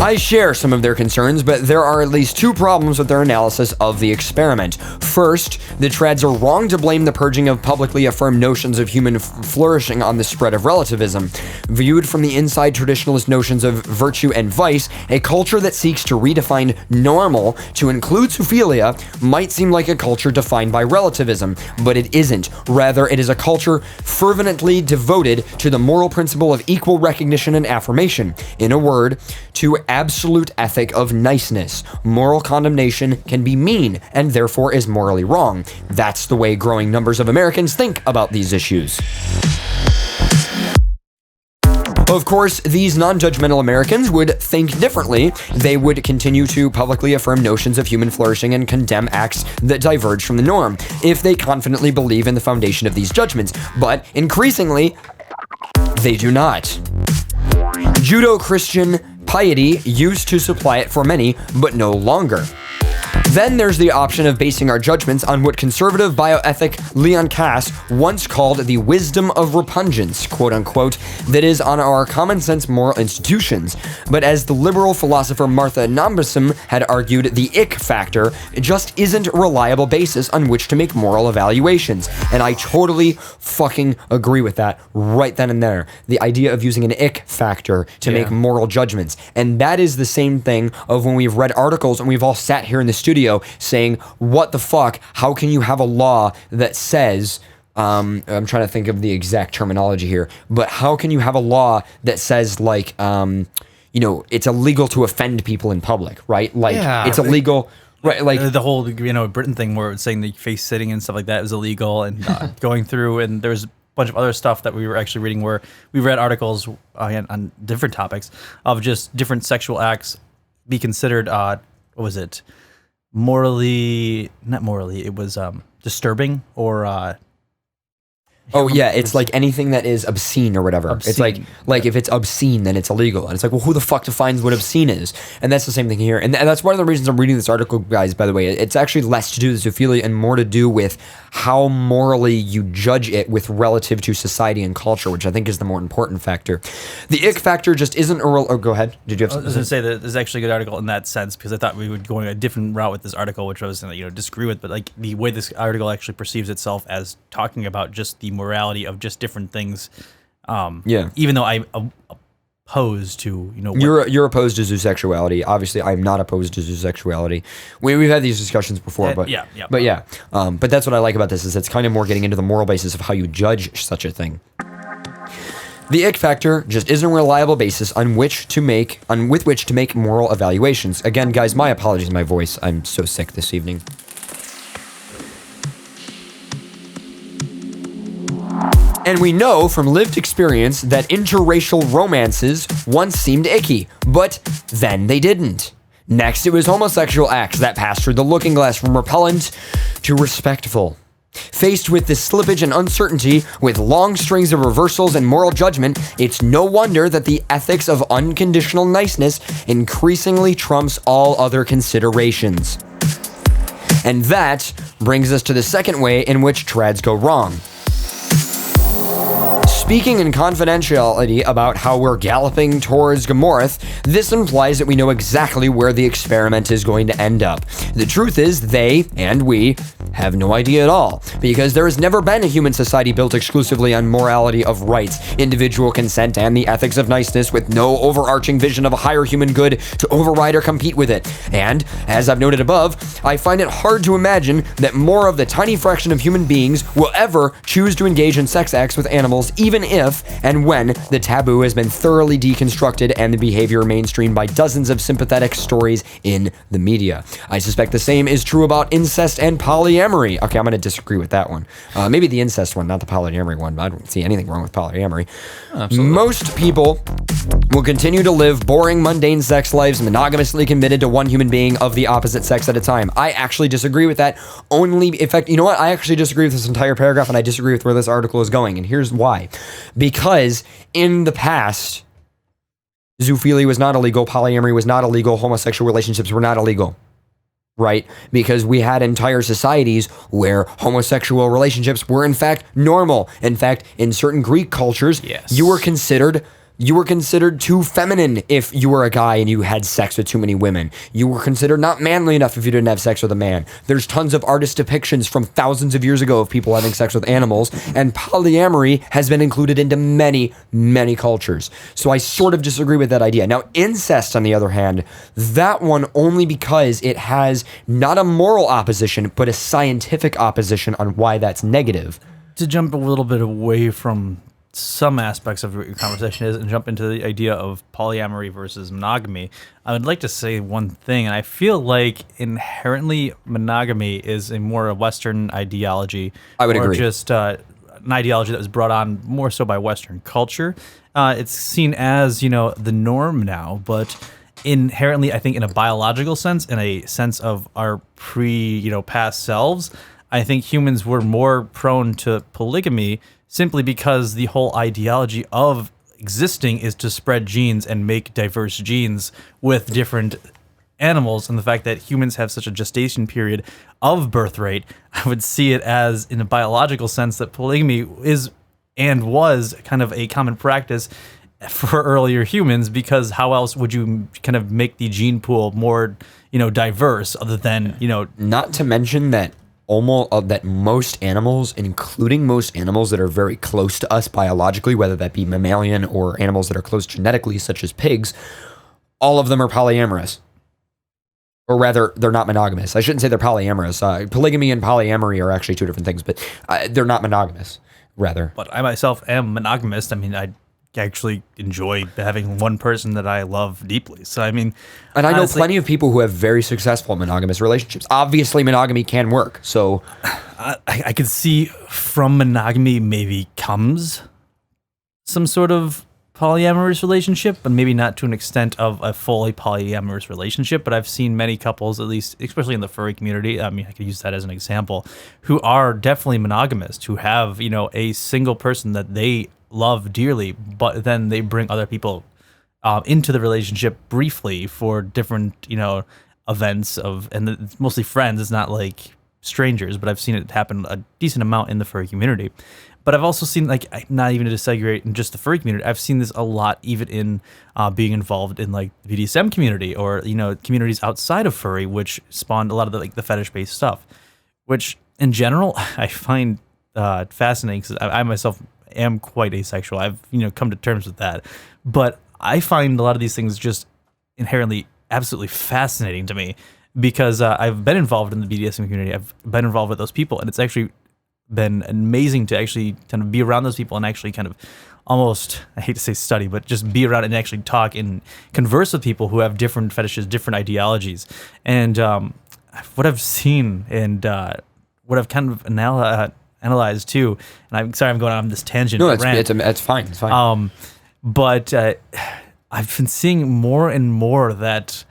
I share some of their concerns, but there are at least two problems with their analysis of the experiment. First, the trads are wrong to blame the purging of publicly affirmed notions of human flourishing on the spread of relativism. Viewed from the inside traditionalist notions of virtue and vice, a culture that seeks to redefine normal to include zoophilia might seem like a culture defined by relativism, but it isn't. Rather, it is a culture fervently devoted to the moral principle of equal recognition and affirmation. In a word, to absolute ethic of niceness. Moral condemnation can be mean and therefore is morally wrong. That's the way growing numbers of Americans think about these issues. Of course, these non-judgmental Americans would think differently. They would continue to publicly affirm notions of human flourishing and condemn acts that diverge from the norm, if they confidently believe in the foundation of these judgments. But increasingly, they do not. Judeo-Christian piety used to supply it for many, but no longer. Then there's the option of basing our judgments on what conservative bioethic Leon Kass once called the wisdom of repugnance, quote unquote, that is on our common sense moral institutions. But as the liberal philosopher Martha Nussbaum had argued, the ick factor just isn't a reliable basis on which to make moral evaluations. And I totally fucking agree with that right then and there. The idea of using an ick factor to make moral judgments. And that is the same thing of when we've read articles and we've all sat here in the studio saying, what the fuck, how can you have a law that says, I'm trying to think of the exact terminology here, but how can you have a law that says like, it's illegal to offend people in public, right? Like it's illegal. Right, like the whole, Britain thing where it's saying the face sitting and stuff like that is illegal, and going through, and there's a bunch of other stuff that we were actually reading where we read articles on different topics of just different sexual acts be considered, what was it? Not morally, it was disturbing or it's like anything that is obscene or whatever. It's like if it's obscene, then it's illegal. And it's like, well, who the fuck defines what obscene is? And that's the same thing here. And that's one of the reasons I'm reading this article, guys, by the way. It's actually less to do with zoophilia and more to do with how morally you judge it with relative to society and culture, which I think is the more important factor. The ick factor just isn't a real... Oh, go ahead. Did you have something? I was going to say that this is actually a good article in that sense, because I thought we would go a different route with this article, which I was going to disagree with, but like the way this article actually perceives itself as talking about just the morality of just different things. Even though I'm opposed to, You're opposed to zoosexuality. Obviously, I'm not opposed to zoosexuality. We've had these discussions before, but that's what I like about this, is it's kind of more getting into the moral basis of how you judge such a thing. The ick factor just isn't a reliable basis with which to make moral evaluations. Again, guys, my apologies, my voice. I'm so sick this evening. And we know from lived experience that interracial romances once seemed icky, but then they didn't. Next, it was homosexual acts that passed through the looking glass from repellent to respectful. Faced with this slippage and uncertainty, with long strings of reversals and moral judgment, it's no wonder that the ethics of unconditional niceness increasingly trumps all other considerations. And that brings us to the second way in which trads go wrong. Speaking in confidentiality about how we're galloping towards Gomorrah, this implies that we know exactly where the experiment is going to end up. The truth is, they, and we, have no idea at all, because there has never been a human society built exclusively on morality of rights, individual consent, and the ethics of niceness, with no overarching vision of a higher human good to override or compete with it. And, as I've noted above, I find it hard to imagine that more of the tiny fraction of human beings will ever choose to engage in sex acts with animals, even if and when the taboo has been thoroughly deconstructed and the behavior mainstreamed by dozens of sympathetic stories in the media. I suspect the same is true about incest and polyamory. Okay, I'm going to disagree with that one. Maybe the incest one, not the polyamory one, but I don't see anything wrong with polyamory. Absolutely. Most people will continue to live boring, mundane sex lives, monogamously committed to one human being of the opposite sex at a time. I actually disagree with that. In fact, you know what? I actually disagree with this entire paragraph, and I disagree with where this article is going, and here's why. Because in the past, zoophilia was not illegal, polyamory was not illegal, homosexual relationships were not illegal. Right? Because we had entire societies where homosexual relationships were in fact normal. In fact, in certain Greek cultures, you were considered too feminine if you were a guy and you had sex with too many women. You were considered not manly enough if you didn't have sex with a man. There's tons of artist depictions from thousands of years ago of people having sex with animals, and polyamory has been included into many, many cultures. So I sort of disagree with that idea. Now, incest, on the other hand, that one only because it has not a moral opposition, but a scientific opposition on why that's negative. To jump a little bit away from some aspects of what your conversation is and jump into the idea of polyamory versus monogamy, I would like to say one thing, and I feel like inherently monogamy is a more Western ideology. I would agree. Or just an ideology that was brought on more so by Western culture. It's seen as, the norm now, but inherently, I think in a biological sense, in a sense of our past selves, I think humans were more prone to polygamy simply because the whole ideology of existing is to spread genes and make diverse genes with different animals. And the fact that humans have such a gestation period of birth rate, I would see it as, in a biological sense, that polygamy is and was kind of a common practice for earlier humans, because how else would you kind of make the gene pool more, diverse other than, Not to mention that that most animals, including most animals that are very close to us biologically, whether that be mammalian or animals that are close genetically, such as pigs, all of them are polyamorous. Or rather, they're not monogamous. I shouldn't say they're polyamorous. Polygamy and polyamory are actually two different things, but they're not monogamous, rather. But I myself am monogamous. I mean, I actually enjoy having one person that I love deeply. So, I mean... And I know plenty of people who have very successful monogamous relationships. Obviously, monogamy can work, so... I could see from monogamy maybe comes some sort of polyamorous relationship, but maybe not to an extent of a fully polyamorous relationship. But I've seen many couples, at least, especially in the furry community, I mean, I could use that as an example, who are definitely monogamous, who have, a single person that they love dearly, but then they bring other people into the relationship briefly for different, events and it's mostly friends. It's not like strangers, but I've seen it happen a decent amount in the furry community. But I've also seen, not even to segregate in just the furry community, I've seen this a lot even in being involved in the BDSM community or, communities outside of furry, which spawned a lot of the fetish-based stuff, which in general I find fascinating because I myself am quite asexual. I've come to terms with that, but I find a lot of these things just inherently absolutely fascinating to me because I've been involved in the BDSM community. I've been involved with those people, and it's actually been amazing to actually kind of be around those people and actually kind of almost, I hate to say study, but just be around and actually talk and converse with people who have different fetishes, different ideologies. And what I've seen and what I've kind of analyzed too, and I'm sorry I'm going on this tangent. No, rant. it's fine. It's fine. But I've been seeing more and more that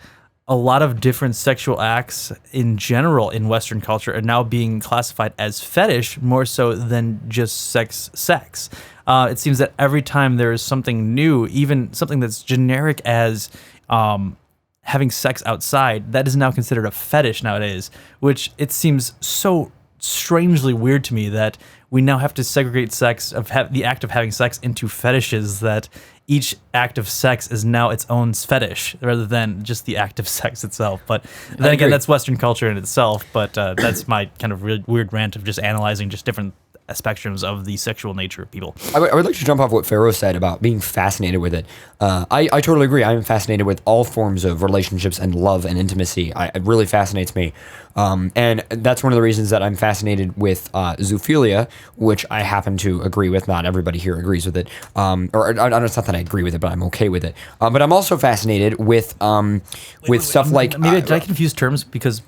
a lot of different sexual acts in general in Western culture are now being classified as fetish more so than just sex. It seems that every time there is something new, even something that's generic as having sex outside, that is now considered a fetish nowadays, which it seems so strangely weird to me that we now have to segregate the act of having sex into fetishes, that each act of sex is now its own fetish rather than just the act of sex itself. But then again, that's Western culture in itself, but that's my kind of really weird rant of just analyzing just different spectrums of the sexual nature of people. I would like to jump off what Pharaoh said about being fascinated with it. I totally agree. I'm fascinated with all forms of relationships and love and intimacy. It really fascinates me. And that's one of the reasons that I'm fascinated with zoophilia, which I happen to agree with. Not everybody here agrees with it. It's not that I agree with it, but I'm okay with it. But I'm also fascinated with stuff like... Maybe did I confuse terms? Because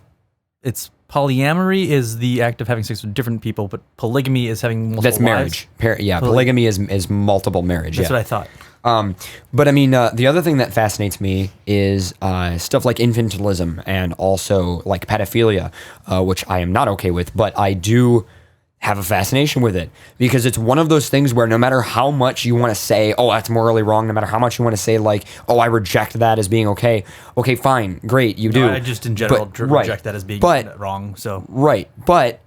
it's polyamory is the act of having sex with different people, but polygamy is having multiple That's marriage. Polygamy is multiple marriage. That's what I thought. But I mean, the other thing that fascinates me is stuff like infantilism and also like pedophilia, which I am not okay with, but I do have a fascination with it because it's one of those things where no matter how much you want to say, oh, that's morally wrong, no matter how much you want to say like, oh, I reject that as being okay, fine, great, you do. I just in general reject that as being wrong. So right, but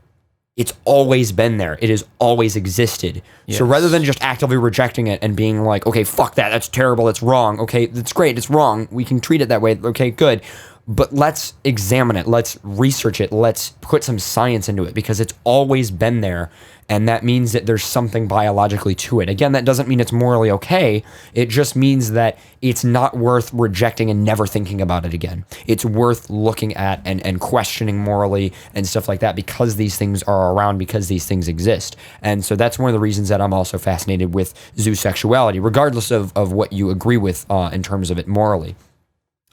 it's always been there. It has always existed. Yes. So rather than just actively rejecting it and being like, okay, fuck that, that's terrible, that's wrong, okay, that's great, it's wrong, we can treat it that way, okay, good. But let's examine it, let's research it, let's put some science into it because it's always been there. And that means that there's something biologically to it. Again, that doesn't mean it's morally okay. It just means that it's not worth rejecting and never thinking about it again. It's worth looking at and questioning morally and stuff like that because these things are around, because these things exist. And so that's one of the reasons that I'm also fascinated with zoosexuality, regardless of what you agree with in terms of it morally.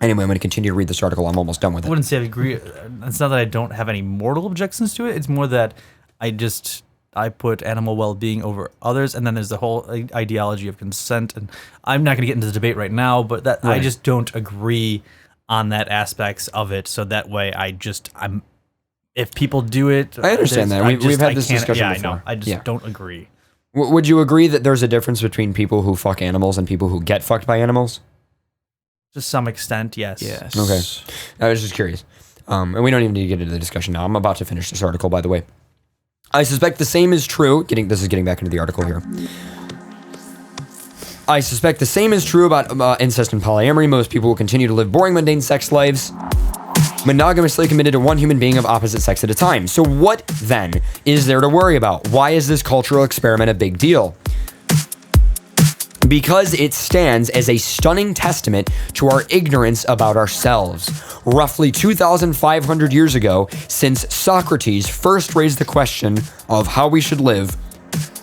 Anyway, I'm going to continue to read this article. I'm almost done with it. I wouldn't say I agree. It's not that I don't have any moral objections to it. It's more that I put animal well-being over others, and then there's the whole ideology of consent. And I'm not going to get into the debate right now, but that right. I just don't agree on that aspects of it. So that way, if people do it, I understand that. We've had this discussion before. I know. I just don't agree. Would you agree that there's a difference between people who fuck animals and people who get fucked by animals? To some extent, yes. Yes. Okay. I was just curious. And we don't even need to get into the discussion now. I'm about to finish this article, by the way. I suspect the same is true. This is getting back into the article here. I suspect the same is true about incest and polyamory. Most people will continue to live boring, mundane sex lives, monogamously committed to one human being of opposite sex at a time. So what, then, is there to worry about? Why is this cultural experiment a big deal? Because it stands as a stunning testament to our ignorance about ourselves. Roughly 2,500 years ago, since Socrates first raised the question of how we should live,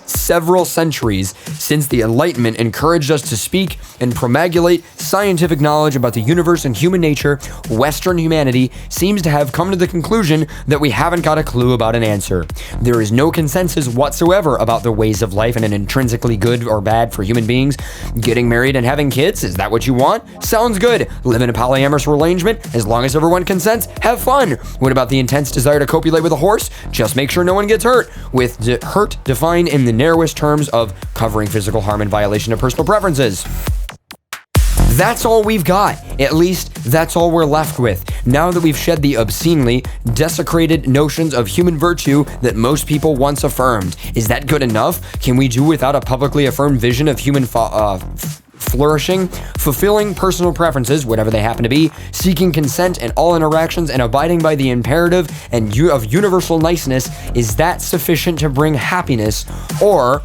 several centuries since the Enlightenment encouraged us to speak and promulgate scientific knowledge about the universe and human nature, Western humanity seems to have come to the conclusion that we haven't got a clue about an answer. There is no consensus whatsoever about the ways of life and an intrinsically good or bad for human beings. Getting married and having kids, is that what you want? Sounds good. Live in a polyamorous arrangement, as long as everyone consents, have fun. What about the intense desire to copulate with a horse? Just make sure no one gets hurt. With hurt defined in the narrowest terms of covering physical harm in violation of personal preferences. That's all we've got. At least, that's all we're left with. Now that we've shed the obscenely desecrated notions of human virtue that most people once affirmed. Is that good enough? Can we do without a publicly affirmed vision of human flourishing, fulfilling personal preferences, whatever they happen to be, seeking consent in all interactions, and abiding by the imperative of universal niceness? Is that sufficient to bring happiness? Or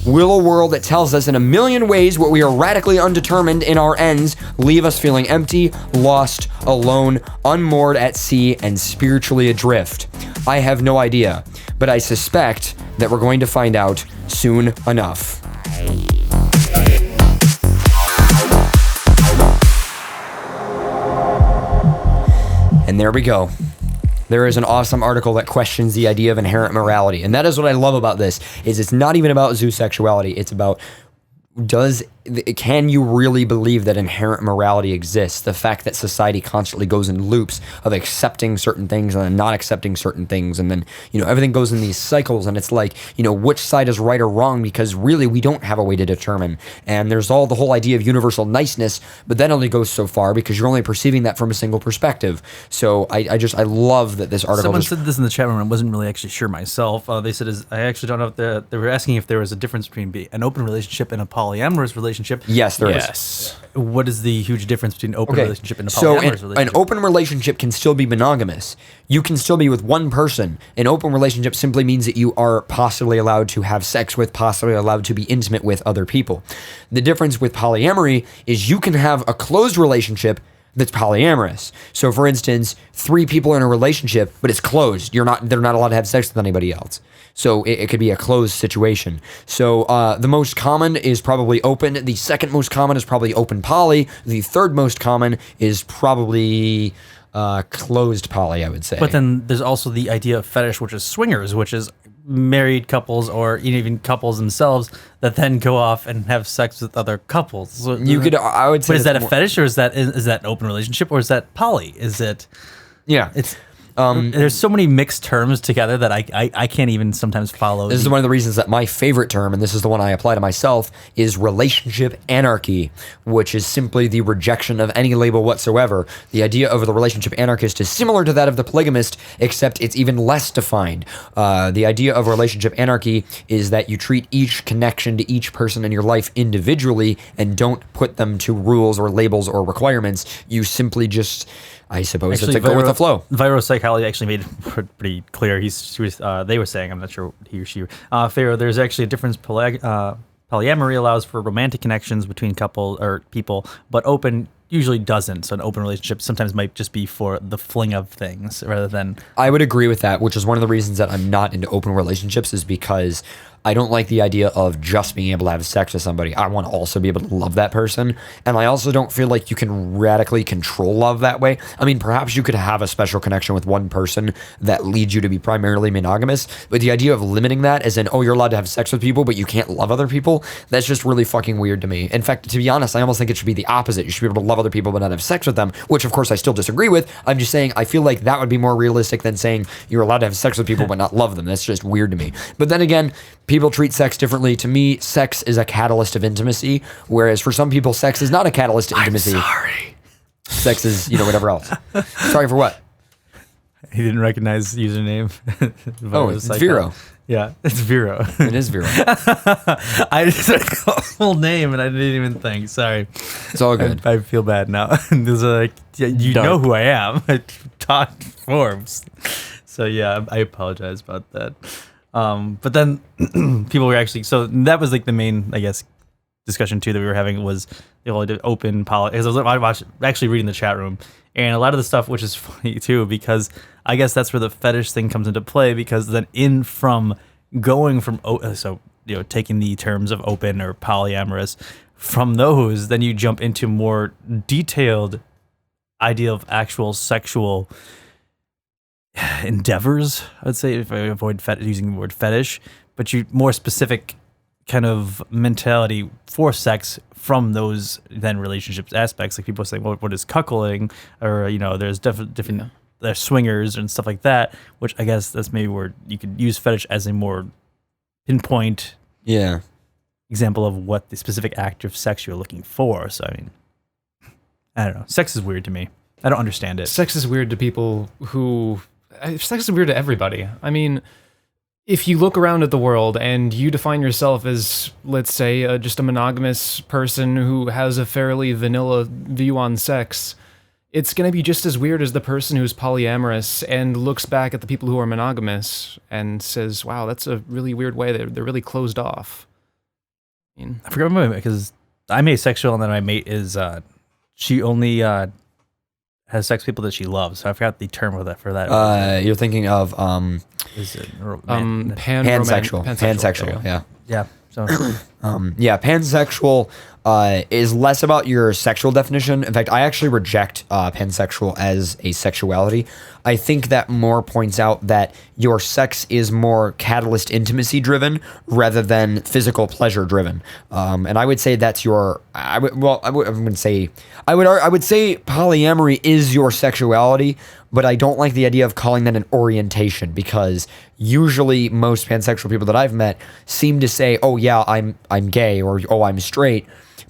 will a world that tells us in a million ways what we are radically undetermined in our ends leave us feeling empty, lost, alone, unmoored at sea, and spiritually adrift? I have no idea, but I suspect that we're going to find out soon enough. And there we go. There is an awesome article that questions the idea of inherent morality. And that is what I love about this, is it's not even about zoosexuality. It's about can you really believe that inherent morality exists? The fact that society constantly goes in loops of accepting certain things and then not accepting certain things, and then everything goes in these cycles, and it's like which side is right or wrong, because really we don't have a way to determine. And there's the whole idea of universal niceness, but that only goes so far because you're only perceiving that from a single perspective. So I love that this article. Someone said this in the chat room. I wasn't really actually sure myself. They said I actually don't know if they were asking if there was a difference between an open relationship and a polyamorous relationship. Yes, there is. Yes. What is the huge difference between an open relationship and a polyamorous relationship? An open relationship can still be monogamous. You can still be with one person. An open relationship simply means that you are possibly allowed to have sex with, possibly allowed to be intimate with other people. The difference with polyamory is you can have a closed relationship that's polyamorous. So for instance, 3 people in a relationship, but it's closed. They're not allowed to have sex with anybody else. So it could be a closed situation. So the most common is probably open. The second most common is probably open poly. The third most common is probably closed poly, I would say. But then there's also the idea of fetish, which is swingers, which is married couples or even couples themselves that then go off and have sex with other couples. So I would say. But is that a fetish, or is that an open relationship, or is that poly? Is it? Yeah, it's. There's so many mixed terms together that I can't even sometimes follow. This is one of the reasons that my favorite term, and this is the one I apply to myself, is relationship anarchy, which is simply the rejection of any label whatsoever. The idea of the relationship anarchist is similar to that of the polygamist, except it's even less defined. The idea of relationship anarchy is that you treat each connection to each person in your life individually and don't put them to rules or labels or requirements. You simply just, I suppose, it's a go with the flow. Viropsychology actually made it pretty clear. They were saying, I'm not sure he or she. Pharaoh, there's actually a difference. Polyamory allows for romantic connections between couple or people, but open usually doesn't. So an open relationship sometimes might just be for the fling of things rather than. I would agree with that, which is one of the reasons that I'm not into open relationships, is because I don't like the idea of just being able to have sex with somebody. I want to also be able to love that person. And I also don't feel like you can radically control love that way. I mean, perhaps you could have a special connection with one person that leads you to be primarily monogamous. But the idea of limiting that as in, you're allowed to have sex with people, but you can't love other people, that's just really fucking weird to me. In fact, to be honest, I almost think it should be the opposite. You should be able to love other people but not have sex with them, which of course I still disagree with. I'm just saying I feel like that would be more realistic than saying you're allowed to have sex with people but not love them. That's just weird to me. But then again, people treat sex differently. To me, sex is a catalyst of intimacy, whereas for some people, sex is not a catalyst to intimacy. I'm sorry. Sex is, whatever else. Sorry for what? He didn't recognize the username. It's Vero. Yeah, it's Vero. It is Vero. I just heard the whole name and I didn't even think. Sorry. It's all good. I feel bad now. There's know who I am. I talked Forbes. So yeah, I apologize about that. But then people were actually, so that was like the main, I guess, discussion too that we were having was open policy. Because I was actually reading the chat room, and a lot of the stuff, which is funny too, because I guess that's where the fetish thing comes into play. Because then taking the terms of open or polyamorous from those, then you jump into more detailed idea of actual sexual endeavors, I'd say, if I avoid using the word fetish, but you more specific kind of mentality for sex from those then relationships aspects. Like people say, well, what is cuckolding? Or, there's different there's swingers and stuff like that, which I guess that's maybe where you could use fetish as a more pinpoint example of what the specific act of sex you're looking for. So, I mean, I don't know. Sex is weird to me. I don't understand it. Sex is weird to people who... Sex is weird to everybody. I mean, if you look around at the world and you define yourself as, let's say, just a monogamous person who has a fairly vanilla view on sex, it's going to be just as weird as the person who's polyamorous and looks back at the people who are monogamous and says, wow, that's a really weird way. They're really closed off. I forgot my mate, because I'm asexual, and then my mate is, she only has sex with people that she loves. So I forgot the term for that. You're thinking of is it pansexual. Pansexual, yeah. Yeah. So Yeah, pansexual is less about your sexual definition. In fact, I actually reject pansexual as a sexuality. I think that more points out that your sex is more catalyst intimacy driven rather than physical pleasure driven. And I would say that's your. I would say polyamory is your sexuality, but I don't like the idea of calling that an orientation because usually most pansexual people that I've met seem to say, "Oh yeah, I'm gay," or "Oh, I'm straight."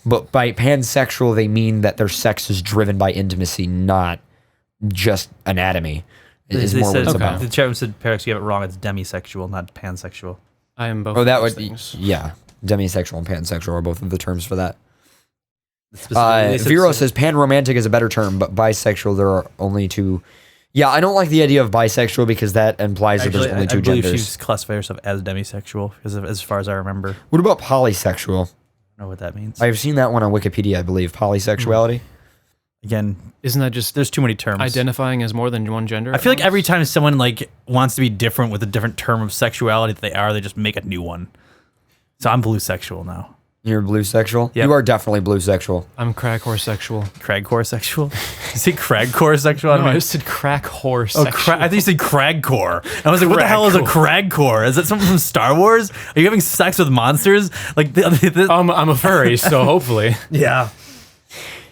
But by pansexual, they mean that their sex is driven by intimacy, not just anatomy. Is more what it's about. The chairman said, Parax, you have it wrong. It's demisexual, not pansexual. I am both. Oh, that of would those things. yeah. Demisexual and pansexual are both of the terms for that. Specifically, they said- Vero says panromantic is a better term, but bisexual there are only two. Yeah, I don't like the idea of bisexual because that implies that there's only two I believe genders. she's classified herself as demisexual, as far as I remember. I What about polysexual? don't know what that means. I've seen that one on Wikipedia, I believe. Polysexuality. Again, Isn't that just there's too many terms. identifying as more than one gender? I feel like every time someone like wants to be different with a different term of sexuality that they just make a new one. So I'm blue sexual now. You're blue sexual? Yep. You are definitely blue sexual. I'm crack horse sexual. Cragcore sexual? You say cragcore sexual? I No, don't I know. just said crack horse Oh, sexual. I think you said cragcore. And I was like, what the hell is a cragcore? Is that something from Star Wars? Are you having sex with monsters? Like, I'm a furry, so hopefully. yeah.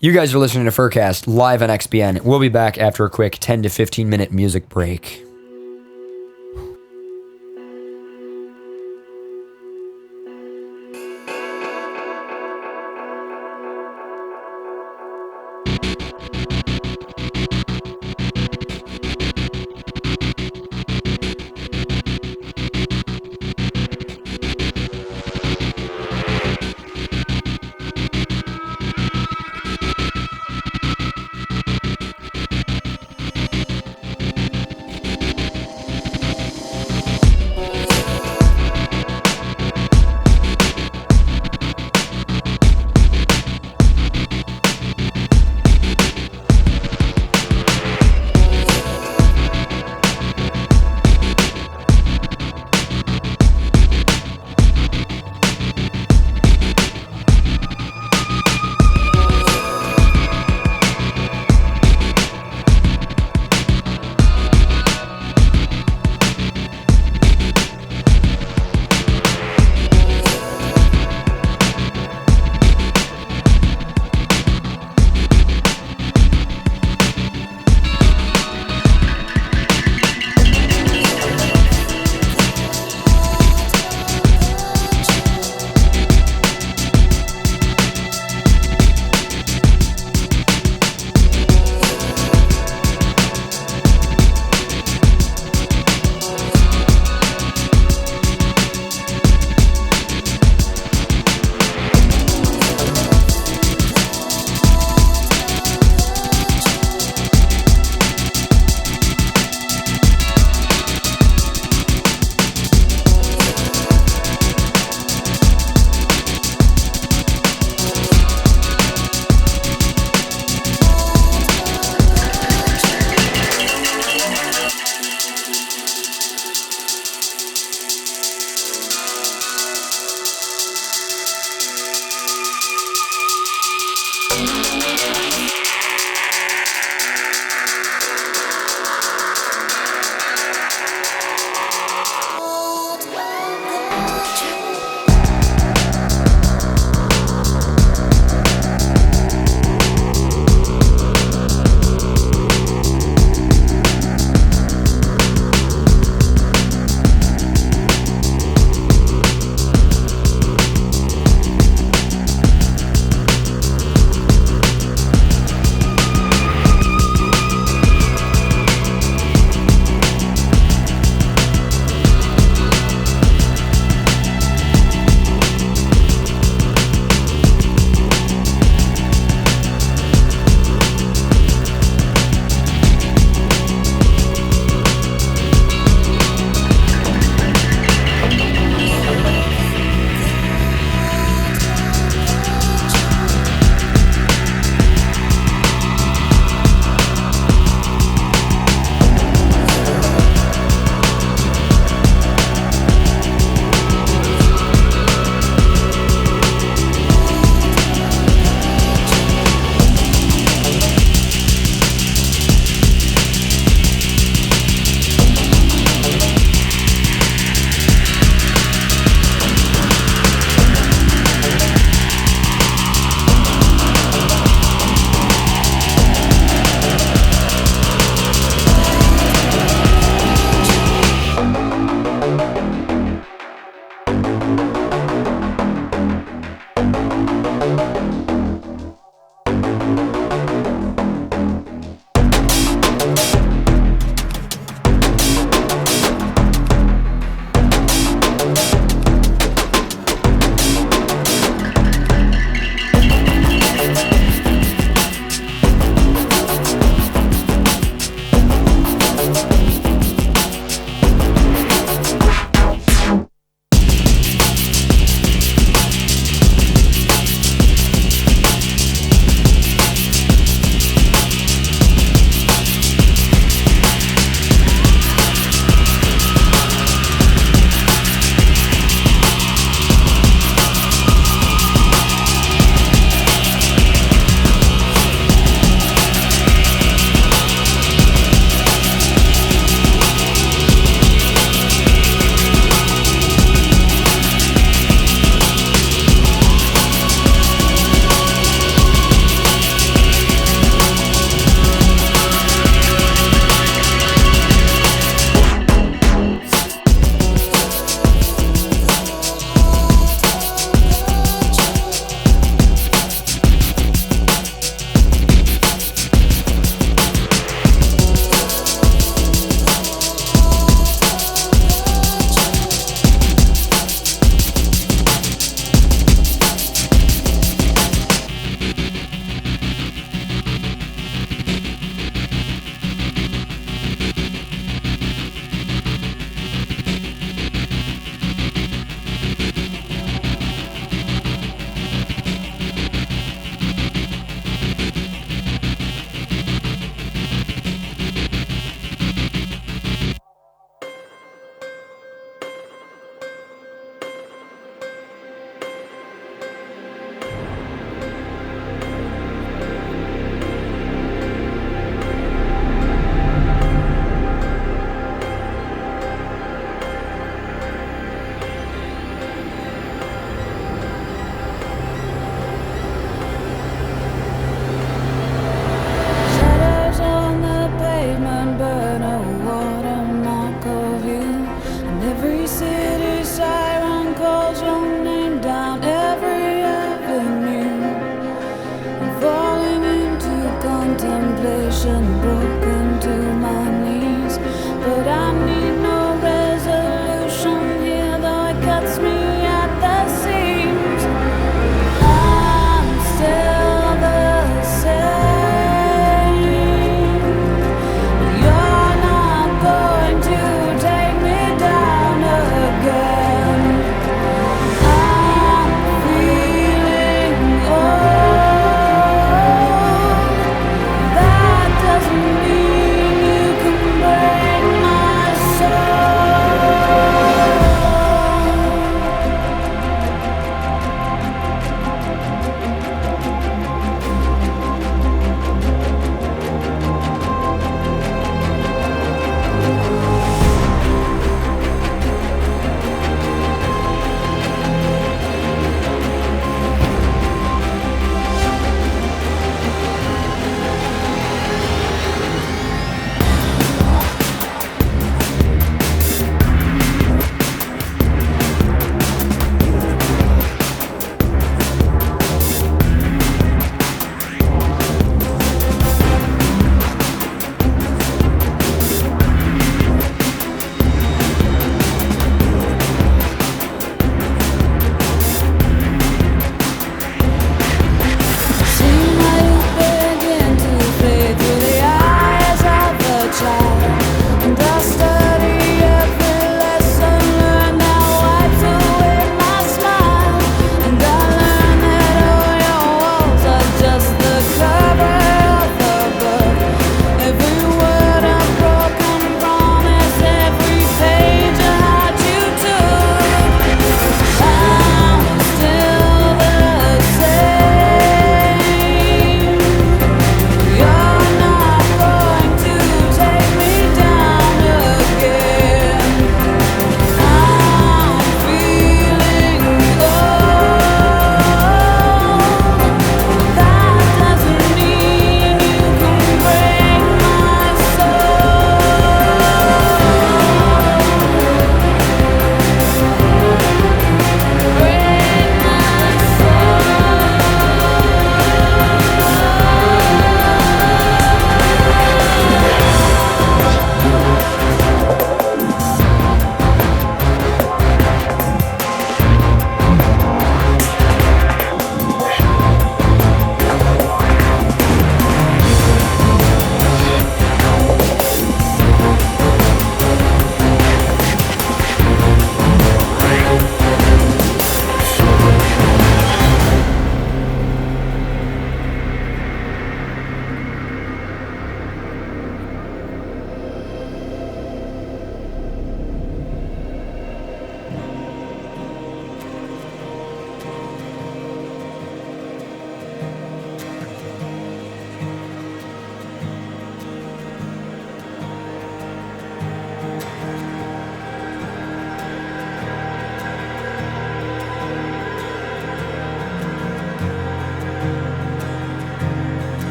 You guys are listening to FurCast live on XBN. We'll be back after a quick 10 to 15 minute music break.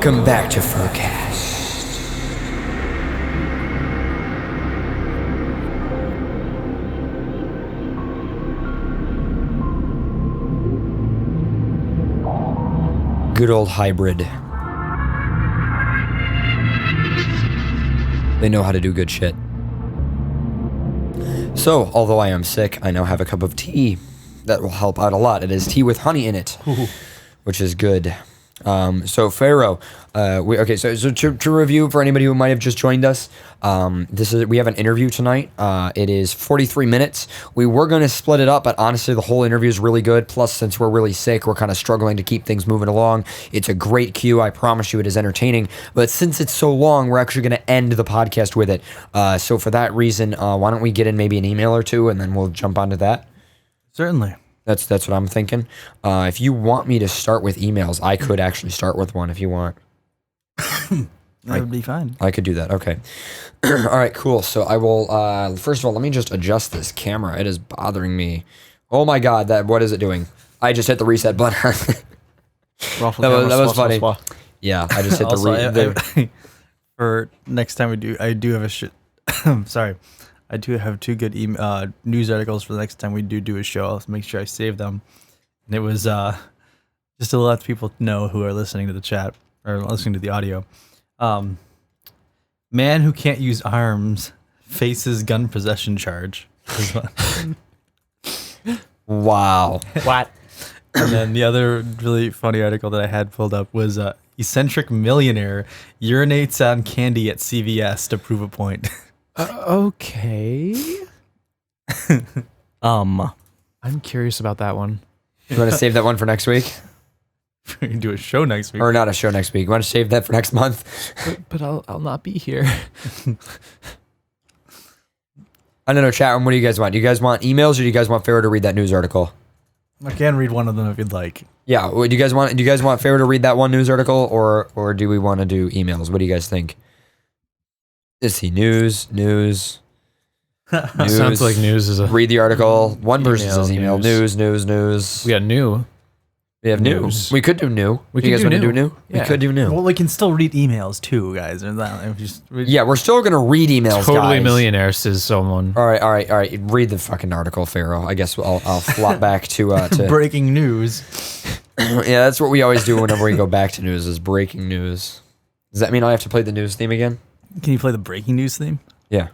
Welcome back to FurCast. Good old hybrid. They know how to do good shit. So, although I am sick, I now have a cup of tea that will help out a lot. It is tea with honey in it, which is good. So Pharaoh, so to review for anybody who might have just joined us, we have an interview tonight. It is 43 minutes. We were going to split it up, but honestly, the whole interview is really good. Plus, since we're really sick, we're kind of struggling to keep things moving along. It's a great cue. I promise you it is entertaining. But since it's so long, we're actually going to end the podcast with it. So for that reason, why don't we get in maybe an email or two, and then we'll jump onto that? Certainly. That's what I'm thinking. If you want me to start with emails, I could actually start with one if you want. That would be fine. I could do that. Okay. All right, cool. So I will, first of all, let me just adjust this camera. It is bothering me. Oh my God, what is it doing? I just hit the reset button. that was funny. Yeah, I just hit the for next time I do have a shit. Sorry. I do have two good news articles for the next time we do a show. I'll make sure I save them. And it was just to let people know who are listening to the chat or listening to the audio. Man who can't use arms faces gun possession charge. Wow. What? And then the other really funny article that I had pulled up was eccentric millionaire urinates on candy at CVS to prove a point. Okay. Um, I'm curious about that one. You want to save that one for next week? We can do a show next week. Or not a show next week. You want to save that for next month? But I'll not be here. I don't know, chat room, what do you guys want? Do you guys want emails or do you guys want Pharaoh to read that news article? I can read one of them if you'd like. Yeah, do you guys want Pharaoh to read that one news article or do we want to do emails? What do you guys think? Let's see, news. Sounds like news is a... Read the article. One person says email. news. News. We got new. We have news. We could do new. We Do you could guys do want to do new. new? Yeah. We could do new. Well, we can still read emails too, guys. Yeah, we're still going to read emails, Totally guys. millionaire, says someone. All right. Read the fucking article, Pharaoh. I guess I'll flop back to breaking news. Yeah, that's what we always do whenever we go back to news is breaking news. Does that mean I have to play the news theme again? Can you play the breaking news theme? Yeah.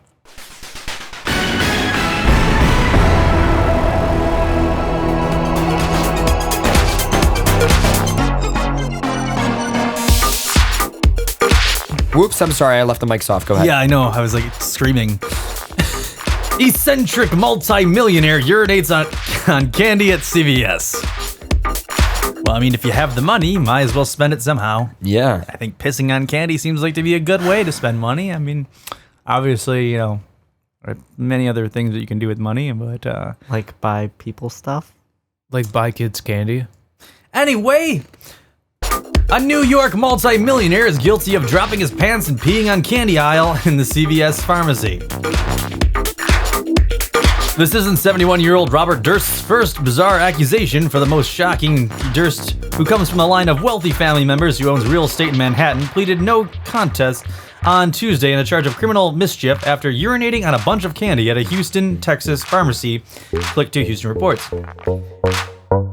Whoops, I'm sorry, I left the mics off. Go ahead. Yeah, I know. I was like screaming. Eccentric multi-millionaire urinates on candy at CVS. Well, I mean, if you have the money, you might as well spend it somehow. Yeah. I think pissing on candy seems like to be a good way to spend money. I mean, obviously, there are many other things that you can do with money, but like buy people stuff. Like buy kids candy. anyway, a New York multi-millionaire is guilty of dropping his pants and peeing on candy aisle in the CVS pharmacy. This isn't 71-year-old Robert Durst's first bizarre accusation. For the most shocking, Durst, who comes from a line of wealthy family members who owns real estate in Manhattan, pleaded no contest on Tuesday in a charge of criminal mischief after urinating on a bunch of candy at a Houston, Texas pharmacy, clicked to Houston Reports.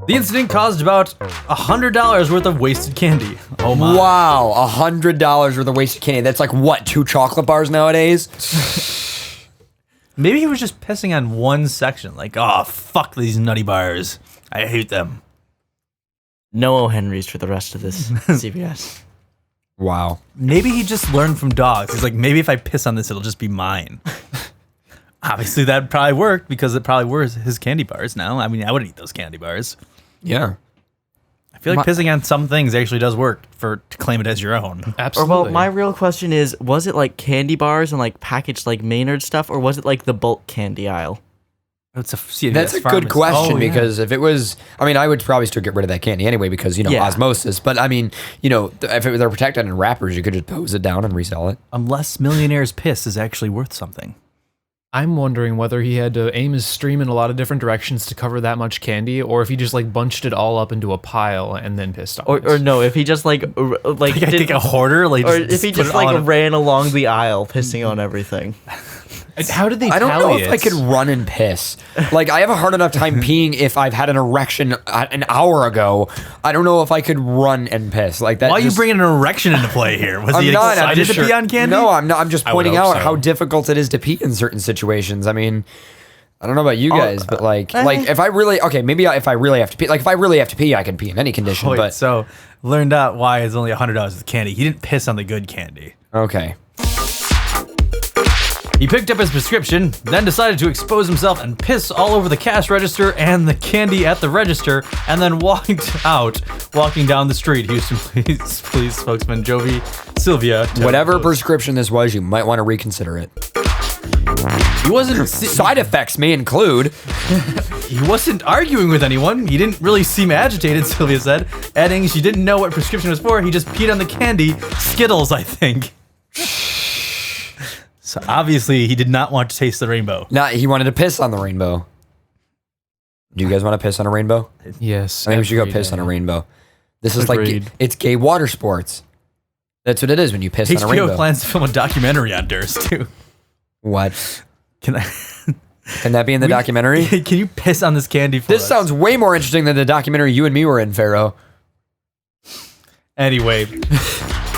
The incident caused about $100 worth of wasted candy. Oh my. Wow, $100 worth of wasted candy. That's like what, 2 chocolate bars nowadays? Maybe he was just pissing on one section, like, oh, fuck these nutty bars. I hate them. No O. Henrys for the rest of this CVS. Wow. Maybe he just learned from dogs. He's like, maybe if I piss on this, it'll just be mine. Obviously, that probably worked because it probably were his candy bars now. I mean, I would eat those candy bars. Yeah. I feel like pissing on some things actually does work to claim it as your own. Absolutely. Or well, my real question is, was it like candy bars and like packaged like Maynard stuff, or was it like the bulk candy aisle? It's a CVS That's a pharmacy. good question Oh, yeah. because if it was, I mean, I would probably still get rid of that candy anyway because, Yeah. osmosis. But I mean, if they're protected in wrappers, you could just hose it down and resell it. Unless millionaire's piss is actually worth something. I'm wondering whether he had to aim his stream in a lot of different directions to cover that much candy, or if he just like bunched it all up into a pile and then pissed on it. Or no, if he just like I think a hoarder, like, or just if he put just it all in like a- ran along the aisle pissing on everything. How did they I don't know tally if I it? could run and piss. Like, I have a hard enough time peeing if I've had an erection an hour ago. I don't know if I could run and piss. Like that. Why are you just- bringing an erection into play here? Was I'm he not. I'm excited just to pee on candy? No, I'm not. I'm just I would pointing hope out so. how difficult it is to pee in certain situations. I mean, I don't know about you guys, but like if I really if I really have to pee, like if I really have to pee, I can pee in any condition. Wait, but so learned out why it's only $100 with candy. He didn't piss on the good candy. okay. He picked up his prescription, then decided to expose himself and piss all over the cash register and the candy at the register, and then walking down the street. Houston police spokesman Jovi Sylvia. told Whatever Post. prescription this was, you might want to reconsider it. He wasn't Side effects may include. he wasn't arguing with anyone. He didn't really seem agitated, Sylvia said, adding she didn't know what prescription was for. He just peed on the candy, Skittles, I think. So obviously he did not want to taste the rainbow. Nah, he wanted to piss on the rainbow. Do you guys want to piss on a rainbow? Yes. I think we should go every piss on a day. rainbow. This is Agreed. like it's gay water sports. That's what it is when you piss on a HBO rainbow. plans to film a documentary on Durst too. What? Can I? Can that be in the documentary? Can you piss on this candy for This us? sounds way more interesting than the documentary you and me were in, Pharaoh. Anyway,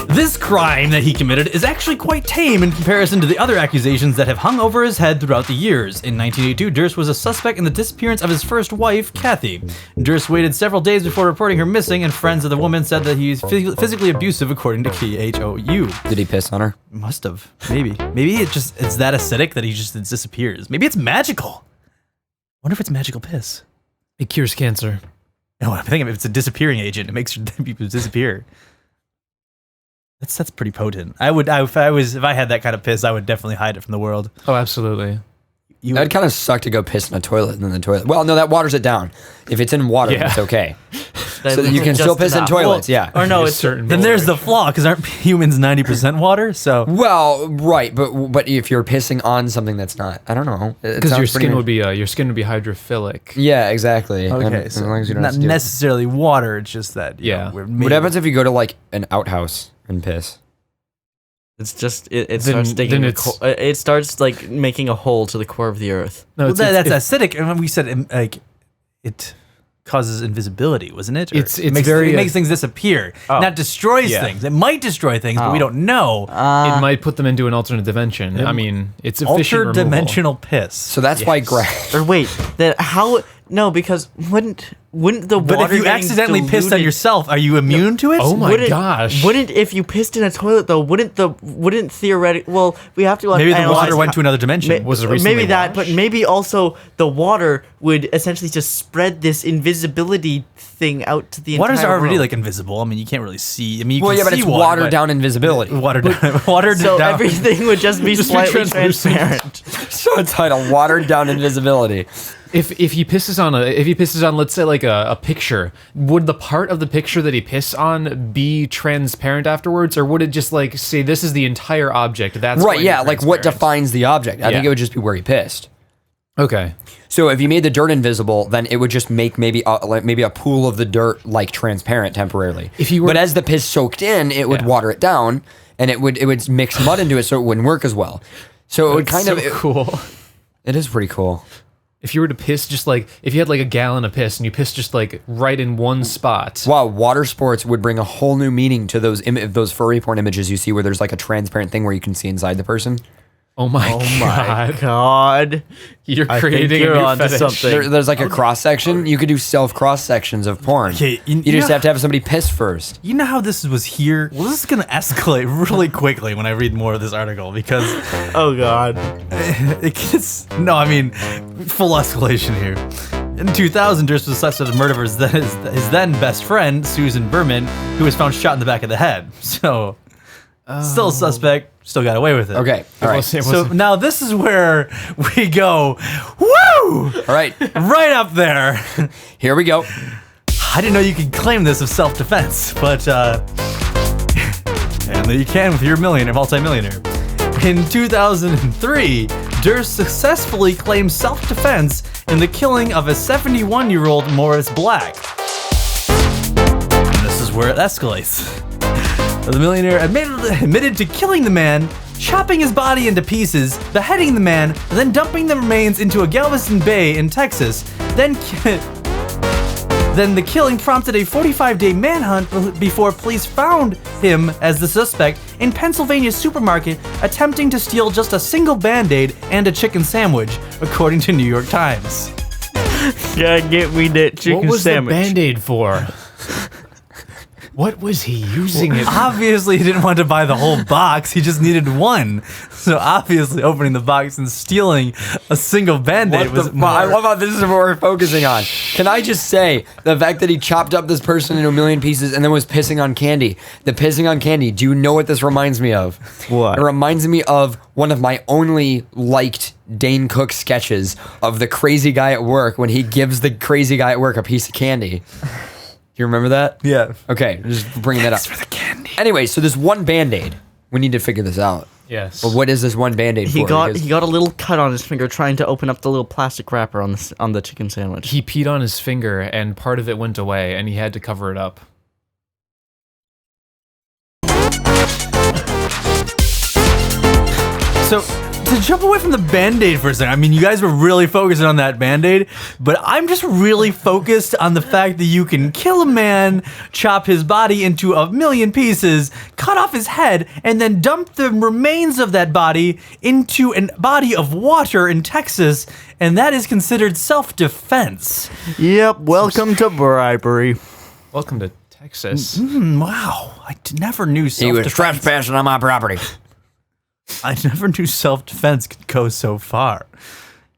this crime that he committed is actually quite tame in comparison to the other accusations that have hung over his head throughout the years. In 1982, Durst was a suspect in the disappearance of his first wife, Kathy. Durst waited several days before reporting her missing, and friends of the woman said that he was physically abusive, according to KHOU. Did he piss on her? Must have. Maybe it's that acidic that he just disappears. Maybe it's magical. Wonder if it's magical piss. It cures cancer. No, I'm thinking if it's a disappearing agent, it makes people disappear. That's pretty potent. If I had that kind of piss, I would definitely hide it from the world. Oh, absolutely. That'd kind of suck to go piss in a toilet and then the toilet. Well, no, that waters it down. If it's in water, Yeah. it's okay. That So you can just still piss in enough. toilets, yeah. Or no, There's it's certain Then there's the moderation. flaw, because aren't humans 90% water? So Well, right, but if you're pissing on something that's not, I don't know. Because your skin would be hydrophilic. Yeah, exactly. And okay, as so long as you don't not have to do it. necessarily water. It's just that Yeah. What happens if you go to like an outhouse and piss? It's just it Then- starts digging. then the it's- it starts like making a hole to the core of the earth. No, Well, it's that's acidic, and when we said like it causes invisibility, wasn't it? Or It's it makes, very, it makes things disappear, Oh. not destroys Yeah. things. It might destroy things, but we don't know. it might put them into an alternate dimension. I mean, it's efficient removal. Ultra-dimensional piss. So that's why grass. Or wait, that how? No, because wouldn't the But water if you getting accidentally pissed on diluted- yourself, are you immune to it? Oh my wouldn't- gosh. Wouldn't if you pissed in a toilet though? Wouldn't theoretically? Well, we have to Maybe the analyze water went how- to another dimension. Was it recently maybe that, washed? but maybe also the water would essentially just spread this invisibility thing out to the Water's entire already world. like invisible. I mean, you can't really see. I mean, you Well, can yeah, but see it's water, watered but- down invisibility. Watered down. Watered So down. everything would just be Just be slightly translucent. transparent. So it's titled watered down invisibility. If he pisses on let's say like a picture, would the part of the picture that he pissed on be transparent afterwards, or would it just like say this is the entire object? That's Right, going to yeah, be like what transparent? defines the object. I think Yeah. it would just be where he pissed. Okay. So if you made the dirt invisible, then it would just make maybe a pool of the dirt like transparent temporarily. If you were- but as the piss soaked in, it would Yeah. water it down, and it would mix mud into it, so it wouldn't work as well. So it would kind so of cool. it is pretty cool. If you were to piss just like if you had like a gallon of piss and you pissed just like right in one spot. Wow, water sports would bring a whole new meaning to those furry porn images you see where there's like a transparent thing where you can see inside the person. Oh my god. God, You're I think creating you're a new onto fetish. something. There's like a cross section. You could do self cross sections of porn. Okay, you you just know- have to have somebody piss first. You know how this was here? Well, this is going to escalate really quickly when I read more of this article because oh God. it gets. No, I mean, full escalation here. In 2000, Durst was suspected of murder of his then best friend, Susan Berman, who was found shot in the back of the head. So, still a suspect, still got away with it. Okay, all right. So now this is where we go, woo! All right, Right up there. here we go. I didn't know you could claim this as self-defense, but and you can with your multi-millionaire. In 2003, Durst successfully claimed self-defense in the killing of a 71-year-old Morris Black. And this is where it escalates. The millionaire admitted to killing the man, chopping his body into pieces, beheading the man, and then dumping the remains into a Galveston Bay in Texas. Then the killing prompted a 45-day manhunt before police found him as the suspect in Pennsylvania's supermarket attempting to steal just a single Band-Aid and a chicken sandwich, according to New York Times. Gotta get me that chicken What was sandwich. the Band-Aid for? What was he using it for? Obviously, he didn't want to buy the whole box. He just needed one. So obviously, opening the box and stealing a single Band-Aid was more. I love how this is what we're focusing on. Can I just say the fact that he chopped up this person into a million pieces and then was pissing on candy? The pissing on candy. Do you know what this reminds me of? What? It reminds me of one of my only liked Dane Cook sketches of the crazy guy at work when he gives the crazy guy at work a piece of candy. You remember that? Yeah. Okay, just bringing that up. For the candy. Anyway, so this one Band-Aid. We need to figure this out. Yes. But what is this one Band-Aid He for? got Because- he got a little cut on his finger trying to open up the little plastic wrapper on the chicken sandwich. He peed on his finger and part of it went away and he had to cover it up. So, to jump away from the Band-Aid for a second, I mean, you guys were really focusing on that Band-Aid, but I'm just really focused on the fact that you can kill a man, chop his body into a million pieces, cut off his head, and then dump the remains of that body into a body of water in Texas, and that is considered self-defense. Yep, welcome to bribery. Welcome to Texas. Wow, never knew He self-defense. was trespassing on my property. I never knew self-defense could go so far.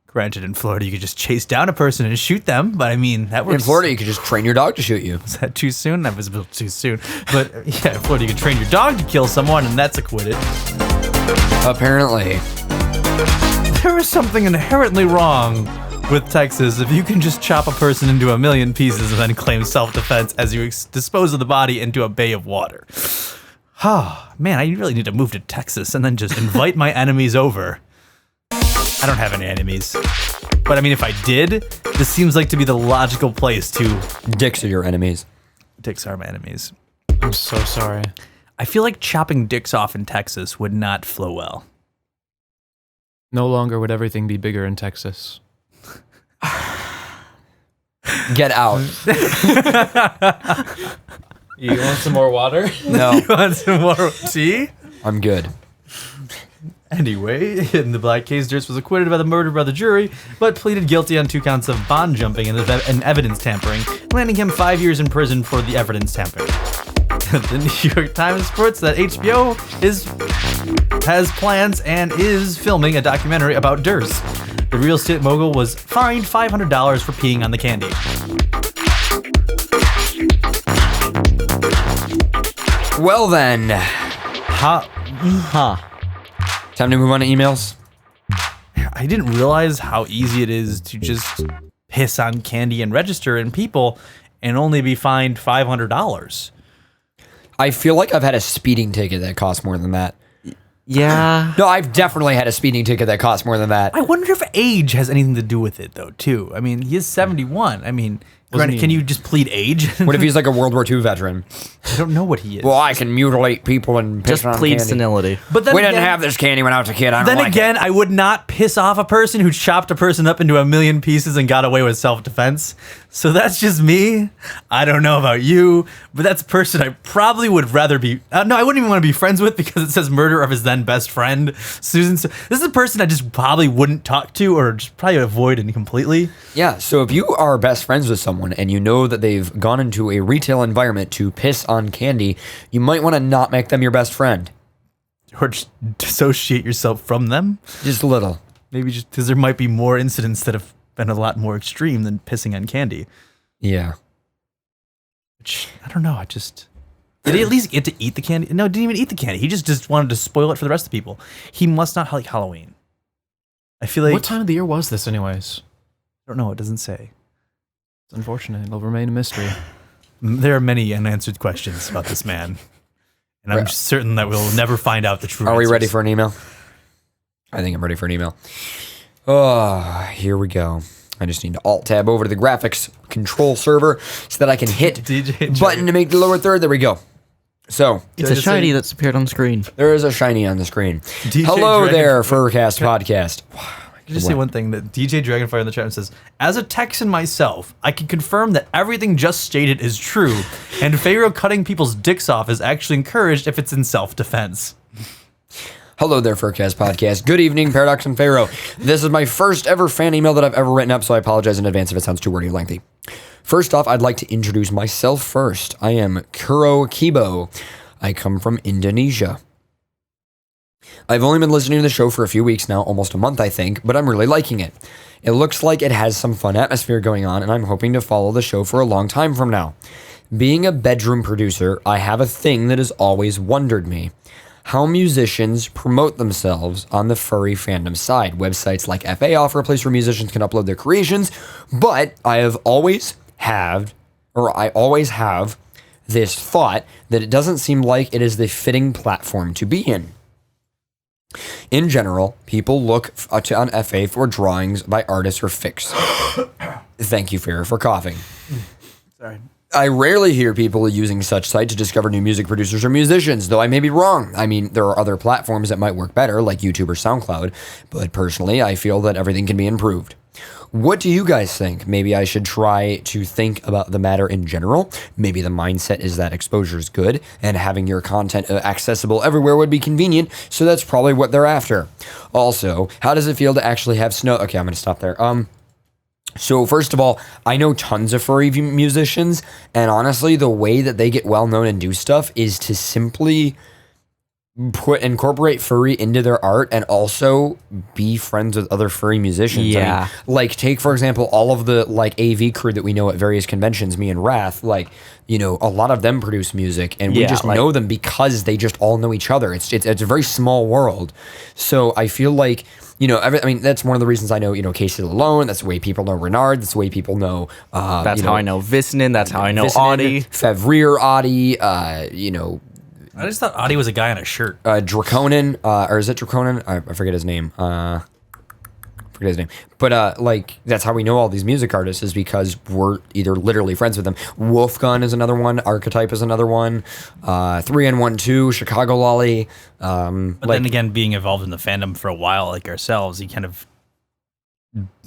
Granted, in Florida, you could just chase down a person and shoot them, but I mean, that works. In Florida, you could just train your dog to shoot you. Is that too soon? That was a little too soon. But yeah, in Florida, you can train your dog to kill someone, and that's acquitted. Apparently. There is something inherently wrong with Texas if you can just chop a person into a million pieces and then claim self-defense as you dispose of the body into a bay of water. Oh, man, I really need to move to Texas and then just invite my enemies over. I don't have any enemies. But I mean, if I did, this seems like to be the logical place to... Dicks are your enemies. Dicks are my enemies. I'm so sorry. I feel like chopping dicks off in Texas would not flow well. No longer would everything be bigger in Texas. Get out. You want some more water? No, You want some more tea? I'm good. Anyway, in the Black case, Durst was acquitted by the murder by the jury, but pleaded guilty on 2 counts of bond jumping and evidence tampering, landing him 5 years in prison for the evidence tampering. The New York Times reports that HBO has plans and is filming a documentary about Durst. The real estate mogul was fined $500 for peeing on the candy. Well then, time to move on to emails. I didn't realize how easy it is to just piss on candy and register in people and only be fined $500. I feel like I've had a speeding ticket that cost more than that. Yeah. No, I've definitely had a speeding ticket that cost more than that. I wonder if age has anything to do with it, though, too. I mean, he is 71. I mean, granted, can you just plead age? What if he's like a World War II veteran? I don't know what he is. Well, I can mutilate people and piss Just on plead candy. senility. But then We again, didn't have this candy when I was a kid. I don't then like again, it. I would not piss off a person who chopped a person up into a million pieces and got away with self-defense. So that's just me. I don't know about you, but that's a person I probably would rather be. No, I wouldn't even want to be friends with because it says murder of his then best friend, Susan. So this is a person I just probably wouldn't talk to or just probably avoid completely. Yeah, so if you are best friends with someone and you know that they've gone into a retail environment to piss on candy, you might want to not make them your best friend. Or just dissociate yourself from them. Just a little. Maybe just because there might be more incidents that have been a lot more extreme than pissing on candy. Yeah. Which, I don't know, did he at least get to eat the candy? No, didn't even eat the candy. He just wanted to spoil it for the rest of the people. He must not like Halloween. I feel like... What time of the year was this anyways? I don't know, it doesn't say. It's unfortunate. It'll remain a mystery. There are many unanswered questions about this man. And I'm certain that we'll never find out the truth. Are we ready for an email? I think I'm ready for an email. Oh, here we go. I just need to Alt-tab over to the graphics control server so that I can hit DJ button to make the lower third. There we go. So, It's a shiny that's appeared on screen. there is a shiny on the screen. DJ Hello Dragon- there, FurCast Podcast. Can I just say one thing that DJ Dragonfire in the chat says, as a Texan myself, I can confirm that everything just stated is true, and Pharaoh cutting people's dicks off is actually encouraged if it's in self-defense. Hello there, FurCast Podcast. Good evening, Paradox and Pharaoh. This is my first ever fan email that I've ever written up, so I apologize in advance if it sounds too wordy or lengthy. First off, I'd like to introduce myself first. I am Kuro Kibo. I come from Indonesia. I've only been listening to the show for a few weeks now, almost a month I think, but I'm really liking it. It looks like it has some fun atmosphere going on, and I'm hoping to follow the show for a long time from now. Being a bedroom producer, I have a thing that has always wondered me. How musicians promote themselves on the furry fandom side. Websites like FA offer a place where musicians can upload their creations, but I always have this thought that it doesn't seem like it is the fitting platform to be in. In general, people look on FA for drawings by artists or fics. Thank you, Farrah, for coughing. Sorry. I rarely hear people using such site to discover new music producers or musicians, though I may be wrong. I mean, there are other platforms that might work better, like YouTube or SoundCloud, but personally, I feel that everything can be improved. What do you guys think? Maybe I should try to think about the matter in general. Maybe the mindset is that exposure is good, and having your content accessible everywhere would be convenient, so that's probably what they're after. Also, how does it feel to actually have snow? Okay, I'm going to stop there. So first of all, I know tons of furry musicians, and honestly, the way that they get well known and do stuff is to simply incorporate furry into their art and also be friends with other furry musicians. Yeah. I mean, like take for example all of the like AV crew that we know at various conventions, me and Wrath, like, you know, a lot of them produce music and we just know them because they just all know each other. It's a very small world. So I feel like, you know, I mean, that's one of the reasons I know, you know, Casey Lalone. That's the way people know Renard. That's the way people know. That's how I know Visnin. That's how I know Visnin, Audie. Fevrier, Audie, you know, I just thought Audie was a guy on a shirt. Draconin, or is it Draconin? I forget his name. But like that's how we know all these music artists is because we're either literally friends with them. Wolfgun is another one. Archetype is another one. 3N12, Chicago Lolly. But then again, being involved in the fandom for a while, like ourselves, you kind of,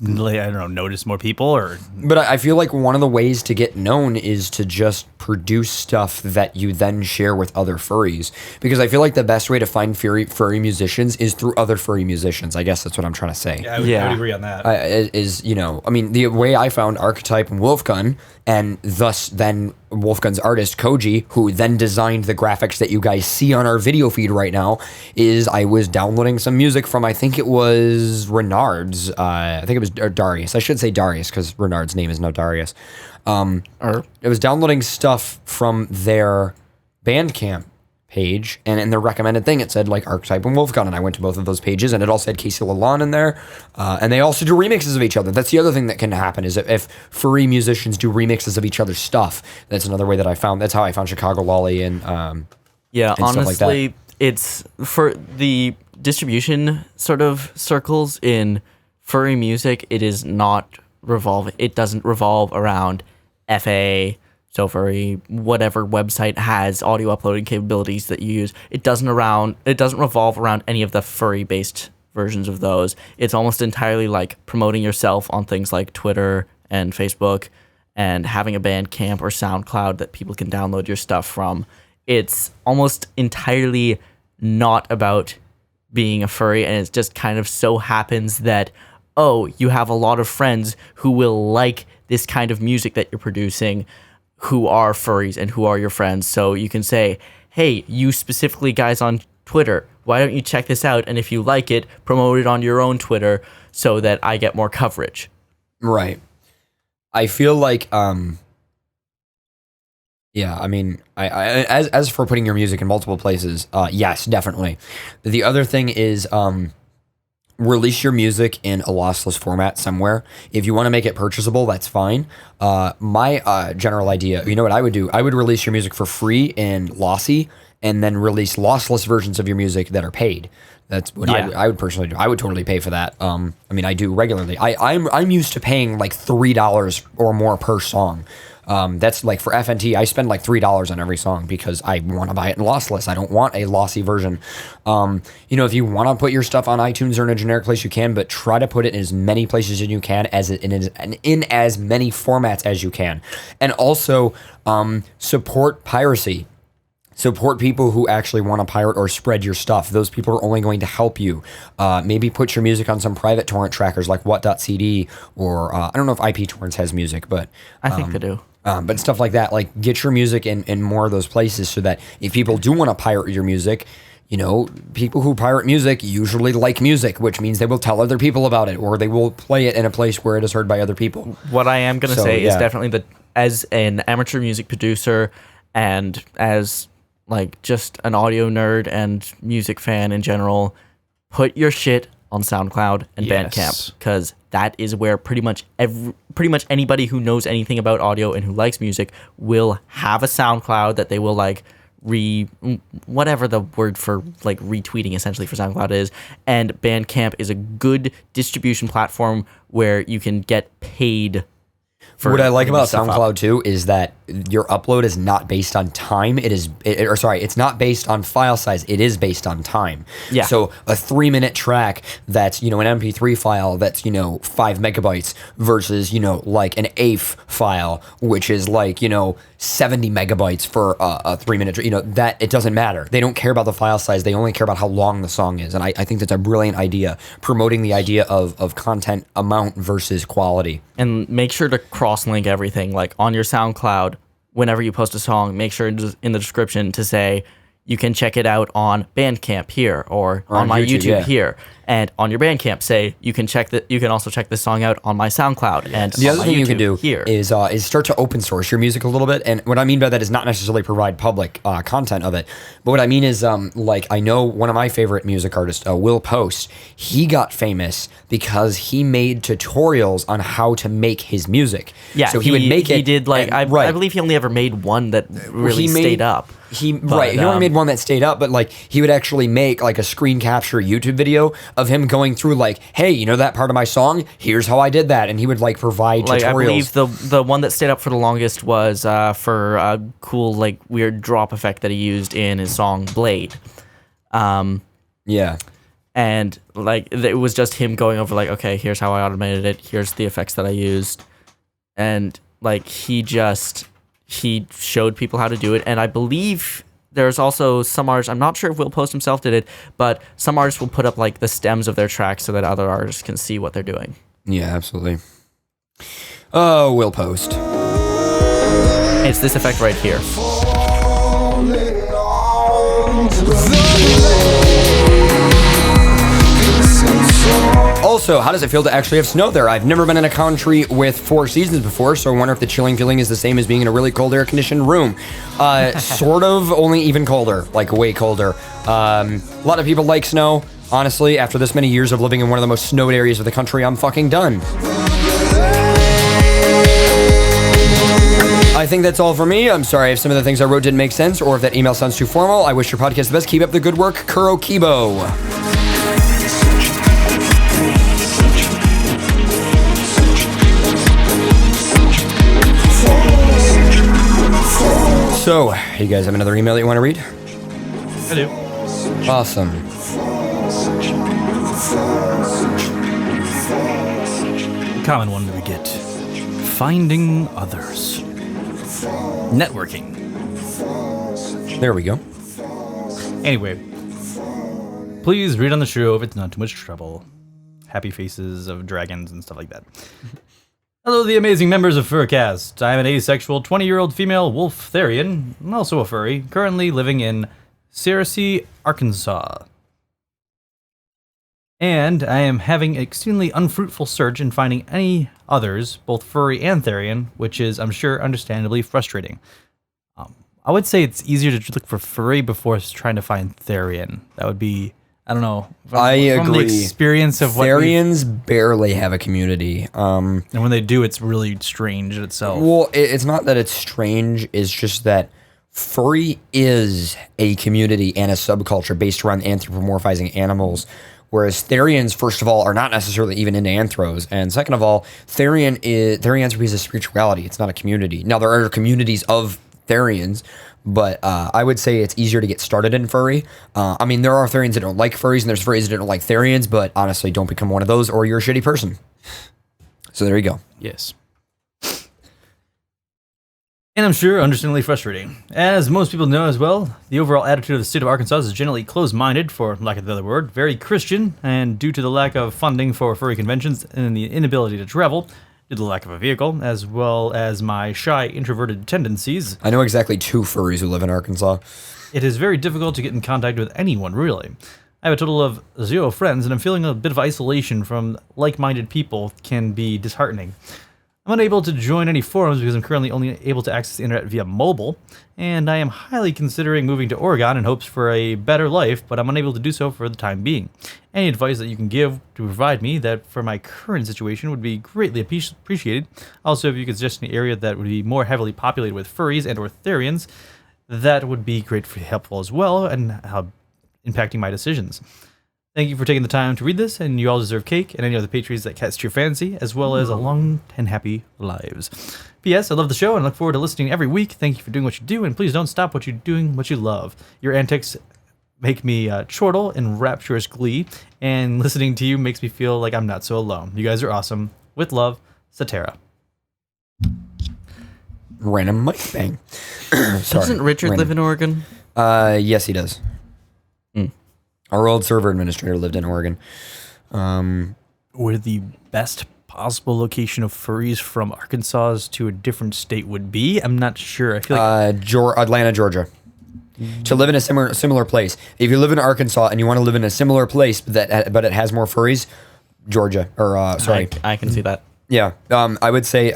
like, I don't know, notice more people or. But I feel like one of the ways to get known is to just produce stuff that you then share with other furries. Because I feel like the best way to find furry musicians is through other furry musicians. I guess that's what I'm trying to say. I would agree on that. You know, I mean, the way I found Archetype and Wolfgun, and thus then Wolfgun's artist Koji, who then designed the graphics that you guys see on our video feed right now, is I was downloading some music from, I think it was Renard's, I think it was Darius. I should say Darius because Renard's name is now Darius. It was downloading stuff from their Bandcamp page, and in their recommended thing, it said like Archetype and Wolfgun, and I went to both of those pages, and it all said Casey Lalonde in there, and they also do remixes of each other. That's the other thing that can happen is if furry musicians do remixes of each other's stuff. That's another way that I found. That's how I found Chicago Lolly and Yeah, and stuff like that. honestly, it's for the distribution sort of circles in furry music. It is not revolve. It doesn't revolve around FA. So furry, whatever website has audio uploading capabilities that you use, it doesn't revolve around any of the furry based versions of those. It's almost entirely like promoting yourself on things like Twitter and Facebook and having a Bandcamp or SoundCloud that people can download your stuff from. It's almost entirely not about being a furry, and it just kind of so happens that, oh, you have a lot of friends who will like this kind of music that you're producing, who are furries and who are your friends. So you can say, hey, you specifically guys on Twitter, why don't you check this out? And if you like it, promote it on your own Twitter so that I get more coverage. Right. I feel like, yeah, I mean, I as for putting your music in multiple places, yes, definitely. The other thing is, release your music in a lossless format somewhere. If you want to make it purchasable, that's fine. My general idea, you know what I would do? I would release your music for free in lossy, and then release lossless versions of your music that are paid. That's what I would personally do. I would totally pay for that. I mean, I do regularly. I'm used to paying like $3 or more per song. That's like for FNT, I spend like $3 on every song because I want to buy it in lossless. I don't want a lossy version. If you want to put your stuff on iTunes or in a generic place, you can, but try to put it in as many places as you can, in as many formats as you can. And also support piracy. Support people who actually want to pirate or spread your stuff. Those people are only going to help you. Maybe put your music on some private torrent trackers like what.cd, or I don't know if IP Torrents has music, but I think they do. But stuff like that, like get your music in more of those places so that if people do want to pirate your music, people who pirate music usually like music, which means they will tell other people about it, or they will play it in a place where it is heard by other people. What I am going to say is definitely that as an amateur music producer and as like just an audio nerd and music fan in general, put your shit on SoundCloud and Bandcamp, because that is where pretty much anybody who knows anything about audio and who likes music will have a SoundCloud that they will like whatever the word for like retweeting essentially for SoundCloud is. And Bandcamp is a good distribution platform where you can get paid. What I like about SoundCloud too is that your upload is not based on time. It's not based on file size. It is based on time. Yeah. So a 3-minute track that's, an MP3 file that's, 5 megabytes versus, like an AIF file, which is like, 70 megabytes for a 3-minute, that it doesn't matter. They don't care about the file size. They only care about how long the song is. And I think that's a brilliant idea, promoting the idea of content amount versus quality. And make sure to cross-link everything, like on your SoundCloud. Whenever you post a song, make sure in the description to say you can check it out on Bandcamp here, or on my YouTube here, and on your Bandcamp say you can also check this song out on my SoundCloud. And the other thing you can do here is start to open source your music a little bit. And what I mean by that is not necessarily provide public content of it, but what I mean is like I know one of my favorite music artists, Will Post. He got famous because he made tutorials on how to make his music. Yeah, so he would make it. He did like I believe he only ever made one that really stayed up. He only made one that stayed up, but like he would actually make like a screen capture YouTube video of him going through like, hey, that part of my song? Here's how I did that, and he would like provide tutorials. I believe the one that stayed up for the longest was for a cool like weird drop effect that he used in his song Blade. Yeah. And like it was just him going over like, okay, here's how I automated it. Here's the effects that I used, and like he showed people how to do it. And I believe there's also some artists, I'm not sure if Will Post himself did it, but some artists will put up like the stems of their tracks so that other artists can see what they're doing. Yeah, absolutely. Oh, Will Post. It's this effect right here. Also, how does it feel to actually have snow there? I've never been in a country with 4 seasons before, so I wonder if the chilling feeling is the same as being in a really cold air-conditioned room. Sort of, only even colder, like way colder. A lot of people like snow. Honestly, after this many years of living in one of the most snowed areas of the country, I'm fucking done. I think that's all for me. I'm sorry if some of the things I wrote didn't make sense, or if that email sounds too formal. I wish your podcast the best. Keep up the good work, Kuro Kibo. So, you guys have another email that you want to read? I do. Awesome. Common one that we get. Finding others. Networking. There we go. Anyway, please read on the show if it's not too much trouble. Happy faces of dragons and stuff like that. Hello, the amazing members of FurCast. I'm an asexual 20-year-old female wolf therian, and also a furry, currently living in Searcy, Arkansas. And I am having an extremely unfruitful search in finding any others, both furry and therian, which is, I'm sure, understandably frustrating. I would say it's easier to look for furry before trying to find therian. That would be I don't know. I From agree. the experience of what Therians barely have a community. and when they do, it's really strange in itself. Well, it's not that it's strange. It's just that furry is a community and a subculture based around anthropomorphizing animals, whereas Therians, first of all, are not necessarily even into anthros, and second of all, Therianthropy is a spirituality. It's not a community. Now, there are communities of Therians, but I would say it's easier to get started in furry. I mean, there are Therians that don't like furries, and there's furries that don't like Therians, but honestly, don't become one of those, or you're a shitty person. So there you go. Yes. And I'm sure understandably frustrating. As most people know as well, the overall attitude of the state of Arkansas is generally closed-minded, for lack of another word, very Christian, and due to the lack of funding for furry conventions and the inability to travel, due to the lack of a vehicle, as well as my shy, introverted tendencies, I know exactly 2 furries who live in Arkansas. it is very difficult to get in contact with anyone, really. I have a total of 0 friends, and I'm feeling a bit of isolation from like-minded people can be disheartening. I'm unable to join any forums because I'm currently only able to access the internet via mobile, and I am highly considering moving to Oregon in hopes for a better life, but I'm unable to do so for the time being. Any advice that you can give to provide me that for my current situation would be greatly appreciated. Also, if you could suggest an area that would be more heavily populated with furries and or Therians, that would be greatly helpful as well, and impacting my decisions. Thank you for taking the time to read this, and you all deserve cake and any other pastries that catch your fancy, as well as a long and happy lives. P.S. I love the show and look forward to listening every week. Thank you for doing what you do, and please don't stop what you're doing, what you love. Your antics make me chortle in rapturous glee, and listening to you makes me feel like I'm not so alone. You guys are awesome. With love, Satara. Random mic bang. Sorry, Doesn't Richard random. live in Oregon? Yes, he does. Our old server administrator lived in Oregon. Where the best possible location of furries from Arkansas to a different state would be? I'm not sure. I feel like Atlanta, Georgia. To live in a similar place. If you live in Arkansas and you want to live in a similar place, but it has more furries, Georgia. Or sorry, I can see that. yeah. I would say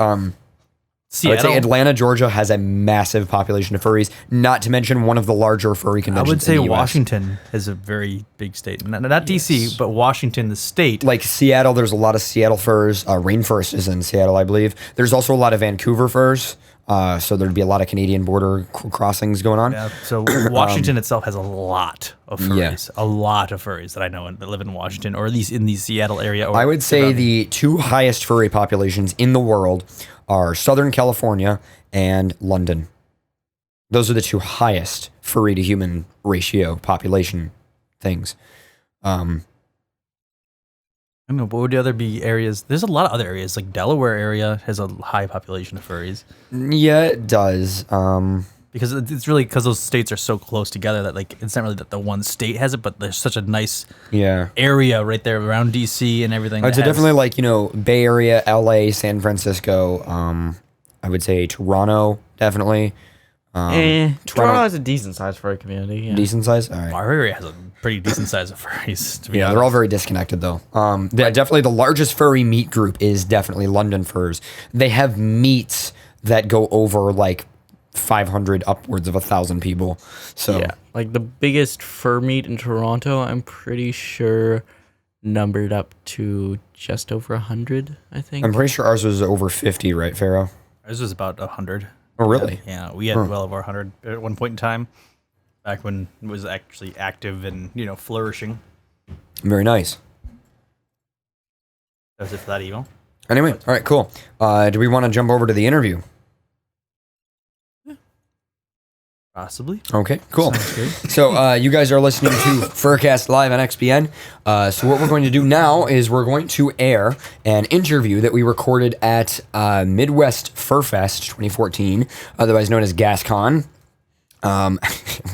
Seattle. Atlanta, Georgia has a massive population of furries. Not to mention one of the larger furry I conventions. would say in the US. Washington has a very big state. Not DC, but Washington, the state. Like Seattle, there's a lot of Seattle furs. Rainforest is in Seattle, I believe. There's also a lot of Vancouver furs. So there'd be a lot of Canadian border crossings going on. Yeah, so Washington itself has a lot of furries. Yeah. A lot of furries that I know that live in Washington, or at least in the Seattle area. Or I would say the 2 highest furry populations in the world are Southern California and London. Those are the 2 highest furry to human ratio population things. I don't know, what would the other be areas? There's a lot of other areas, like Delaware area has a high population of furries. Yeah, it does. Because it's really because those states are so close together that like it's not really that the one state has it, but there's such a nice Yeah. area right there around DC and everything. I'd that say has- definitely like, Bay Area, LA, San Francisco. I would say Toronto, definitely. Toronto has a decent size for a community. Yeah. Decent size? All right. Our area has a pretty decent size of furries. To be Yeah, honest. they're all very disconnected though. Definitely the largest furry meat group is definitely London Furs. They have meets that go over like 500 upwards of 1,000 people. So Yeah, like the biggest fur meet in Toronto, I'm pretty sure numbered up to just over 100, I think. I'm pretty sure ours was over 50, right, Pharaoh? Ours was about 100. Oh, really? Yeah, we had well over 100 at one point in time, back when it was actually active and flourishing. Very nice. That was it for that email. Anyway, all right, cool. Do we want to jump over to the interview? Possibly. Okay, cool. Sounds good. So you guys are listening to FurCast Live on XPN. So what we're going to do now is we're going to air an interview that we recorded at Midwest FurFest 2014, otherwise known as GasCon.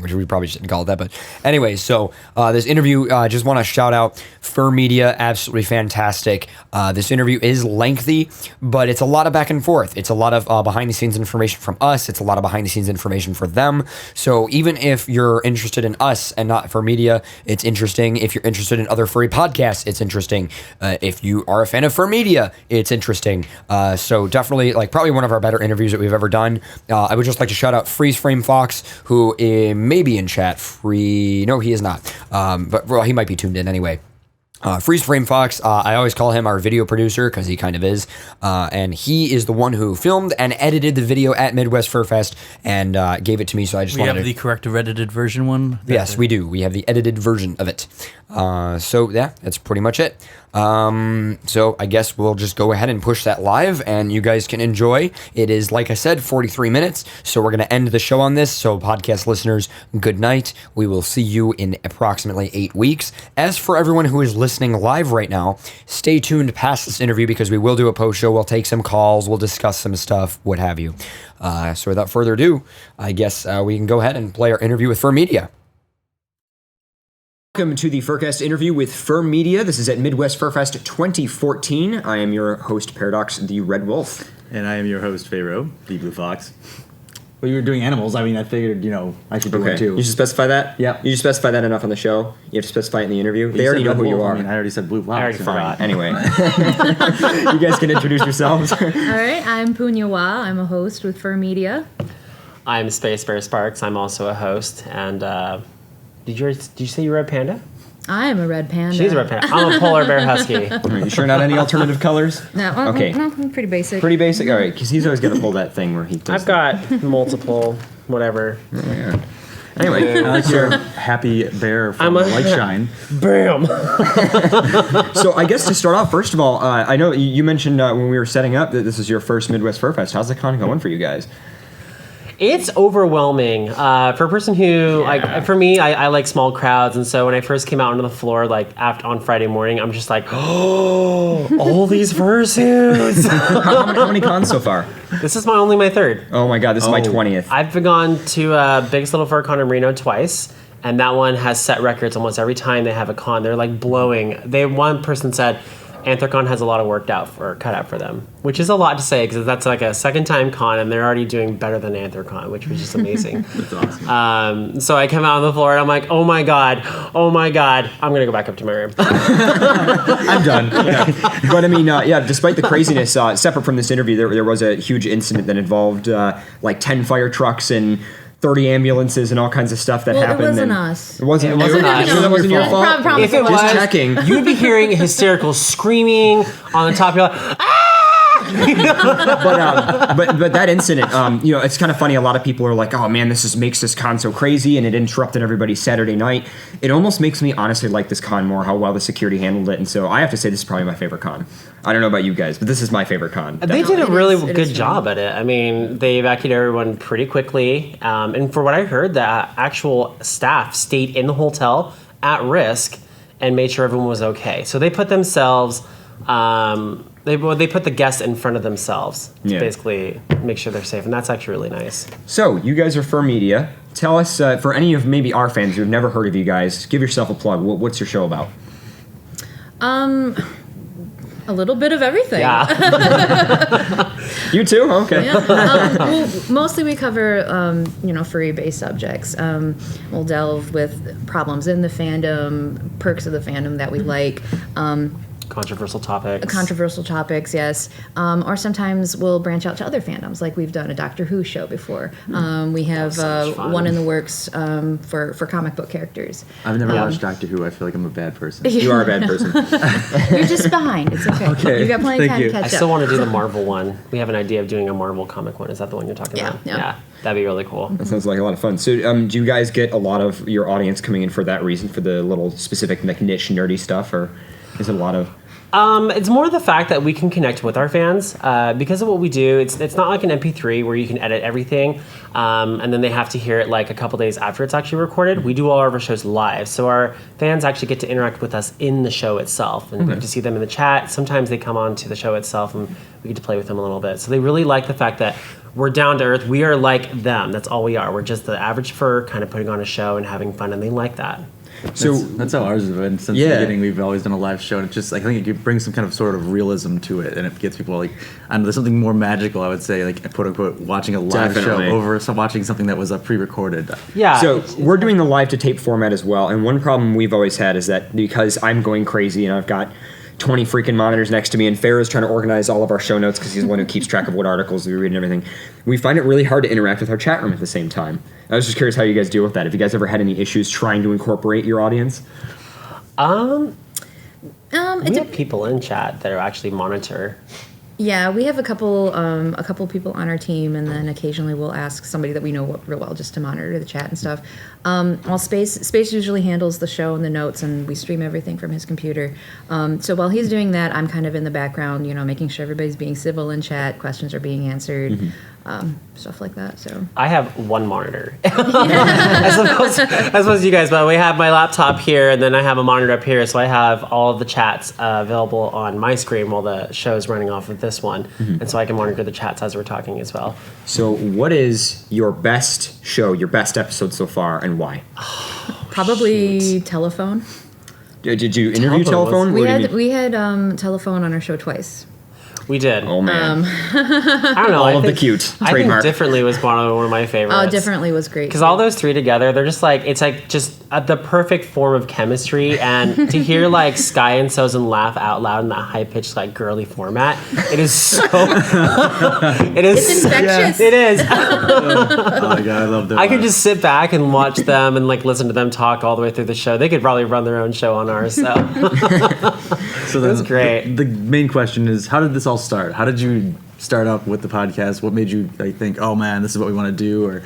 Which we probably shouldn't call it that, but anyway, so this interview, just want to shout out Fur Media, absolutely fantastic. This interview is lengthy, but it's a lot of back and forth. It's a lot of behind the scenes information from us. It's a lot of behind the scenes information for them. So even if you're interested in us and not Fur Media, it's interesting. If you're interested in other furry podcasts, it's interesting. If you are a fan of Fur Media, it's interesting. So definitely, like, probably one of our better interviews that we've ever done. I would just like to shout out Freeze Frame Fox, who maybe in chat. No, he is not. But well, he might be tuned in anyway. Freeze Frame Fox, I always call him our video producer because he kind of is, and he is the one who filmed and edited the video at Midwest FurFest and gave it to me. So I just We wanted have the corrected edited version one. Yes, we do. We have the edited version of it. So yeah, that's pretty much it. So I guess we'll just go ahead and push that live, and you guys can enjoy. It is, like I said, 43 minutes. So we're gonna end the show on this. So podcast listeners, good night. We will see you in approximately 8 weeks. As for everyone who is listening live right now, stay tuned past this interview because we will do a post show. We'll take some calls. We'll discuss some stuff, what have you. So without further ado, I guess we can go ahead and play our interview with Fur Media. Welcome to the FurCast interview with Fur Media. This is at Midwest FurFest 2014. I am your host, Paradox, the Red Wolf. And I am your host, Pharaoh, the Blue Fox. Well, you were doing animals. I mean, I figured, I should do one too. You should specify that? Yeah. You should specify that enough on the show. You have to specify it in the interview. They already know who you are. I mean, I already said Blue Fox. I already forgot. Anyway. You guys can introduce yourselves. All right, I'm Punya Wa. I'm a host with Fur Media. I'm Space Bear Sparks. I'm also a host. And did you say you were a panda? I am a red panda. She's a red panda. I'm a polar bear husky. Are you sure not any alternative colors? No, Okay. pretty basic. Pretty basic? All right, because he's always going to pull that thing where he does I've got multiple, whatever. Anyway, I like your happy bear from I'm a- Light Shine. Bam! so I guess to start off, first of all, I know you mentioned when we were setting up that this is your first Midwest FurFest. How's the con going for you guys? It's overwhelming for a person who, for me, I like small crowds, and so when I first came out onto the floor, on Friday morning, I'm just like, oh, all these fursuits. How many cons so far? This is my third. Oh my god, this is my 20th. I've gone to Biggest Little Fur Con in Reno twice, and that one has set records almost every time they have a con. They're blowing. One person said Anthrocon has a lot of work cut out for them, which is a lot to say because that's a second time con and they're already doing better than Anthrocon, which was just amazing. That's awesome. So I come out on the floor and I'm like, oh my god, I'm gonna go back up to my room. I'm done. But I mean, despite the craziness, separate from this interview, there was a huge incident that involved 10 fire trucks and 30 ambulances and all kinds of stuff that happened. It wasn't and us. It wasn't us. Sure that wasn't your fault? Promise If it it was, Just checking. you'd be hearing hysterical screaming on the top. You're like, ah! But that incident, it's kind of funny. A lot of people are like, "Oh man, makes this con so crazy," and it interrupted everybody's Saturday night. It almost makes me honestly like this con more, how well the security handled it. And so I have to say, this is probably my favorite con. I don't know about you guys, but this is my favorite con. They did a It really is good fun. job at it. I mean, they evacuated everyone pretty quickly. And for what I heard, the actual staff stayed in the hotel at risk and made sure everyone was okay. So they put themselves, they put the guests in front of themselves to basically make sure they're safe. And that's actually really nice. So you guys are Fur Media. Tell us, for any of maybe our fans who've never heard of you guys, give yourself a plug. What's your show about? A little bit of everything. Yeah. You too? Okay. Well, mostly we cover, furry-based subjects. We'll delve with problems in the fandom, perks of the fandom that we like. Controversial topics. Controversial topics, yes. Or sometimes we'll branch out to other fandoms, like we've done a Doctor Who show before. We have so much fun. one in the works for comic book characters. I've never watched Doctor Who. I feel like I'm a bad person. You are a bad person. You're just behind. It's okay. Okay, You've got plenty of thank time you. to catch I up. still want to do the Marvel one. We have an idea of doing a Marvel comic one. Is that the one you're talking Yeah, about? yeah. That'd be really cool. That sounds like a lot of fun. So do you guys get a lot of your audience coming in for that reason, for the little specific niche nerdy stuff, or is it a lot of... It's more the fact that we can connect with our fans because of what we do. It's not like an MP3 where you can edit everything and then they have to hear it a couple days after it's actually recorded. We do all of our shows live, so our fans actually get to interact with us in the show itself, and we get to see them in the chat. Sometimes they come on to the show itself, and we get to play with them a little bit. So they really like the fact that we're down to earth. We are like them. That's all we are. We're just the average fur, kind of putting on a show and having fun, and they like that. So That's how ours has been since the beginning. We've always done a live show, and it's just I think it brings some kind of sort of realism to it, and it gets people there's something more magical. I would say, quote unquote, watching a live Definitely. show over watching something that was pre-recorded. Yeah. So we're doing the live to tape format as well, and one problem we've always had is that because I'm going crazy and I've got 20 freaking monitors next to me, and Farrah's trying to organize all of our show notes because he's the one who keeps track of what articles we read and everything. We find it really hard to interact with our chat room at the same time. I was just curious how you guys deal with that. Have you guys ever had any issues trying to incorporate your audience? We have people in chat that are actually monitor. Yeah, we have a couple people on our team, and then occasionally we'll ask somebody that we know real well just to monitor the chat and stuff. While Space usually handles the show and the notes, and we stream everything from his computer. So while he's doing that, I'm kind of in the background, making sure everybody's being civil in chat, questions are being answered, stuff like that. So I have one monitor, as opposed to you guys, but we have my laptop here, and then I have a monitor up here, so I have all of the chats available on my screen while the show is running off of this one, and so I can monitor the chats as we're talking as well. So what is your best show, your best episode so far, and why? Probably Telephone. Did you interview Telephone? We had Telephone on our show twice. We did. Oh man, I don't know. all of the cute I trademark. think Differently was one of my favorites. Oh, Differently was great. Because all those three together, they're just like, it's like just the perfect form of chemistry. And to hear like Sky and Susan laugh out loud in that high pitched, like girly format, it is so. It's infectious. It is. Oh my god, I love that. I could just sit back and watch them and like listen to them talk all the way through the show. They could probably run their own show on ours. So, So that's great. The main question is, how did this all start? How did you start up with the podcast? What made you think, oh man, this is what we want to do? Or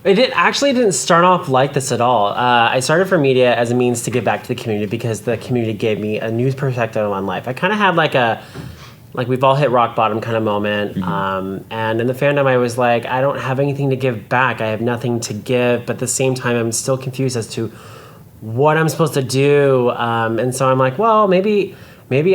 It didn't start off like this at all. I started for media as a means to give back to the community because the community gave me a new perspective on life. I kind of had like we've all hit rock bottom kind of moment. And in the fandom, I was like, I don't have anything to give back. I have nothing to give. But at the same time, I'm still confused as to what I'm supposed to do. And so I'm like, well, maybe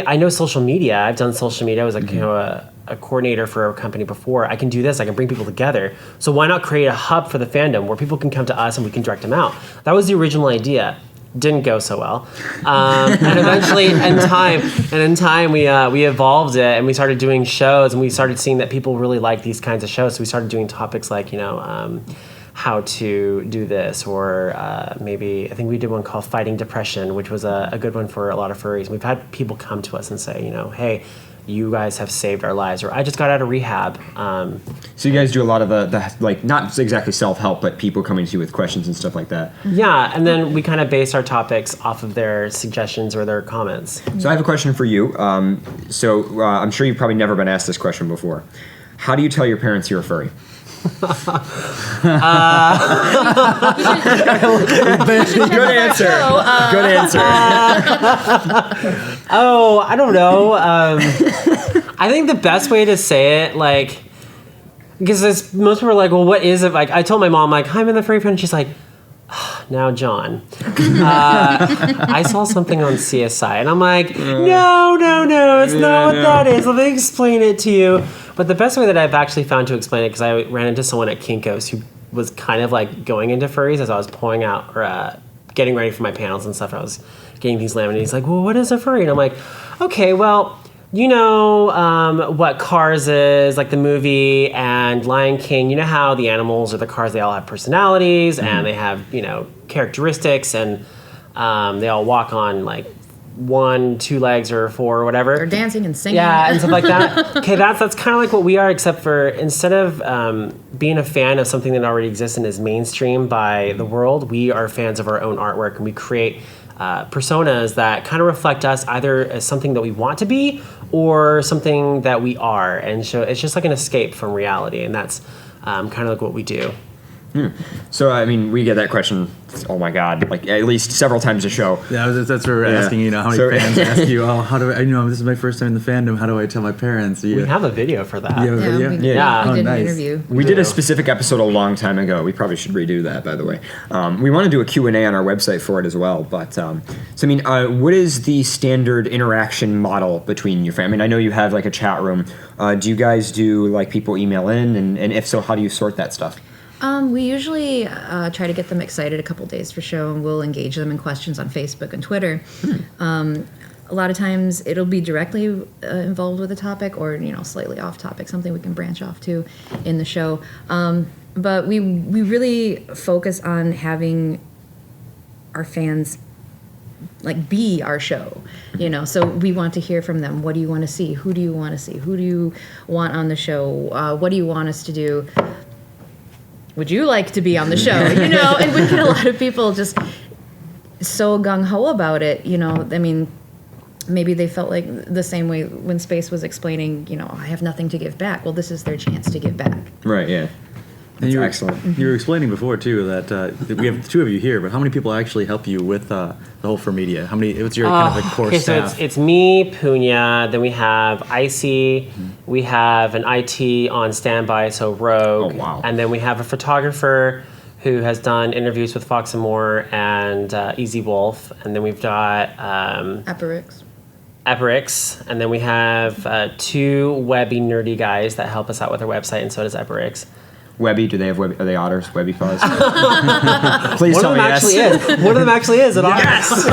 I know social media. I've done social media. I was a coordinator for a company before. I can do this. I can bring people together. So why not create a hub for the fandom where people can come to us and we can direct them out? That was the original idea. Didn't go so well. And eventually, in time, we evolved it and we started doing shows and we started seeing that people really like these kinds of shows. So we started doing topics like, how to do this, or maybe I think we did one called Fighting Depression, which was a good one for a lot of furries. We've had people come to us and say, hey, you guys have saved our lives, or I just got out of rehab. So you guys do a lot of the like, not exactly self-help, but people coming to you with questions and stuff like that. Yeah, and then we kind of base our topics off of their suggestions or their comments. So I have a question for you. I'm sure you've probably never been asked this question before. How do you tell your parents you're a furry? Good answer. Good answer. I don't know. I think the best way to say it, like, because most people are like, well, what is it? Like, I told my mom, like, I'm in the furry fan, and she's like, now, John, I saw something on CSI, and I'm like, no, it's not what that is. Let me explain it to you. But the best way that I've actually found to explain it, because I ran into someone at Kinko's who was kind of like going into furries as I was pulling out or getting ready for my panels and stuff. I was getting these laminates. He's like, well, what is a furry? And I'm like, okay, well, what Cars is, like the movie, and Lion King, you know how the animals or the cars, they all have personalities and they have, characteristics, and they all walk on like 1, 2 legs or 4 or whatever. Or dancing and singing. Yeah, and stuff like that. Okay, that's kind of like what we are, except for instead of being a fan of something that already exists and is mainstream by the world, we are fans of our own artwork, and we create personas that kind of reflect us either as something that we want to be or something that we are. And so it's just like an escape from reality, and that's kind of like what we do. So, I mean, we get that question, oh my God, like at least several times a show. Yeah, that's what we're asking, how many fans ask you, how do I, this is my first time in the fandom, how do I tell my parents? We have a video for that. You have a video? We Yeah. did nice. an interview. We did a specific episode a long time ago. We probably should redo that, by the way. We want to do a Q&A on our website for it as well. But, what is the standard interaction model between your family? I mean, I know you have like a chat room. Do you guys do like people email in? And if so, how do you sort that stuff? We usually try to get them excited a couple days for show, and we'll engage them in questions on Facebook and Twitter. A lot of times it'll be directly involved with a topic, or slightly off topic, something we can branch off to in the show. But we really focus on having our fans be our show, so we want to hear from them. What do you want to see? Who do you want to see? Who do you want on the show? What do you want us to do? Would you like to be on the show? And we get a lot of people just so gung-ho about it. I mean, maybe they felt like the same way when Space was explaining, I have nothing to give back. Well, this is their chance to give back. Right, yeah. And you were, excellent. You were explaining before too that we have two of you here, but how many people actually help you with the whole FurMedia? How many? What's your kind of like core staff? So it's me, Punya. Then we have Icy. We have an IT on standby, so Rogue. Oh, wow. And then we have a photographer who has done interviews with Fox and More and Easy Wolf. And then we've got Epirix, and then we have 2 webby nerdy guys that help us out with our website, and so does Epirix. Webby, do they have Webby? Are they otters? Webby fuzz? Please One tell of me them yes. actually is. One of them actually is. Yes.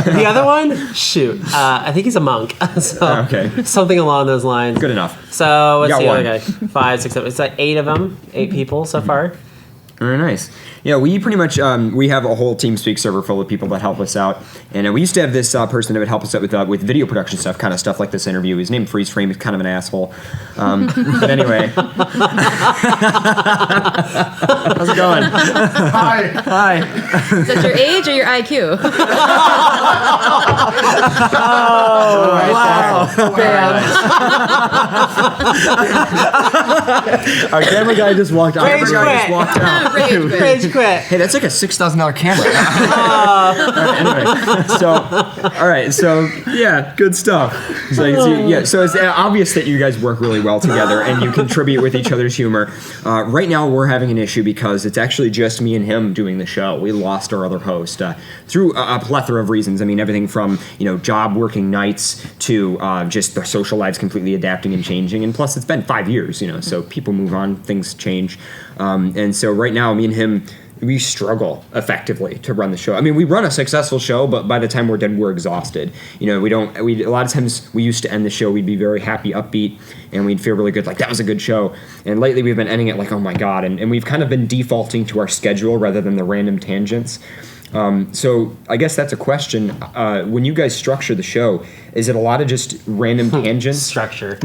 The other one, shoot, I think he's a monk. So Okay. something along those lines. Good enough. So what's got the other one. guy? 5, 6, 7. It's like 8 of them. 8 people so far. Very nice. Yeah, we pretty much we have a whole TeamSpeak server full of people that help us out, and we used to have this person that would help us out with video production stuff, kind of stuff like this interview. His name Freeze Frame is kind of an asshole, but anyway. How's it going? Hi. Is that your age or your IQ? Our camera guy just walked out. Rage quit. Rage quit. Hey, that's like a $6,000 camera. Anyway, so yeah, good stuff. So it's obvious that you guys work really well together and you contribute with each other's humor. Right now, we're having an issue because it's actually just me and him doing the show. We lost our other host through a plethora of reasons. I mean, everything from job working nights to just their social lives completely adapting and changing. And plus, it's been 5 years, so people move on, things change. And so right now, me and him, we struggle effectively to run the show. I mean, we run a successful show, but by the time we're done, we're exhausted. A lot of times we used to end the show, we'd be very happy, upbeat, and we'd feel really good, like that was a good show. And lately we've been ending it like, oh my God. And we've kind of been defaulting to our schedule rather than the random tangents. So I guess that's a question. When you guys structure the show, is it a lot of just random tangents? Structure.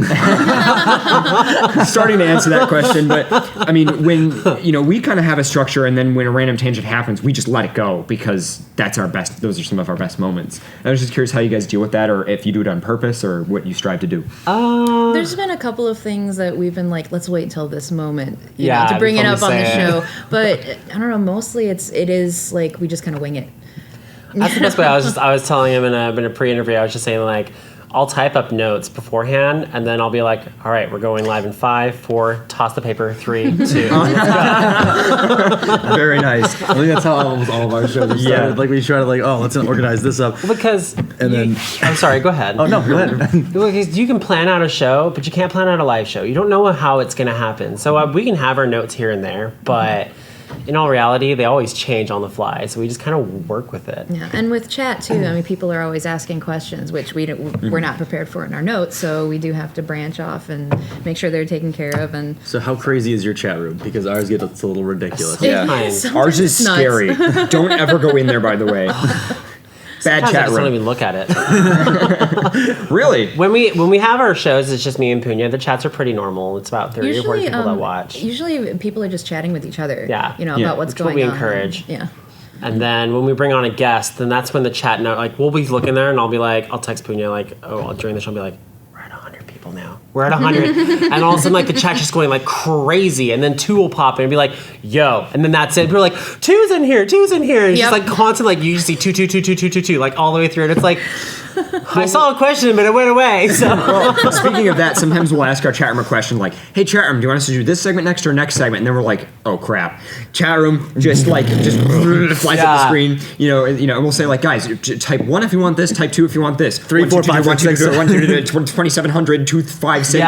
Starting to answer that question, but I mean, when we kind of have a structure, and then when a random tangent happens, we just let it go because that's our best. Those are some of our best moments. I was just curious how you guys deal with that, or if you do it on purpose, or what you strive to do. There's been a couple of things that we've been like, let's wait till this moment, to bring before it up we on the say show. But I don't know. Mostly, it is like we just kind of wing it. That's the best way. I was telling him in a pre-interview. I was just saying like, I'll type up notes beforehand, and then I'll be like, all right, we're going live in 5, 4, toss the paper, 3, 2. Very nice. I think that's how almost all of our shows have started. Yeah. Like we try to let's organize this up. Because then I'm sorry, go ahead. Oh no, go ahead. Because you can plan out a show, but you can't plan out a live show. You don't know how it's going to happen. So we can have our notes here and there, but in all reality, they always change on the fly. So we just kind of work with it. Yeah, and with chat too. I mean, people are always asking questions, which we're not prepared for in our notes. So we do have to branch off and make sure they're taken care of. And So how crazy is your chat room? Because ours gets a little ridiculous. Yeah. Sometimes Ours is nuts. scary. Don't ever go in there, by the way. Bad I chat just don't room. even look at it. Really? When we have our shows, it's just me and Punya. The chats are pretty normal. It's about 30 or 40 people that watch. Usually, people are just chatting with each other. Yeah. About what's That's what going we on. encourage. Yeah. And then when we bring on a guest, then that's when the chat note, like we'll be looking there, and I'll be like, I'll text Punya like, during the show, I'll be like, we're at 100 people now. We're at 100, and all of a sudden like the chat's just going like crazy, and then 2 will pop in and be like, yo, and then that's it. We're like, two's in here. And it's just like constant, like you just see 2, like all the way through, and it's like, I saw a question, but it went away. So. Well, speaking of that, sometimes we'll ask our chat room a question like, hey, chat room, do you want us to do this segment next or next segment? And then we're like, oh, crap. Chat room just flies up the screen, and we'll say like, guys, type 1 if you want this, type 2 if you want this. 3, 4, 5, 6, 7. 2700, 256,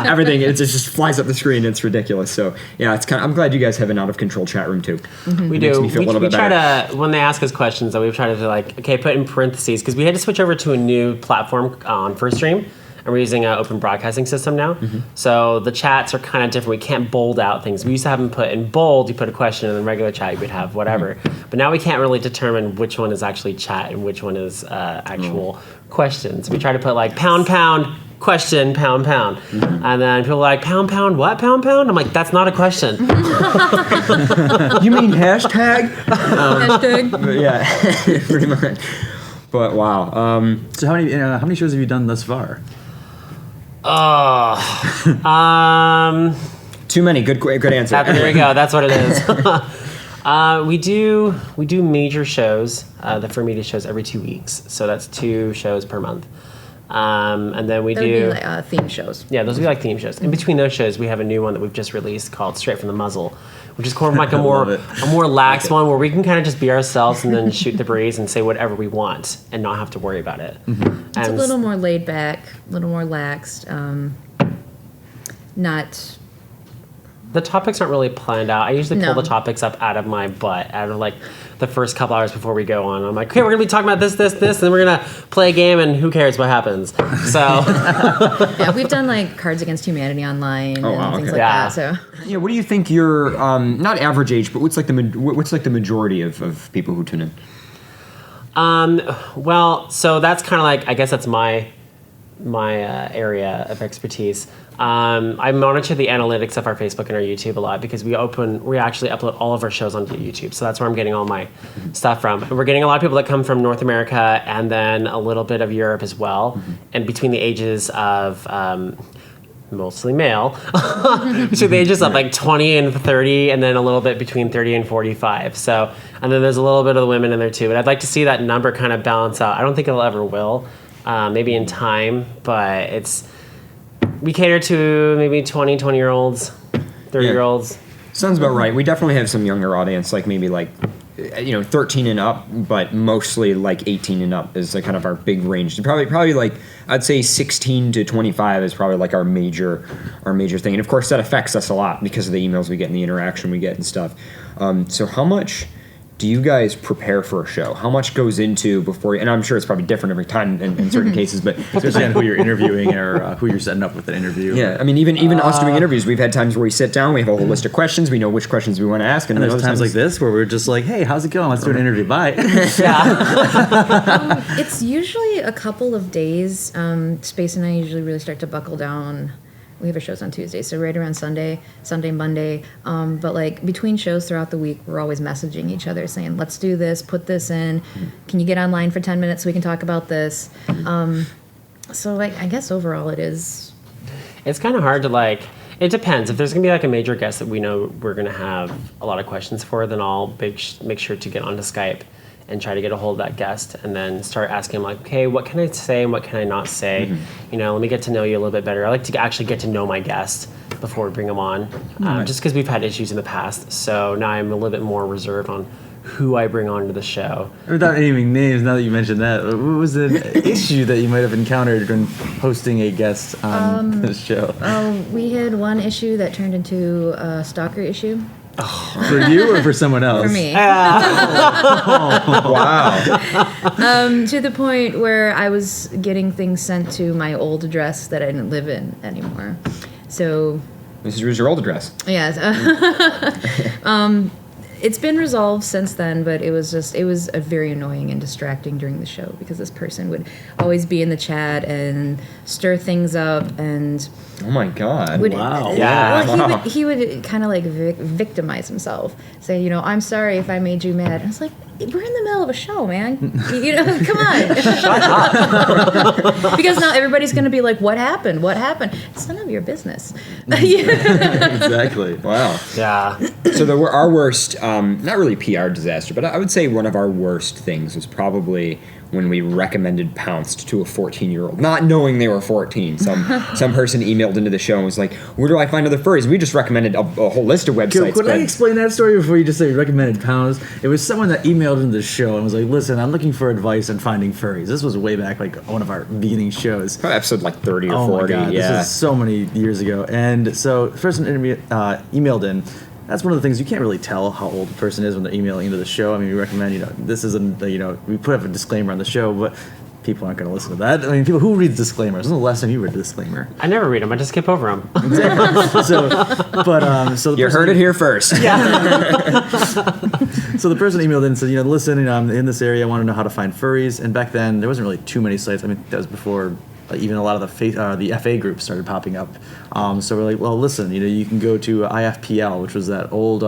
everything. It just flies up the screen. It's ridiculous. So, yeah, I'm glad you guys have an out-of-control chat room, too. We It do. makes me feel a little we bit try better. to, when they ask us questions, though, we've tried to like, okay, put in parentheses, because we had to switch over to a new platform on FirstStream, and we're using an open broadcasting system now. So the chats are kind of different. We can't bold out things. We used to have them put in bold. You put a question, and in regular chat you would have whatever. But now we can't really determine which one is actually chat and which one is actual questions. We try to put like pound question pound and then people are like pound what pound. I'm like, that's not a question. You mean hashtag? Hashtag. Yeah, pretty much. But wow. So how many shows have you done thus far? Too many. Good answer. There we go. That's what it is. We do major shows, the Fur Media shows every 2 weeks. So that's 2 shows per month. And then we That do would be like, theme shows. Yeah, those would be like theme shows. In between those shows, we have a new one that we've just released called Straight from the Muzzle, which is kind of like a more lax one where we can kind of just be ourselves and then shoot the breeze and say whatever we want and not have to worry about it. It's a little more laid back, a little more laxed. Not. The topics aren't really planned out. I usually pull No. the topics up out of my butt, out of like the first couple hours before we go on. I'm like, okay, we're gonna be talking about this, and then we're gonna play a game, and who cares what happens? So Yeah, we've done like Cards Against Humanity online and wow, things okay. like Yeah. that. So Yeah, what do you think your not average age, but what's like the majority of people who tune in? well, so that's kind of like, I guess that's my area of expertise. I monitor the analytics of our Facebook and our YouTube a lot because we actually upload all of our shows onto YouTube. So that's where I'm getting all my stuff from. And we're getting a lot of people that come from North America and then a little bit of Europe as well. And between the ages of mostly male, between the ages of like 20 and 30, and then a little bit between 30 and 45. So, and then there's a little bit of the women in there too. But I'd like to see that number kind of balance out. I don't think it'll ever will, maybe in time, but we cater to maybe 20-year-olds, 30-year-olds. Sounds about right. We definitely have some younger audience, like maybe 13 and up, but mostly like 18 and up is like kind of our big range. Probably like I'd say 16 to 25 is probably like our major thing. And of course that affects us a lot because of the emails we get and the interaction we get and stuff. So how much do you guys prepare for a show? How much goes into before you, and I'm sure it's probably different every time in certain cases, but Especially on who you're interviewing or who you're setting up with an interview. yeah, I mean, even us doing interviews, we've had times where we sit down, we have a whole list of questions, we know which questions we want to ask, And then there's other times like this where we're just like, hey, how's it going? Let's do an interview. Bye. it's usually a couple of days. Space and I usually really start to buckle down. We have our shows on Tuesday, so right around Sunday, Monday. But like between shows throughout the week, we're always messaging each other saying, let's do this, put this in. Can you get online for 10 minutes so we can talk about this? So like, I guess overall it's kind of hard to it depends. If there's going to be like a major guest that we know we're going to have a lot of questions for, then I'll make sure to get onto Skype and try to get a hold of that guest and then start asking him like, okay, what can I say and what can I not say? Let me get to know you a little bit better. I like to actually get to know my guest before we bring them on, just because we've had issues in the past. So now I'm a little bit more reserved on who I bring onto the show. Without naming names, now that you mentioned that, what was an issue that you might have encountered when hosting a guest on this show? we had one issue that turned into a stalker issue. For you or for someone else? For me. wow. To the point where I was getting things sent to my old address that I didn't live in anymore. So This is your old address. yes. It's been resolved since then, but it was very annoying and distracting during the show because this person would always be in the chat and stir things up and Oh my god. Wow. Yeah. Well, he would kind of like victimize himself, say, I'm sorry if I made you mad. I was like, we're in the middle of a show, man. Come on. Shut up. Because now everybody's going to be like, what happened? What happened? It's none of your business. Exactly. Wow. Yeah. So our worst, not really PR disaster, but I would say one of our worst things was probably when we recommended Pounced to a 14-year-old, not knowing they were 14. Some person emailed into the show and was like, where do I find other furries? We just recommended a whole list of websites. Could I explain that story before you just say you recommended Pounds? It was someone that emailed into the show and was like, listen, I'm looking for advice on finding furries. This was way back, like one of our beginning shows. Probably episode like 30 or Oh 40. my God, yeah. this is so many years ago. And so the person emailed in. That's one of the things you can't really tell how old a person is when they're emailing into the show. I mean, we recommend, this isn't, we put up a disclaimer on the show, but people aren't going to listen to that. I mean, people who read disclaimers. When was the last time you read a disclaimer? I never read them. I just skip over them. So the You heard it here first. So the person emailed in and said, listen, I'm in this area. I want to know how to find furries. And back then, there wasn't really too many sites. I mean, that was before even a lot of the FA groups started popping up. So we're like, well, listen, you can go to IFPL, which was that old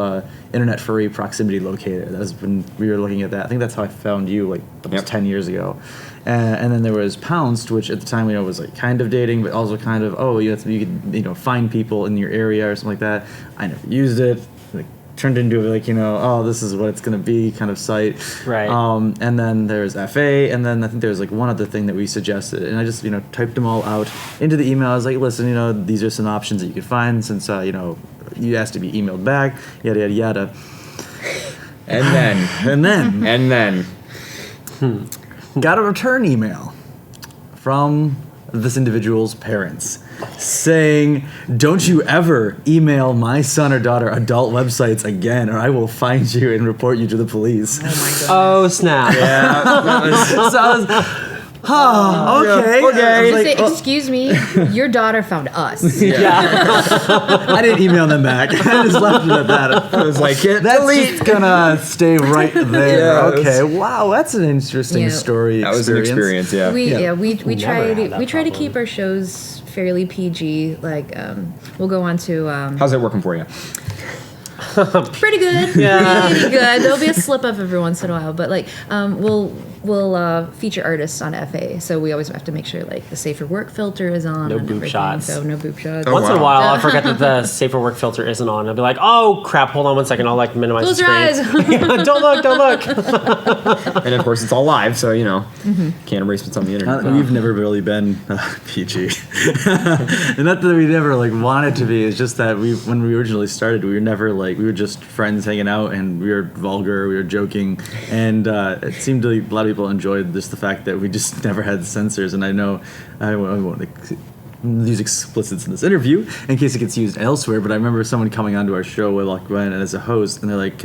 internet furry proximity locator. That was when we were looking at that. I think that's how I found you, like almost 10 years ago. And then there was Pounced, which at the time was like kind of dating, but also kind of you could find people in your area or something like that. I never used it. Like turned into like this is what it's gonna be kind of site. Right. And then there's FA, and then I think there was like one other thing that we suggested, and I just typed them all out into the email. I was like, listen, these are some options that you could find since you asked to be emailed back, yada yada yada. And then got a return email from this individual's parents saying, don't you ever email my son or daughter adult websites again, or I will find you and report you to the police. Oh my god. Oh, snap. So I was, okay. I I was say, like, excuse me, your daughter found us. I didn't email them back. I just left it at that. I was like, That's just gonna stay right there. Yeah, Okay. Wow, that's an interesting Yeah. story. that was an experience, yeah. We Never try had that to problem. keep our shows fairly PG. Like we'll go on to How's that working for you? pretty good. Yeah. Pretty good. There'll be a slip up every once in a while, but like we'll feature artists on FA, so we always have to make sure like the safer work filter is on. No and boob everything, shots. So no boob shots. Oh, Once in a wow. while, I'll forget that the safer work filter isn't on. I'll be like, oh, crap, hold on one second. I'll like minimize Close the your screen. eyes. Don't look. And of course, it's all live, so can't erase what's on the internet. We've never really been PG, and not that we never like wanted to be. It's just that when we originally started, we were never like we were just friends hanging out, and we were vulgar, we were joking, and it seemed like a lot of people enjoyed just the fact that we just never had censors. And I know I won't use explicits in this interview in case it gets used elsewhere, but I remember someone coming onto our show with like Gwen as a host, and they're like,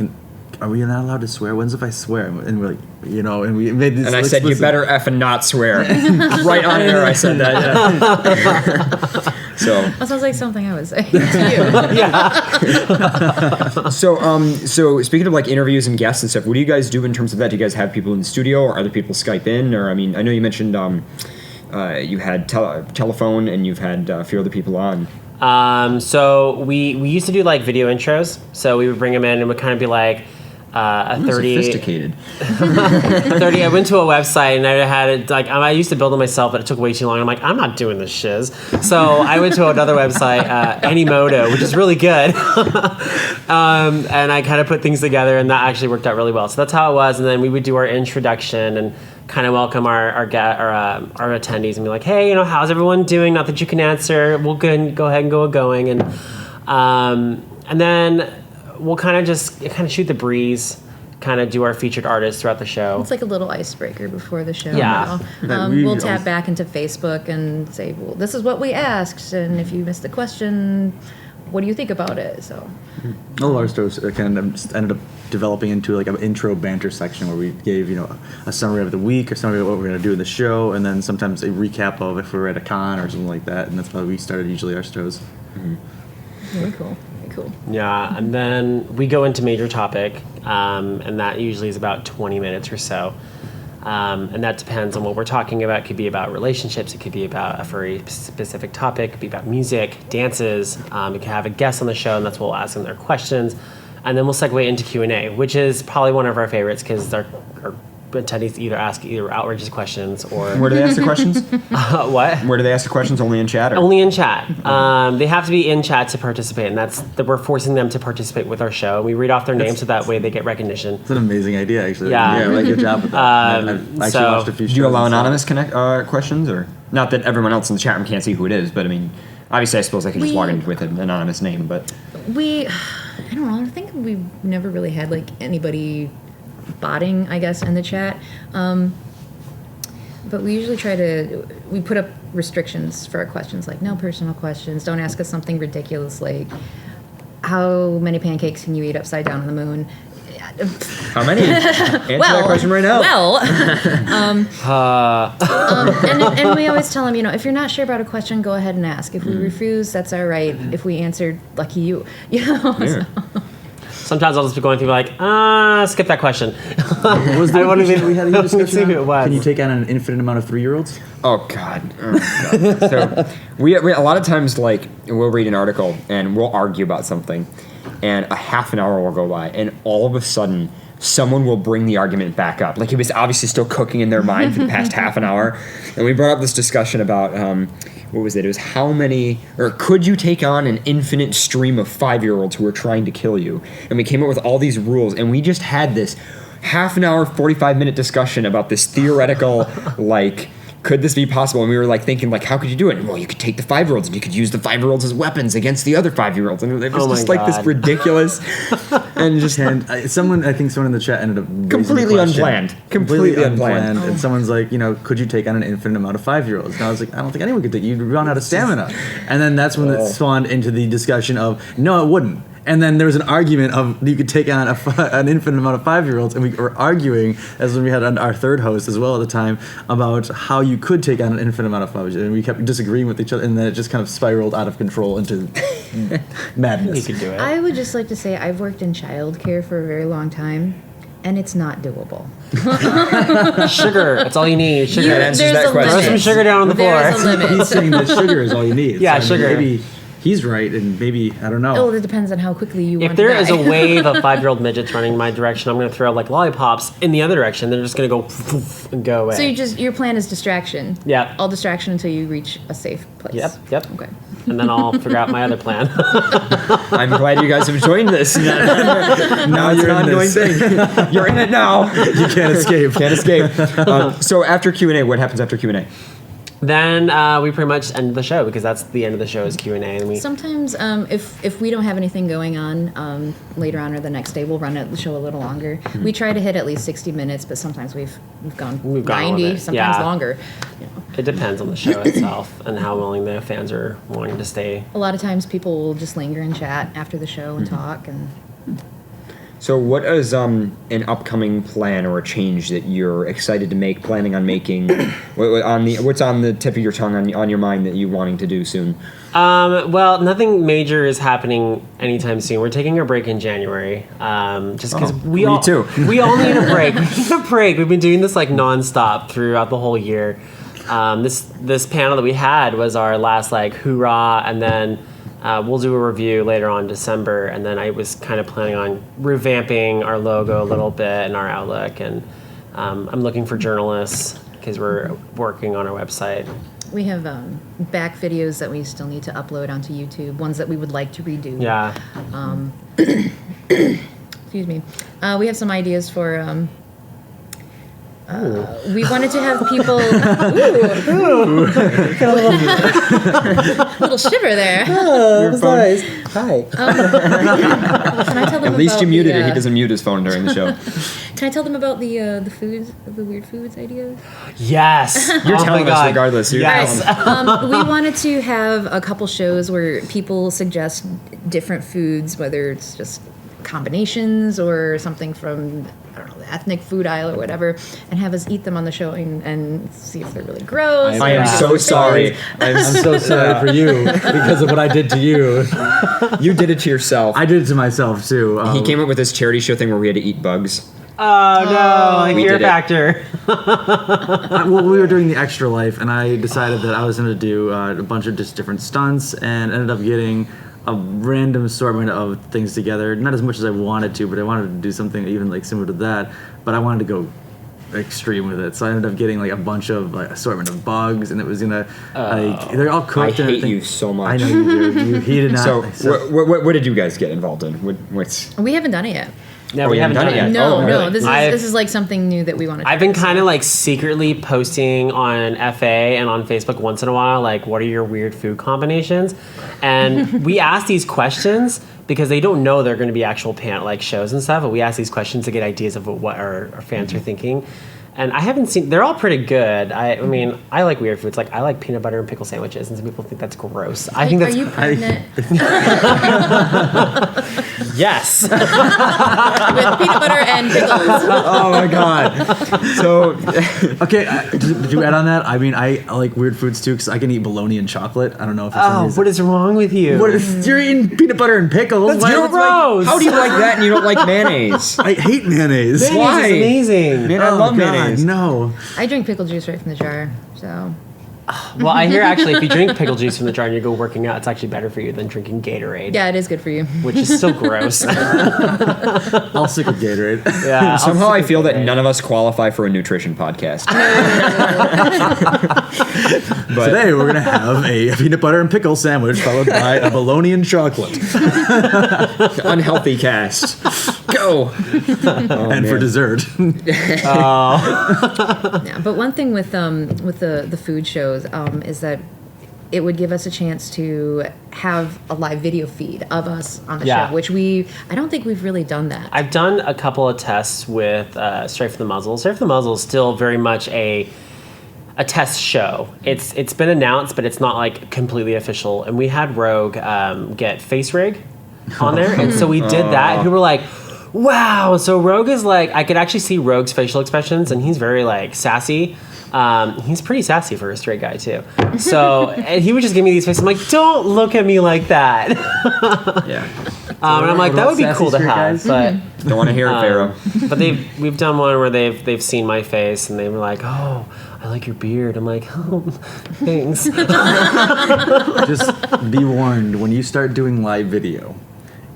are we not allowed to swear? When's if I swear? And we're like, and we made this. And I said, you better effing not swear. Right on air, I said that. Yeah. So That sounds like something I would say to you. So speaking of like interviews and guests and stuff, what do you guys do in terms of that? Do you guys have people in the studio, or other people Skype in? Or I mean, I know you mentioned you had telephone, and you've had a few other people on. So we used to do like video intros. So we would bring them in and would kind of be like a 30. Sophisticated. 30. I went to a website and I had it like I used to build it myself, but it took way too long. I'm like, I'm not doing this shiz. So I went to another website, Anymoto, which is really good. And I kind of put things together, and that actually worked out really well. So that's how it was. And then we would do our introduction and kind of welcome our attendees and be like, hey, how's everyone doing? Not that you can answer. We'll go ahead and go going, and then we'll kind of shoot the breeze, kind of do our featured artists throughout the show. It's like a little icebreaker before the show. Yeah. We'll tap back into Facebook and say, well, this is what we asked, and if you missed the question, what do you think about it? So all of our shows kind of just ended up developing into like an intro banter section where we gave a summary of the week or summary of what we're going to do in the show, and then sometimes a recap of if we're at a con or something like that, and that's how we started usually our shows. very cool. Very cool. Yeah, and then we go into major topic, and that usually is about 20 minutes or so. And that depends on what we're talking about. It could be about relationships. It could be about a very specific topic. It could be about music, dances. We could have a guest on the show, and that's what we'll ask them their questions. And then we'll segue into Q&A, which is probably one of our favorites because our attendees either ask outrageous questions or... Where do they ask the questions? What? Where do they ask the questions? Only in chat? Or? Only in chat. They have to be in chat to participate, and that's that we're forcing them to participate with our show. We read off their names so that way they get recognition. It's an amazing idea, actually. Yeah. Like, good job with that. I've actually so- watched a few shows. Do you allow and anonymous questions? Or not that everyone else in the chat room can't see who it is, but I mean, obviously I suppose I could just log in with an anonymous name, but... I don't know. I think we've never really had like anybody botting, I guess, in the chat. But we usually we put up restrictions for our questions, like no personal questions. Don't ask us something ridiculous like how many pancakes can you eat upside down on the moon. How many? Answer that question right now. Well, and we always tell them, if you're not sure about a question, go ahead and ask. If we refuse, that's all right. If we answered, lucky you. Yeah. Sometimes I'll just be going through like, skip that question. What was the one we had a discussion see who it on? was. Can you take on an infinite amount of 3-year-olds? Oh God. So we a lot of times, like, we'll read an article and we'll argue about something, and a half an hour will go by, and all of a sudden someone will bring the argument back up. Like, it was obviously still cooking in their mind for the past half an hour, and we brought up this discussion about what was it? It was how many, or could you take on an infinite stream of 5-year-olds who are trying to kill you? And we came up with all these rules, and we just had this half an hour, 45-minute discussion about this theoretical, like, could this be possible? And we were like thinking, like, how could you do it? Well, you could take the 5-year-olds and you could use the 5-year-olds as weapons against the other 5-year-olds. And it was just like this ridiculous and just someone in the chat ended up raising completely the question. unplanned. Completely unplanned. And someone's like, could you take on an infinite amount of 5-year-olds? And I was like, I don't think anyone could take. You'd run out of stamina. And then that's when it spawned into the discussion of, no, it wouldn't. And then there was an argument of you could take on an infinite amount of 5-year-olds, and we were arguing, as when we had our third host as well at the time, about how you could take on an infinite amount of 5-year-olds, and we kept disagreeing with each other, and then it just kind of spiraled out of control into madness. You could do it. I would just like to say I've worked in childcare for a very long time, and it's not doable. Sugar. That's all you need. Sugar. That answers There's that a question. Throw some limit. sugar down on the There's floor. a limit. He's saying that sugar is all you need. Yeah, So, sugar. Maybe he's right, and maybe, I don't know. Oh, it depends on how quickly you want If to there die. is a wave of 5-year-old midgets running my direction, I'm going to throw like lollipops in the other direction. They're just going to go and go away. So your plan is distraction. Yeah. All distraction until you reach a safe place. Yep. Okay. And then I'll figure out my other plan. I'm glad you guys have joined this. Now it's an ongoing thing. You're in it now. You can't escape. Can't escape. So after Q&A, what happens after Q&A? Then we pretty much end the show because that's the end of the show is Q&A. And we Sometimes, if we don't have anything going on later on or the next day, we'll run the show a little longer. We try to hit at least 60 minutes, but sometimes we've gone We've gone 90, over it. sometimes Yeah. longer. It depends on the show itself and how willing the fans are wanting to stay. A lot of times people will just linger and chat after the show and talk. And So what is an upcoming plan or a change that you're excited to make, planning on making? What's on the tip of your tongue, on your mind that you're wanting to do soon? Well, nothing major is happening anytime soon. We're taking a break in January, just because we all too. we all need a break. We need a break. We've been doing this like nonstop throughout the whole year. This panel that we had was our last like hoorah, and then we'll do a review later on December. And then I was kind of planning on revamping our logo a little bit and our outlook, and I'm looking for journalists because we're working on our website. we have back videos that we still need to upload onto YouTube, ones that we would like to redo. Yeah. Excuse me. We have some ideas for. We wanted to have people. Little shiver there. Your phone. Hi. Can I tell them At least about you muted the, it. He doesn't mute his phone during the show. Can I tell them about the foods, the weird foods ideas? Yes. You're Oh my telling us God. regardless. You're Yes. telling us. We wanted to have a couple shows where people suggest different foods, whether it's just combinations or something from, I don't know, the ethnic food aisle or whatever, and have us eat them on the show and see if they're really gross. I am so sorry. I'm so sorry for you because of what I did to you. You did it to yourself. I did it to myself too. He came up with this charity show thing where we had to eat bugs. Oh no, like We Fear did it. Factor. Well, we were doing the Extra Life, and I decided that I was going to do a bunch of just different stunts, and ended up getting a random assortment of things together. Not as much as I wanted to, but I wanted to do something even like similar to that. But I wanted to go extreme with it, so I ended up getting like a bunch of like assortment of bugs, and it was gonna like they're all I cooked. and hate everything. you so much. I know you do. He did not. So, what did you guys get involved in? What's We haven't done it yet. No, Oh, we you haven't done it yet. No, Oh, no. really? This I've- is like something new that we want to. I've been kind of like secretly posting on FA and on Facebook once in a while, like, what are your weird food combinations? And we ask these questions because they don't know they're going to be actual like shows and stuff, but we ask these questions to get ideas of what our fans are thinking. And I haven't seen, they're all pretty good. I mean, I like weird foods. Like, I like peanut butter and pickle sandwiches, and some people think that's gross. I think that's. Are you pregnant? Yes. with peanut butter and pickles. Oh my god. So Okay, did you add on that? I mean, I like weird foods too because I can eat bologna and chocolate. I don't know if it's Oh, what is wrong with you? What is, you're eating peanut butter and pickles. That's Why- gross. how do you like that and you don't like mayonnaise? I hate mayonnaise. Mayonnaise Why? is amazing. Man, I love mayonnaise. No. I drink pickle juice right from the jar, so Well, I hear actually if you drink pickle juice from the jar and you go working out, it's actually better for you than drinking Gatorade. yeah, it is good for you. Which is still gross. I'll stick with Gatorade. Yeah. Somehow I feel that none of us qualify for a nutrition podcast. But Today we're gonna have a peanut butter and pickle sandwich followed by a bologna and chocolate. unhealthy cast. Go. And for dessert. Yeah, but one thing with the food shows is that it would give us a chance to have a live video feed of us on the Yeah. show, which I don't think we've really done that. I've done a couple of tests with Strafe the Muzzle. Strafe the Muzzle is still very much a test show. It's been announced, but it's not like completely official. And we had Rogue get face rig on there, and so we did that. And people were like, "Wow!" So Rogue is like, I could actually see Rogue's facial expressions, and he's very like sassy. He's pretty sassy for a straight guy too. So and he would just give me these faces. I'm like, "Don't look at me like that." yeah. And I'm like, that would be cool to have, but. Don't want to hear it, Pharaoh. But we've done one where they've seen my face and they were like, "Oh, I like your beard." I'm like, "Oh, thanks." Just be warned, when you start doing live video,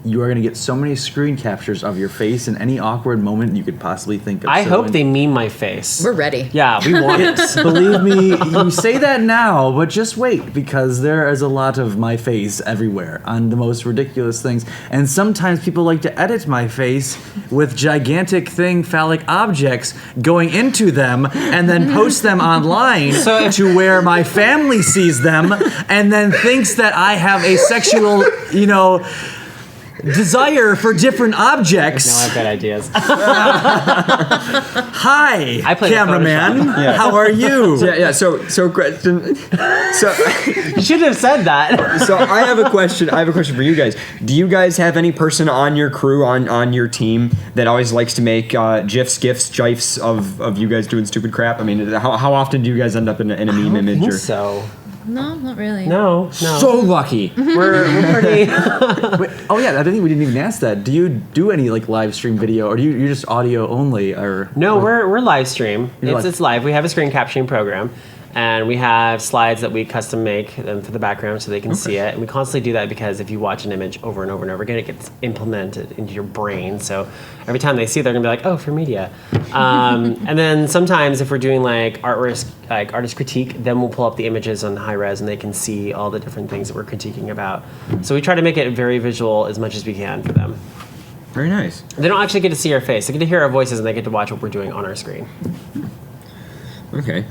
you are going to get so many screen captures of your face in any awkward moment you could possibly think of. I So hope when- they meme my face. We're ready. Yeah, we want it. Believe me, you say that now, but just wait, because there is a lot of my face everywhere on the most ridiculous things. And sometimes people like to edit my face with gigantic phallic objects going into them and then post them online to where my family sees them and then thinks that I have a sexual, desire for different objects. Now I've got ideas. Hi, I play the cameraman. Yeah. How are you? Yeah. So question. So You should have said that. so I have a question. I have a question for you guys. Do you guys have any person on your crew on your team that always likes to make gifs, gifs of you guys doing stupid crap? I mean, how often do you guys end up in a meme image? think so. No, not really. No. So lucky. We're pretty. Wait, oh yeah, I think we didn't even ask that. Do you do any like live stream video, or you're just audio only, or No, we're live stream. You're It's live. We have a screen capturing program, and we have slides that we custom make for the background so they can see it. And we constantly do that because if you watch an image over and over and over again, it gets implemented into your brain. So every time they see it, they're gonna be like, "Oh, for media." And then sometimes if we're doing like artist critique, then we'll pull up the images on high res and they can see all the different things that we're critiquing about. So we try to make it very visual as much as we can for them. Very nice. They don't actually get to see our face. They get to hear our voices and they get to watch what we're doing on our screen. Okay.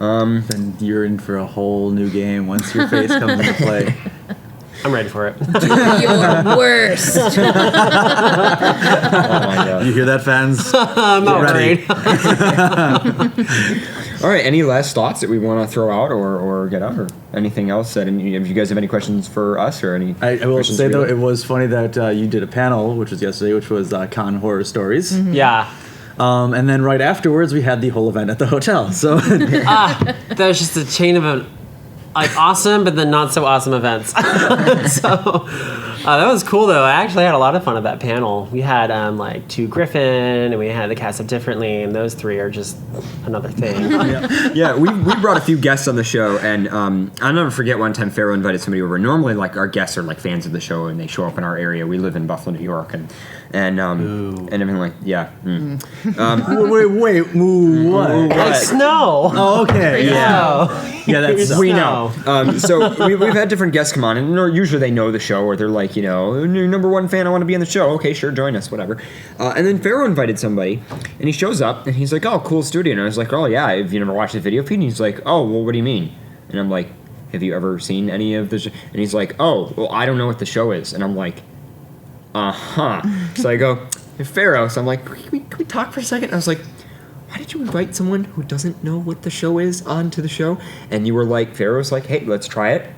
then you're in for a whole new game once your face comes into play. I'm ready for it. You're worst. Oh my god. You hear that, fans? I'm not ready. worried. All right. Any last thoughts that we want to throw out or get out, or anything else that if you guys have any questions for us or any? I will questions say for though, you? it was funny that you did a panel, which was yesterday, which was con horror stories. Yeah. And then right afterwards, we had the whole event at the hotel. So That was just a chain of awesome, but then not so awesome events. So that was cool though. I actually had a lot of fun at that panel. We had two Griffin, and we had the cast up differently, and those three are just another thing. Yeah, we brought a few guests on the show, and I'll never forget one time Pharaoh invited somebody over. Normally, like, our guests are like fans of the show, and they show up in our area. We live in Buffalo, New York, and everything like wait, what? Like snow. Oh, okay. Yeah. Yeah, that's We know. So we've had different guests come on, and usually they know the show, or they're like, new number one fan, I want to be on the show. Okay, sure, join us, whatever. And then Pharaoh invited somebody, and he shows up, and he's like, "Oh, cool studio." And I was like, "Oh yeah, have you never watched the video feed?" And he's like, "Oh, well, what do you mean?" And I'm like, "Have you ever seen any of this?" And he's like, "Oh, well, I don't know what the show is." And I'm like, So I go, "Hey, Pharaoh." So I'm like, can we talk for a second? And I was like, why did you invite someone who doesn't know what the show is onto the show? And you were like, Pharaoh's like, hey, let's try it.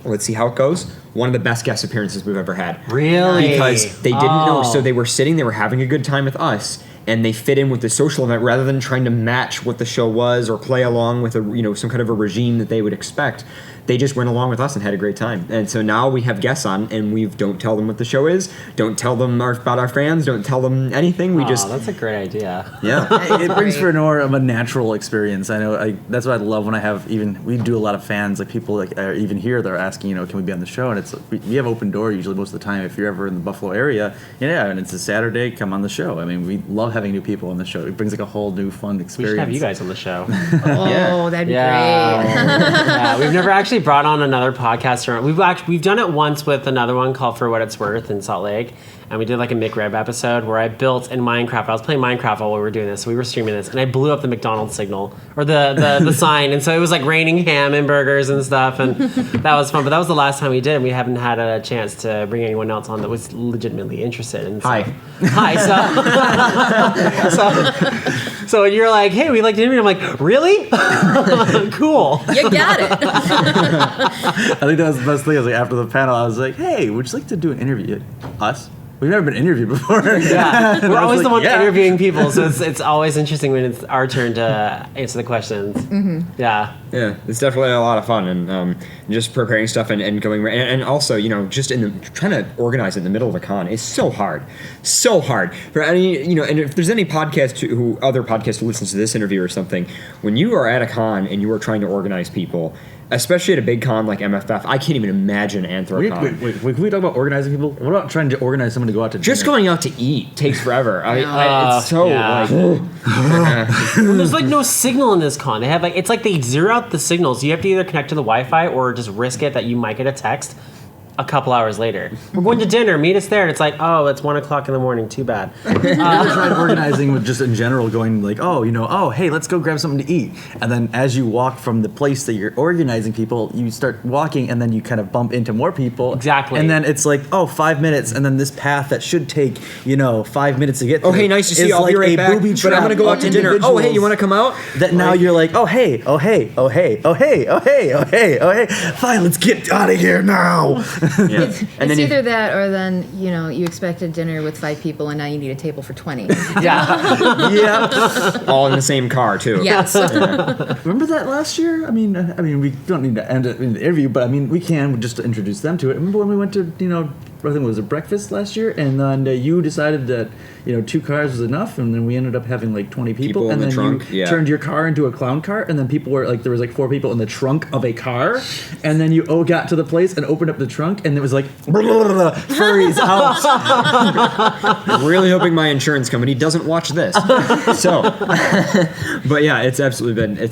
let's see how it goes. One of the best guest appearances we've ever had. Really? Because they didn't know. So they were sitting, they were having a good time with us, and they fit in with the social event rather than trying to match what the show was or play along with some kind of a regime that they would expect. They just went along with us and had a great time. And so now we have guests on, and we don't tell them what the show is, don't tell them about our fans, don't tell them anything. We just... That's a great idea. Yeah, it brings for more of a natural experience. I know that's what I love when I have we do a lot of fans, like people like are even here, they're asking, can we be on the show? And it's we have open door usually most of the time if you're ever in the Buffalo area. Yeah, and it's a Saturday, come on the show. I mean, we love having new people on the show. It brings like a whole new fun experience. We should have you guys on the show. That'd be great. Yeah, we've never actually brought on another podcaster. We've done it once with another one called For What It's Worth in Salt Lake, and we did like a McRib episode where I built in Minecraft. I was playing Minecraft while we were doing this, so we were streaming this, and I blew up the McDonald's signal or the sign, and so it was like raining ham and burgers and stuff, and that was fun. But that was the last time we did, and we haven't had a chance to bring anyone else on that was legitimately interested. And so, hi. So when you're like, hey, we like to interview, I'm like, really? Cool. You got it. I think that was the best thing. I was like, after the panel, I was like, hey, would you like to do an interview? Us? We've never been interviewed before. Yeah, we're always the ones interviewing people, so it's always interesting when it's our turn to answer the questions. Mm-hmm. Yeah, it's definitely a lot of fun, and just preparing stuff and going, and also just trying to organize it in the middle of a con is so hard for any and if there's any other podcast who listens to this interview or something, when you are at a con and you are trying to organize people. Especially at a big con like MFF, I can't even imagine Anthrocon. Wait, can we talk about organizing people? What about trying to organize someone to go out to dinner? Just going out to eat takes forever. It's so there's like no signal in this con. They have it's like they zero out the signals. You have to either connect to the Wi-Fi or just risk it that you might get a text a couple hours later. We're going to dinner, meet us there, and it's like, oh, it's 1 o'clock in the morning, too bad. I tried organizing with just in general going like, hey, let's go grab something to eat. And then as you walk from the place that you're organizing people, you start walking and then you kind of bump into more people. Exactly. And then it's like, 5 minutes, and then this path that should take, 5 minutes to get through. Oh, hey, nice to see you. I'll be right back. But I'm going to go out to dinner. Oh, hey, you want to come out? That now you're like, oh, hey. Fine, let's get out of here now. Yeah. It's either that or then, you expected dinner with 5 people and now you need a table for 20. Yeah. All in the same car, too. Yes. Yeah. Remember that last year? I mean, we don't need to end it in the interview, but I mean, we can just to introduce them to it. Remember when we went to, I think it was a breakfast last year, and then you decided that 2 cars was enough, and then we ended up having like 20 people in and the then trunk. You turned your car into a clown car, and then people were like, there was like 4 people in the trunk of a car, and then you got to the place and opened up the trunk, and it was like furries house. I'm really hoping my insurance company doesn't watch this. So, but yeah, it's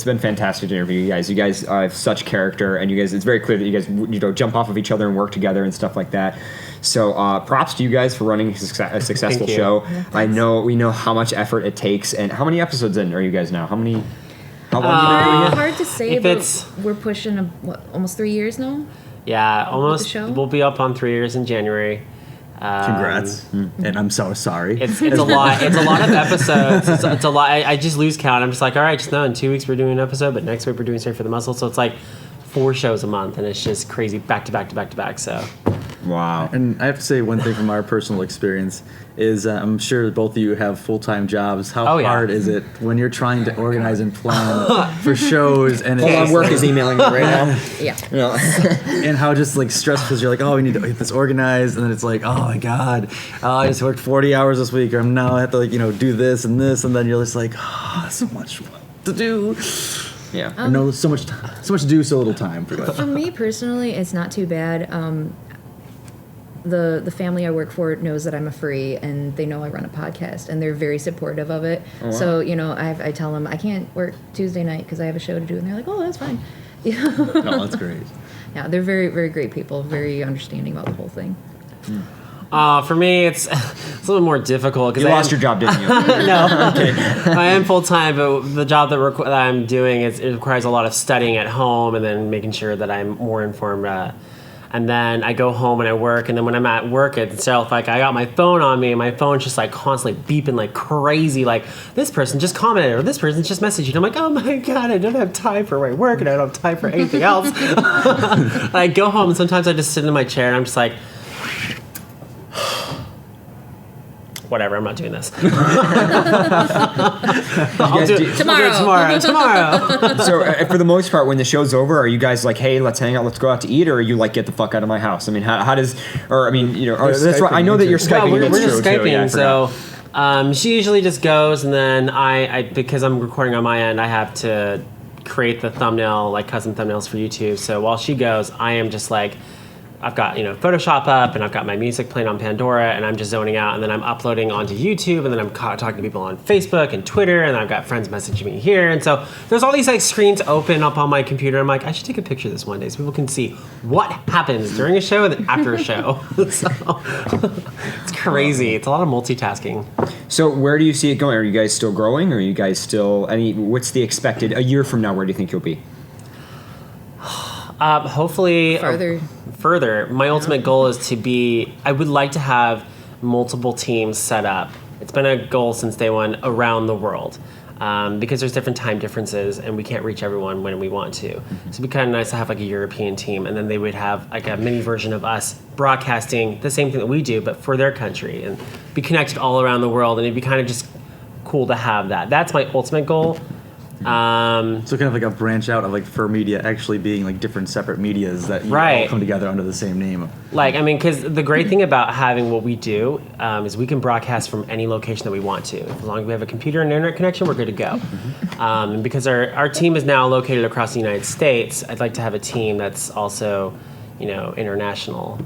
been fantastic to interview you guys. You guys have such character, and you guys, it's very clear that you guys jump off of each other and work together and stuff like that. So props to you guys for running a successful show. Yeah, we know how much effort it takes. And how many episodes in are you guys now? How long have you been doing it? Hard to say, but we're pushing almost 3 years now? Yeah, almost. We'll be up on 3 years in January. Congrats. And I'm so sorry. It's a lot. It's a lot of episodes. It's a lot. I just lose count. I'm just like, all right, just know in 2 weeks we're doing an episode, but next week we're doing Straight for the Muscle. So it's like 4 shows a month, and it's just crazy back to back to back to back. So. Wow. And I have to say one thing from our personal experience is I'm sure both of you have full-time jobs. How hard is it when you're trying to organize and plan for shows? And work is emailing me right now. Yeah. And how just like stressful because you're like, we need to get this organized, and then it's like, oh my god, I just worked 40 hours this week, or now I have to do this, and then you're just like, so much to do. Yeah. I know so much to do, so little time. For me personally, it's not too bad. The family I work for knows that I'm a furry, and they know I run a podcast, and they're very supportive of it. Oh, wow. So I tell them I can't work Tuesday night because I have a show to do, and they're like, oh, that's fine. Oh, that's great. Yeah, they're very, very great people, very understanding about the whole thing. For me, it's a little more difficult because you lost your job, didn't you? No, okay. I am full time, but the job that I'm doing it requires a lot of studying at home and then making sure that I'm more informed And then I go home and I work, and then when I'm at work itself, like I got my phone on me, and my phone's just like constantly beeping like crazy, like this person just commented or this person just messaged you. And I'm like, oh my god, I don't have time for my work and I don't have time for anything else. I go home and sometimes I just sit in my chair and I'm just like, whatever, I'm not doing this. I'll do it tomorrow. So for the most part, when the show's over, are you guys like, hey, let's hang out, let's go out to eat, or are you like, get the fuck out of my house? I mean, how does, or I mean, that's right. I know that you're Skyping. We're just Skyping, too. Yeah, so she usually just goes, and then I because I'm recording on my end, I have to create the thumbnail, like custom thumbnails for YouTube. So while she goes, I am just like, I've got, Photoshop up, and I've got my music playing on Pandora, and I'm just zoning out, and then I'm uploading onto YouTube, and then I'm talking to people on Facebook and Twitter, and then I've got friends messaging me here, and so there's all these like screens open up on my computer. I'm like, I should take a picture of this one day so people can see what happens during a show and then after a show. So it's crazy. It's a lot of multitasking. So where do you see it going? Are you guys still growing? Or are you guys still, what's the expected, a year from now, where do you think you'll be? Hopefully further. My ultimate goal is I would like to have multiple teams set up. It's been a goal since day one around the world, because there's different time differences and we can't reach everyone when we want to. So it'd be kind of nice to have like a European team, and then they would have like a mini version of us broadcasting the same thing that we do, but for their country, and be connected all around the world. And it'd be kind of just cool to have that. That's my ultimate goal. So kind of like a branch out of like Fur Media actually being like different separate medias that all come together under the same name. Like, I mean, because the great thing about having what we do is we can broadcast from any location that we want to. As long as we have a computer and internet connection, we're good to go. And because our team is now located across the United States, I'd like to have a team that's also, international.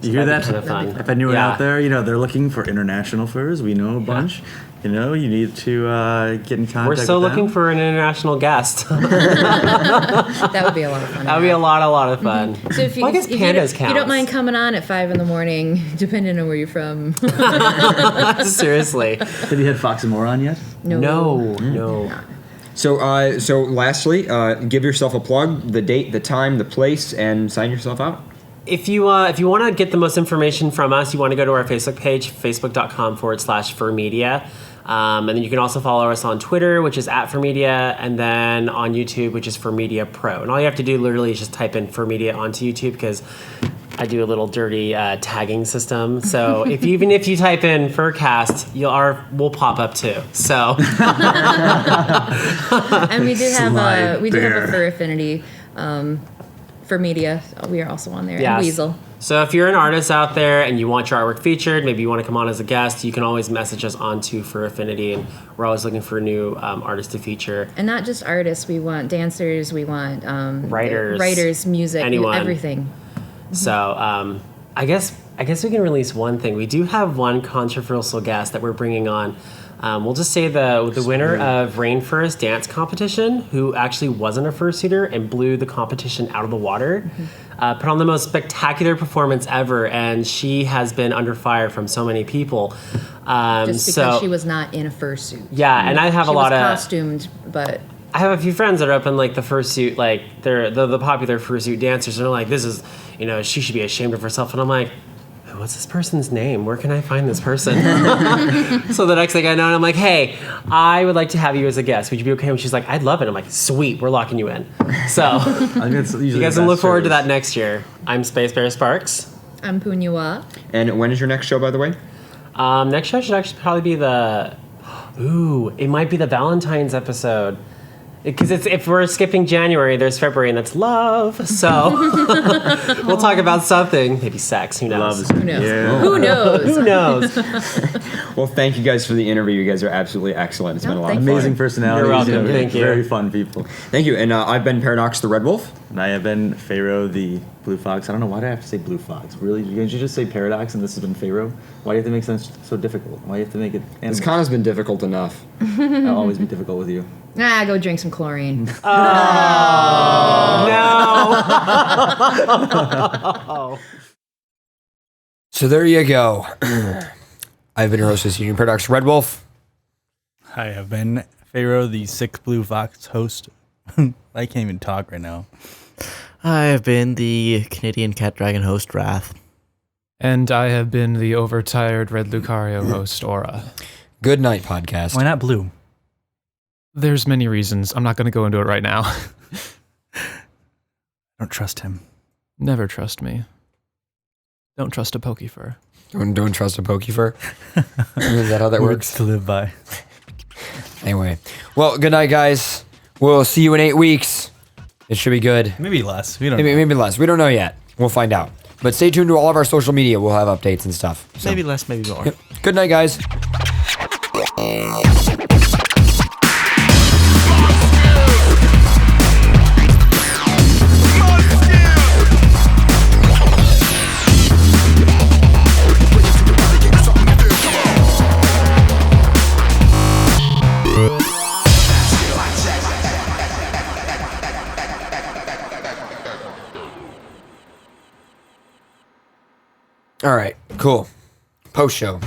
You hear that? Kind of fun. If anyone out there, they're looking for international furs, we know a bunch. You need to get in contact. We're still looking for an international guest. That would be a lot of fun. That would be a lot of fun. So if you, I guess pandas if you don't mind coming on at 5 a.m, depending on where you're from. Seriously. Have you had Fox and More on yet? No. So lastly, give yourself a plug, the date, the time, the place, and sign yourself out. If you want to get the most information from us, you want to go to our Facebook page, facebook.com/FurMedia. And then you can also follow us on Twitter, which is @FurMedia, and then on YouTube, which is FurMedia Pro. And all you have to do literally is just type in FurMedia onto YouTube, because I do a little dirty tagging system. So even if you type in FurCast, we'll pop up too. So and we do have a Fur Affinity. For media, we are also on there. Yes. And Weasel. So if you're an artist out there and you want your artwork featured, maybe you want to come on as a guest, you can always message us onto Fur Affinity, and we're always looking for new artists to feature. And not just artists, we want dancers, we want writers, music, anyone. everything. So I guess we can release one thing. We do have one controversial guest that we're bringing on. We'll just say the winner of Rainforest Dance Competition, who actually wasn't a fursuiter and blew the competition out of the water, put on the most spectacular performance ever, and she has been under fire from so many people. Just because she was not in a fursuit. Yeah, and I have she a lot was of costumed, but I have a few friends that are up in like the fursuit, like they're the popular fursuit dancers, and they're like, this is, she should be ashamed of herself, and I'm like, what's this person's name? Where can I find this person? So the next thing I know, I'm like, hey, I would like to have you as a guest. Would you be okay? And she's like, I'd love it. I'm like, sweet, we're locking you in. So you guys can look forward to that next year. I'm Space Bear Sparks. I'm Punyua. And when is your next show, by the way? Next show should actually probably be it might be the Valentine's episode. Because if we're skipping January, there's February, and that's love. So we'll talk about something. Maybe sex. Who knows? Who knows? Yeah. Who knows? Who knows? Well, thank you guys for the interview. You guys are absolutely excellent. It's been a lot of fun. Amazing personalities. You're welcome. Thank you. Very fun people. Thank you. And I've been Paradox the Red Wolf. And I have been Pharaoh the Blue Fox. I don't know why do I have to say Blue Fox. Really, you just say Paradox, and this has been Pharaoh. Why do you have to make sense so difficult? Why do you have to make it? This con has been difficult enough. I'll always be difficult with you. Go drink some chlorine. No. So there you go. I've been your host, this Union Paradox Red Wolf. I have been Pharaoh, the 6 Blue Fox host. I can't even talk right now. I have been the Canadian Cat Dragon host, Wrath. And I have been the overtired Red Lucario host, Aura. Good night, podcast. Why not blue? There's many reasons. I'm not going to go into it right now. I don't trust him. Never trust me. Don't trust a Pokefur. Don't trust a Pokefur. Is that how that works? To live by. Anyway, well, good night, guys. We'll see you in 8 weeks. It should be good. Maybe less. We don't know. Maybe less. We don't know yet. We'll find out. But stay tuned to all of our social media. We'll have updates and stuff. So. Maybe less, maybe more. Good night, guys. All right, cool. Post show.